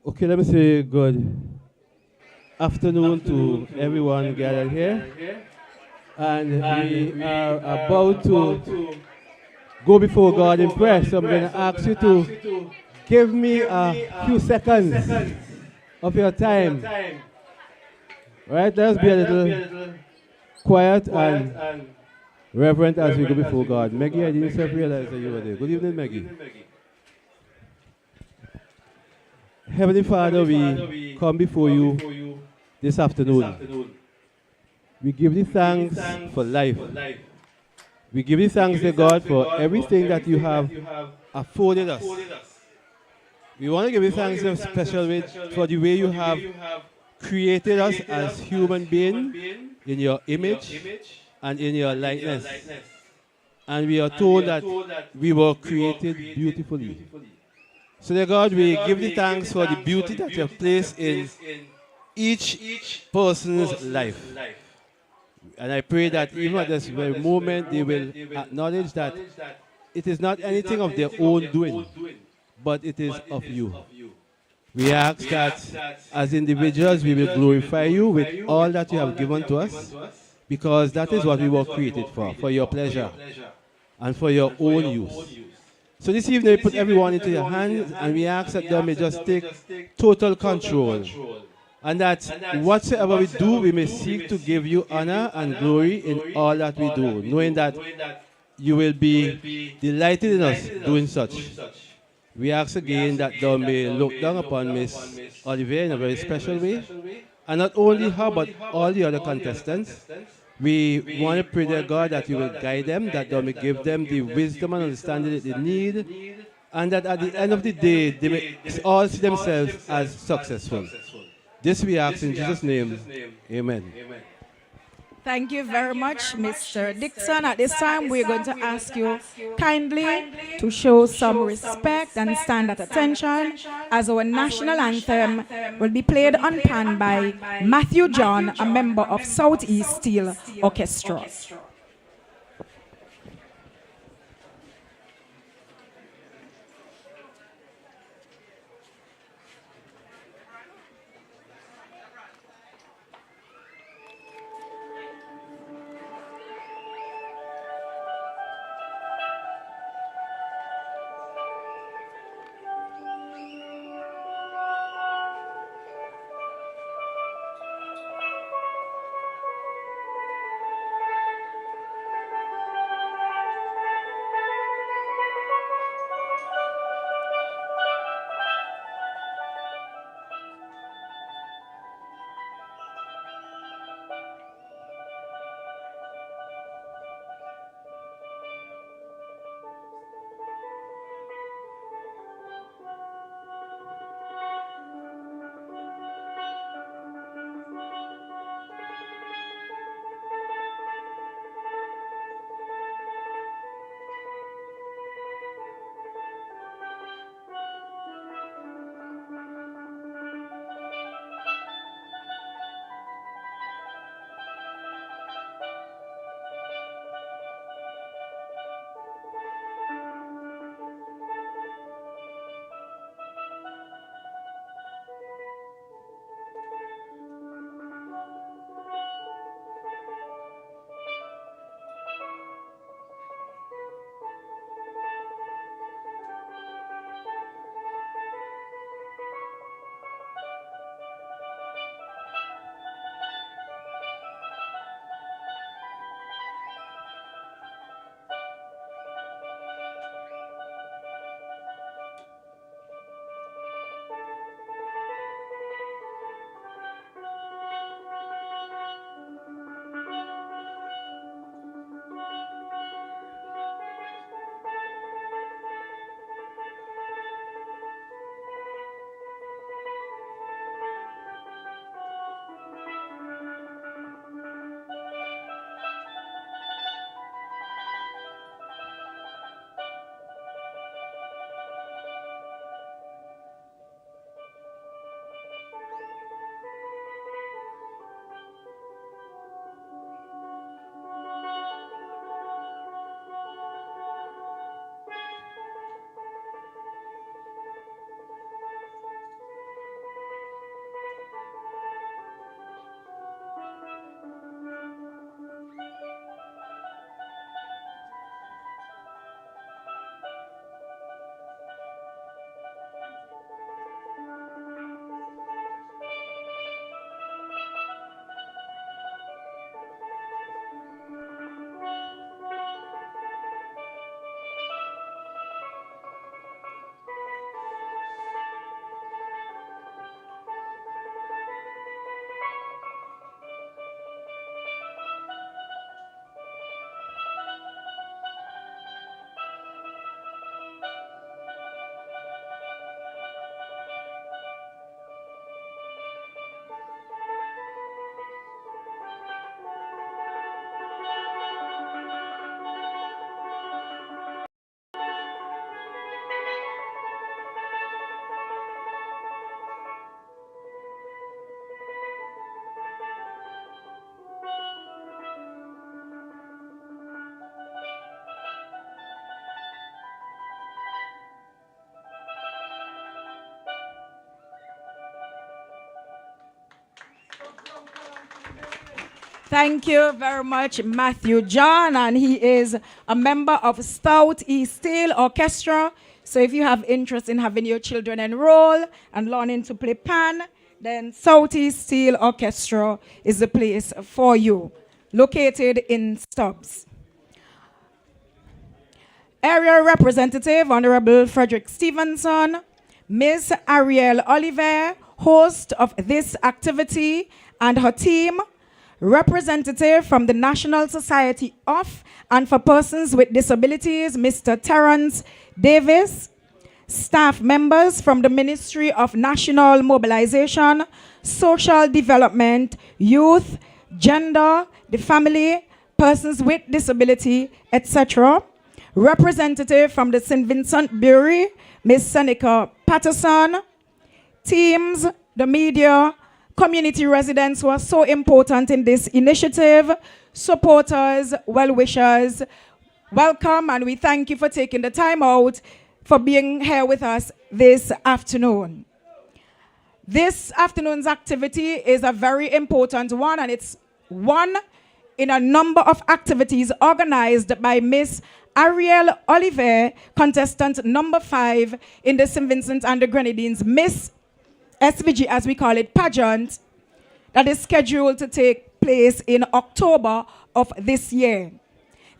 Speaker 12: Okay, let me say good afternoon to everyone gathered here. And we are about to go before God in prayer. So I'm going to ask you to give me a few seconds of your time. Right? Let us be a little quiet and reverent as we go before God. Maggie, I didn't realize that you were there. Good evening, Maggie. Heavenly Father, we come before you this afternoon. We give you thanks for life. We give you thanks, dear God, for everything that you have afforded us. We want to give you thanks in a special way for the way you have created us as human beings in your image and in your likeness. And we are told that we were created beautifully. So, dear God, we give you thanks for the beauty that you have placed in each person's life. And I pray that even at this very moment, they will acknowledge that it is not anything of their own doing, but it is of you. We ask that as individuals, we will glorify you with all that you have given to us, because that is what we were created for your pleasure and for your own use. So this evening, we put everyone into your hands, and we ask that they may just take total control. And that whatsoever we do, we may seek to give you honor and glory in all that we do, knowing that you will be delighted in us doing such. We ask again that thou may look down upon Miss Ollivierre in a very special way, and not only her, but all the other contestants. We want to pray, dear God, that you will guide them, that thou may give them the wisdom and understanding that they need, and that at the end of the day, they may all see themselves as successful. This we ask in Jesus' name. Amen.
Speaker 5: Thank you very much, Mr. Dixon. At this time, we're going to ask you kindly to show some respect and stand at attention as our national anthem will be played on pan by Matthew John, a member of Southeast Steel Orchestra. Thank you very much, Matthew John, and he is a member of Southeast Steel Orchestra. So if you have interest in having your children enroll and learning to play pan, then Southeast Steel Orchestra is the place for you, located in Stubbs. Area Representative Honorable Frederick Stevenson, Ms. Arielle Ollivierre, host of this activity, and her team, representative from the National Society of and for Persons with Disabilities, Mr. Terrence Davis, staff members from the Ministry of National Mobilization, Social Development, Youth, Gender, the Family, Persons with Disability, etc., representative from the St. Vincent Brewery, Ms. Seneca Patterson, teams, the media, community residents who are so important in this initiative, supporters, well-wishers, welcome, and we thank you for taking the time out for being here with us this afternoon. This afternoon's activity is a very important one, and it's one in a number of activities organized by Miss Arielle Ollivierre, contestant number 5 in the St. Vincent and the Grenadines Miss SVG, as we call it, pageant that is scheduled to take place in October of this year.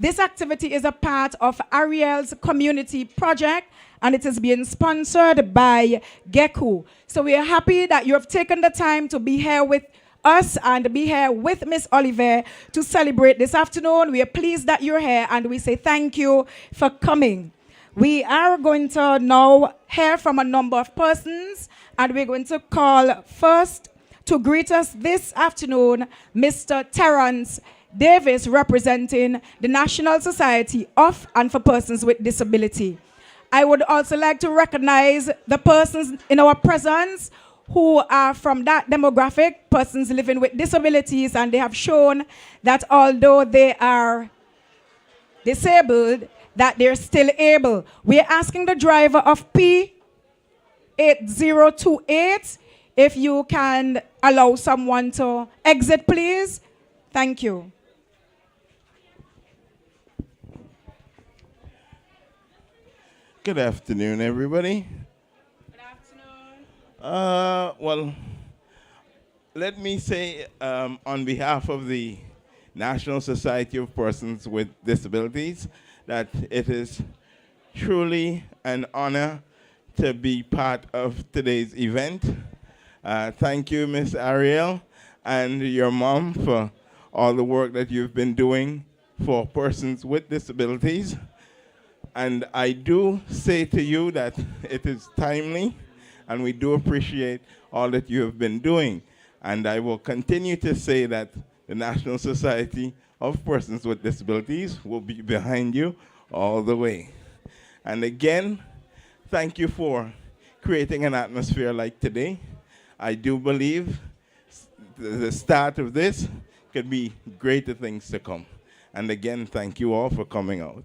Speaker 5: This activity is a part of Arielle's community project, and it is being sponsored by GECU. So we are happy that you have taken the time to be here with us and be here with Miss Ollivierre to celebrate this afternoon. We are pleased that you're here, and we say thank you for coming. We are going to now hear from a number of persons, and we're going to call first to greet us this afternoon, Mr. Terrence Davis, representing the National Society of and for Persons with Disability. I would also like to recognize the persons in our presence who are from that demographic, persons living with disabilities, and they have shown that although they are disabled, that they're still able. We are asking the driver of P8028 if you can allow someone to exit, please. Thank you.
Speaker 7: Good afternoon, everybody. Well, let me say on behalf of the National Society of Persons with Disabilities that it is truly an honor to be part of today's event. Thank you, Miss Arielle, and your mom for all the work that you've been doing for persons with disabilities. And I do say to you that it is timely, and we do appreciate all that you have been doing. And I will continue to say that the National Society of Persons with Disabilities will be behind you all the way. And again, thank you for creating an atmosphere like today. I do believe the start of this could be greater things to come. And again, thank you all for coming out.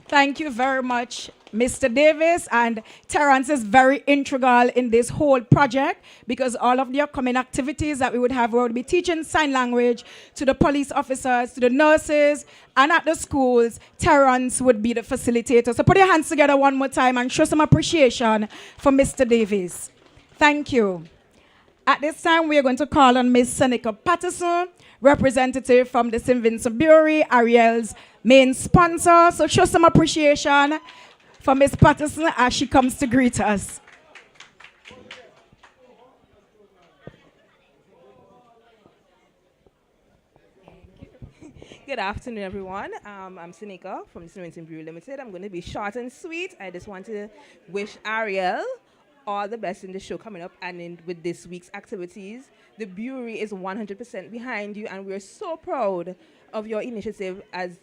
Speaker 5: Thank you very much, Mr. Davis, and Terrence is very integral in this whole project because all of the upcoming activities that we would have, we would be teaching sign language to the police officers, to the nurses, and at the schools, Terrence would be the facilitator. So put your hands together one more time and show some appreciation for Mr. Davis. Thank you. At this time, we are going to call on Ms. Seneca Patterson, representative from the St. Vincent Brewery, Arielle's main sponsor. So show some appreciation for Ms. Patterson as she comes to greet us.
Speaker 13: Good afternoon, everyone. I'm Seneca from the St. Vincent Brewery Limited. I'm going to be short and sweet. I just want to wish Arielle all the best in the show coming up and with this week's activities. The brewery is 100% behind you, and we're so proud of your initiative as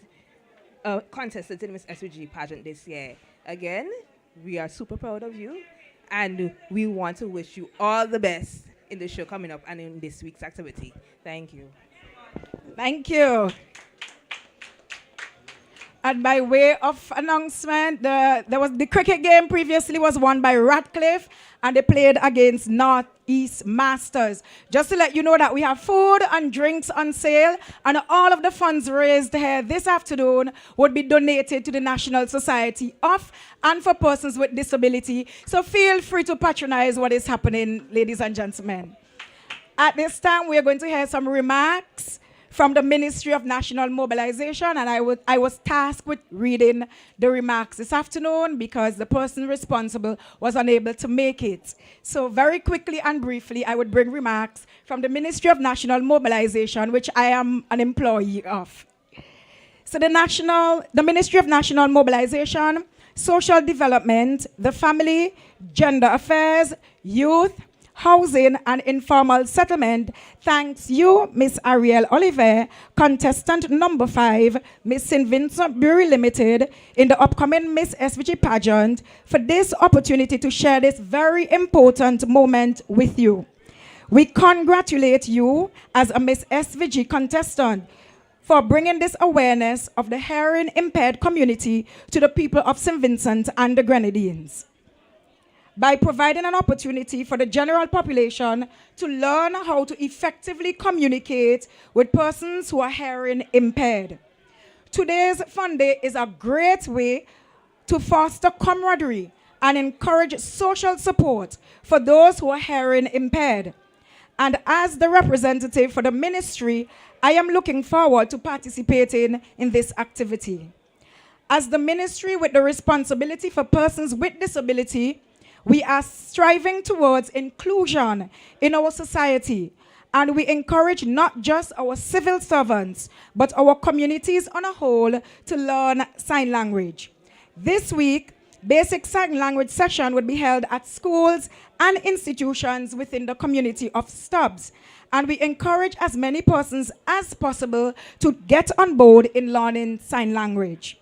Speaker 13: a contestant in Miss SVG pageant this year. Again, we are super proud of you, and we want to wish you all the best in the show coming up and in this week's activity. Thank you.
Speaker 5: Thank you. And by way of announcement, the cricket game previously was won by Radcliffe, and they played against Northeast Masters. Just to let you know that we have food and drinks on sale, and all of the funds raised here this afternoon would be donated to the National Society of and for Persons with Disability. So feel free to patronize what is happening, ladies and gentlemen. At this time, we are going to hear some remarks from the Ministry of National Mobilization, and I was tasked with reading the remarks this afternoon because the person responsible was unable to make it. So very quickly and briefly, I would bring remarks from the Ministry of National Mobilization, which I am an employee of. So the Ministry of National Mobilization, Social Development, the Family, Gender Affairs, Youth, Housing and Informal Settlement thanks you, Miss Arielle Ollivierre, contestant number 5, Miss St. Vincent Brewery Limited, in the upcoming Miss SVG pageant, for this opportunity to share this very important moment with you. We congratulate you as a Miss SVG contestant for bringing this awareness of the hearing impaired community to the people of St. Vincent and the Grenadines, by providing an opportunity for the general population to learn how to effectively communicate with persons who are hearing impaired. Today's Fun Day is a great way to foster camaraderie and encourage social support for those who are hearing impaired. And as the representative for the ministry, I am looking forward to participating in this activity. As the ministry with the responsibility for persons with disability, we are striving towards inclusion in our society, and we encourage not just our civil servants, but our communities on a whole to learn sign language. This week, basic sign language session will be held at schools and institutions within the community of Stubbs, and we encourage as many persons as possible to get on board in learning sign language.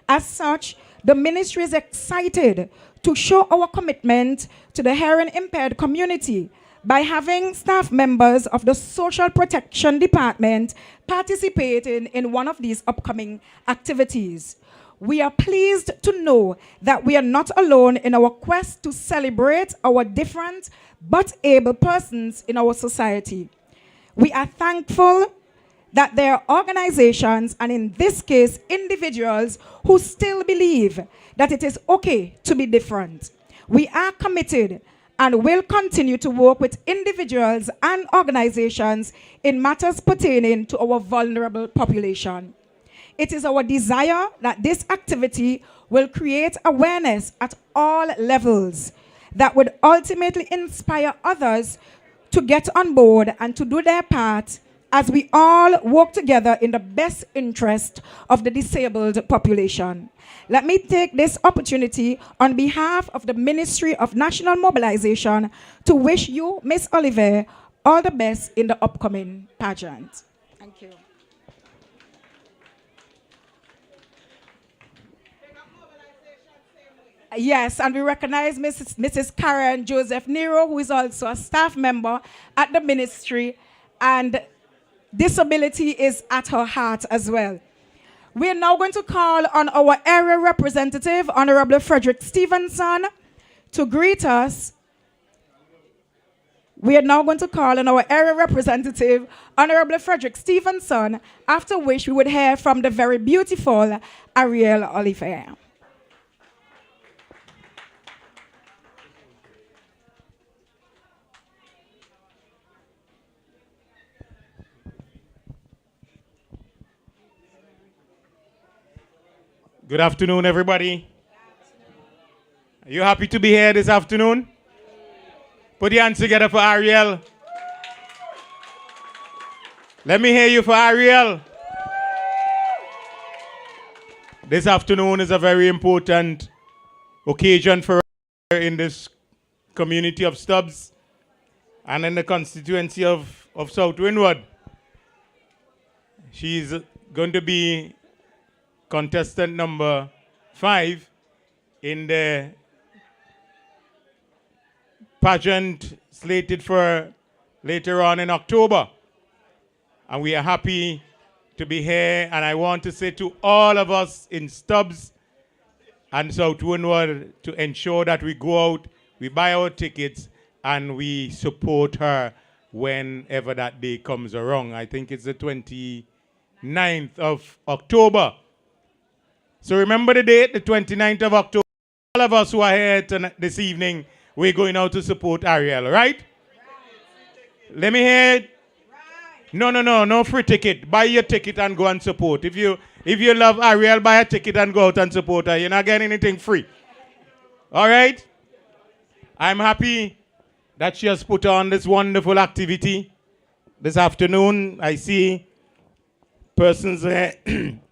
Speaker 5: As such, the ministry is excited to show our commitment to the hearing impaired community by having staff members of the Social Protection Department participating in one of these upcoming activities. We are pleased to know that we are not alone in our quest to celebrate our different but able persons in our society. We are thankful that there are organizations, and in this case, individuals, who still believe that it is okay to be different. We are committed and will continue to work with individuals and organizations in matters pertaining to our vulnerable population. It is our desire that this activity will create awareness at all levels that would ultimately inspire others to get on board and to do their part as we all work together in the best interest of the disabled population. Let me take this opportunity on behalf of the Ministry of National Mobilization to wish you, Miss Ollivierre, all the best in the upcoming pageant. Thank you. Yes, and we recognize Mrs. Karen Joseph Nero, who is also a staff member at the ministry, and disability is at her heart as well. We are now going to call on our area representative, Honorable Frederick Stevenson, to greet us. We are now going to call on our area representative, Honorable Frederick Stevenson, after which we would hear from the very beautiful Arielle Ollivierre.
Speaker 14: Good afternoon, everybody. Are you happy to be here this afternoon? Put your hands together for Arielle. Let me hear you for Arielle. This afternoon is a very important occasion for her in this community of Stubbs and in the constituency of South Windward. She's going to be contestant number 5 in the pageant slated for later on in October. And we are happy to be here. And I want to say to all of us in Stubbs and South Windward to ensure that we go out, we buy our tickets, and we support her whenever that day comes around. I think it's the 29th of October. So remember the date, the 29th of October. All of us who are here this evening, we're going out to support Arielle, right? Let me hear it. No free ticket. Buy your ticket and go and support. If you love Arielle, buy a ticket and go out and support her. You're not getting anything free. All right? I'm happy that she has put on this wonderful activity this afternoon. I see persons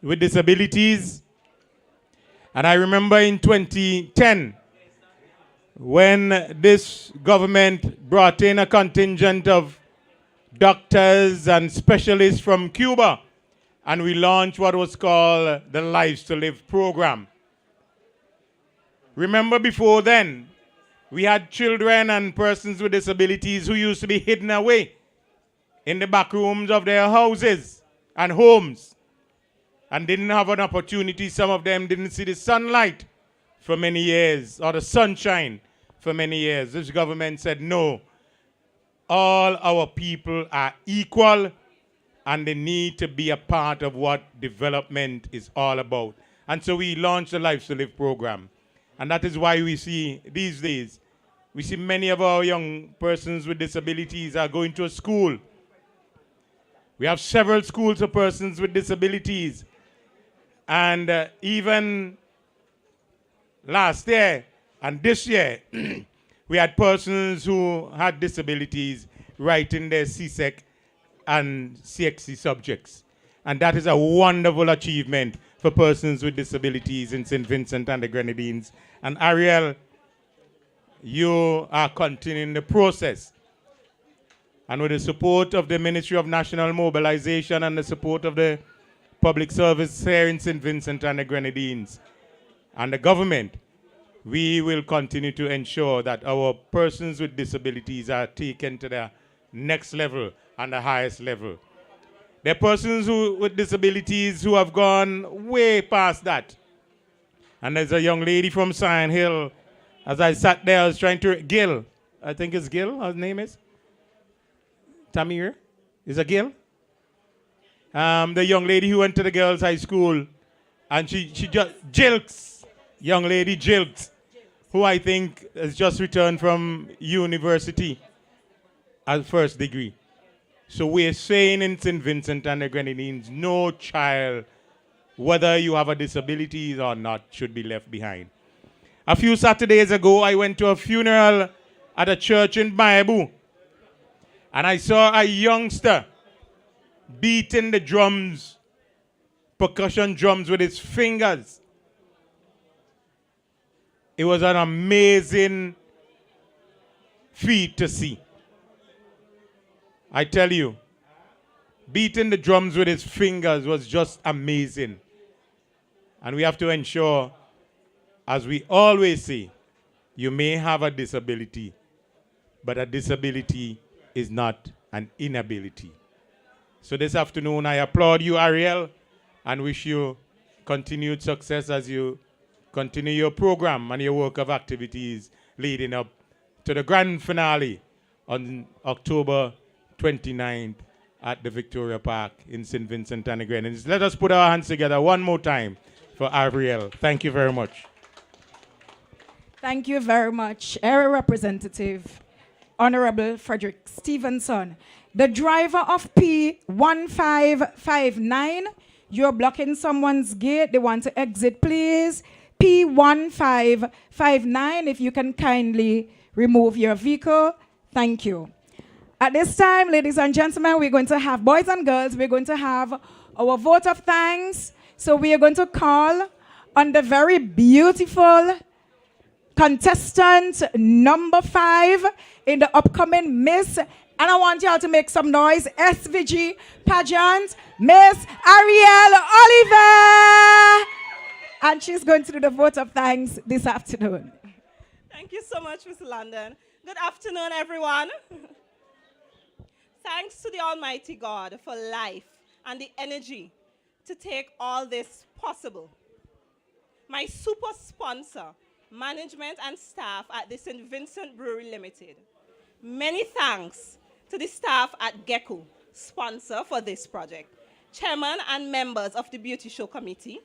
Speaker 14: with disabilities. And I remember in 2010, when this government brought in a contingent of doctors and specialists from Cuba, and we launched what was called the Lives to Live program. Remember before then, we had children and persons with disabilities who used to be hidden away in the back rooms of their houses and homes and didn't have an opportunity. Some of them didn't see the sunlight for many years or the sunshine for many years. This government said, no, all our people are equal and they need to be a part of what development is all about. And so we launched the Lives to Live program. And that is why we see these days, we see many of our young persons with disabilities are going to a school. We have several schools for persons with disabilities. And even last year and this year, we had persons who had disabilities writing their CSEC and CXC subjects. And that is a wonderful achievement for persons with disabilities in St. Vincent and the Grenadines. And Arielle, you are continuing the process. And with the support of the Ministry of National Mobilization and the support of the public service here in St. Vincent and the Grenadines and the government, we will continue to ensure that our persons with disabilities are taken to the next level and the highest level. There are persons with disabilities who have gone way past that. And there's a young lady from Sion Hill. As I sat there, I was trying to, Gil, I think it's Gil, her name is? Tamir? Is it Gil? The young lady who went to the girls' high school, and she just, Jilks, young lady Jilks, who I think has just returned from university as first degree. So we're saying in St. Vincent and the Grenadines, no child, whether you have a disability or not, should be left behind. A few Saturdays ago, I went to a funeral at a church in Maebu, and I saw a youngster beating the drums, percussion drums with his fingers. It was an amazing feat to see. I tell you, beating the drums with his fingers was just amazing. And we have to ensure, as we always say, you may have a disability, but a disability is not an inability. So this afternoon, I applaud you, Arielle, and wish you continued success as you continue your program and your work of activities leading up to the grand finale on October 29th at the Victoria Park in St. Vincent and the Grenadines. Let us put our hands together one more time for Arielle. Thank you very much.
Speaker 5: Thank you very much, Area Representative, Honorable Frederick Stevenson. The driver of P1559, you're blocking someone's gate. They want to exit, please. P1559, if you can kindly remove your vehicle. Thank you. At this time, ladies and gentlemen, we're going to have, boys and girls, we're going to have our vote of thanks. So we are going to call on the very beautiful contestant number 5 in the upcoming Miss, and I want y'all to make some noise, SVG pageant, Miss Arielle Ollivierre. And she's going to do the vote of thanks this afternoon.
Speaker 1: Thank you so much, Mr. London. Good afternoon, everyone. Thanks to the Almighty God for life and the energy to take all this possible. My super sponsor, management and staff at the St. Vincent Brewery Limited. Many thanks to the staff at GECO, sponsor for this project. Chairman and members of the Beauty Show Committee,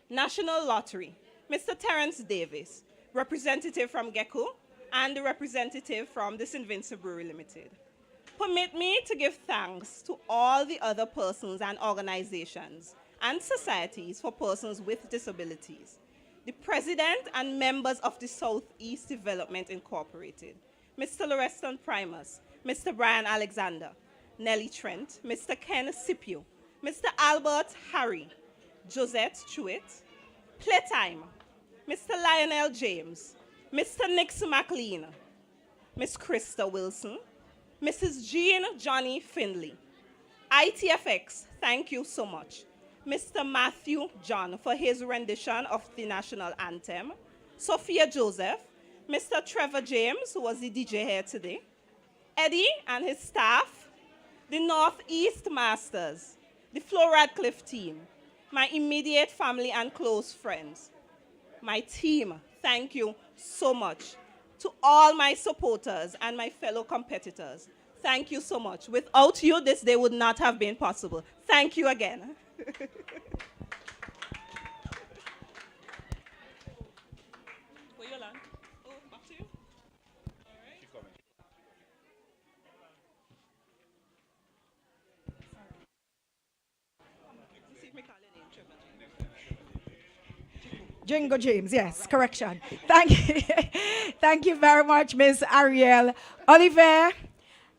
Speaker 1: National Lottery, Mr. Terence Davis, representative from GECO, and the representative from the St. Vincent Brewery Limited. Permit me to give thanks to all the other persons and organizations and societies for persons with disabilities, the president and members of the Southeast Development Incorporated, Mr. Loreston Primus, Mr. Brian Alexander, Nellie Trent, Mr. Ken Scipio, Mr. Albert Harry, Josette Truitt, Playtime, Mr. Lionel James, Mr. Nix McLean, Miss Krista Wilson, Mrs. Jean Johnny Findley. ITFX, thank you so much. Mr. Matthew John for his rendition of the national anthem. Sophia Joseph, Mr. Trevor James, who was the DJ here today. Eddie and his staff, the Northeast Masters, the Flo Radcliffe team, my immediate family and close friends. My team, thank you so much. To all my supporters and my fellow competitors, thank you so much. Without you, this day would not have been possible. Thank you again.
Speaker 5: Jingo James, yes, correction. Thank you. Thank you very much, Miss Arielle Ollivierre.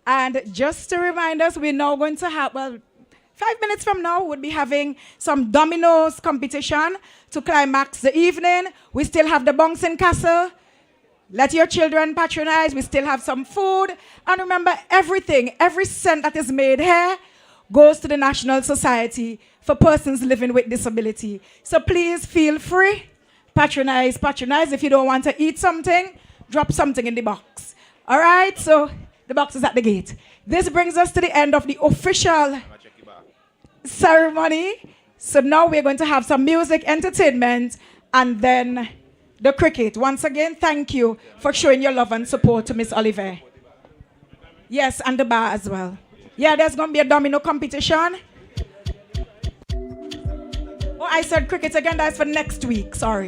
Speaker 5: And just to remind us, we're now going to have, 5 minutes from now, we'll be having some dominoes competition to climax the evening. We still have the bouncing castle. Let your children patronize. We still have some food. And remember, everything, every cent that is made here goes to the National Society for Persons Living with Disability. So please feel free. Patronize, patronize. If you don't want to eat something, drop something in the box. All right? So the box is at the gate. This brings us to the end of the official ceremony. So now we're going to have some music, entertainment, and then the cricket. Once again, thank you for showing your love and support to Miss Ollivierre. Yes, and the bar as well. Yeah, there's going to be a domino competition. Oh, I said cricket again. That's for next week. Sorry.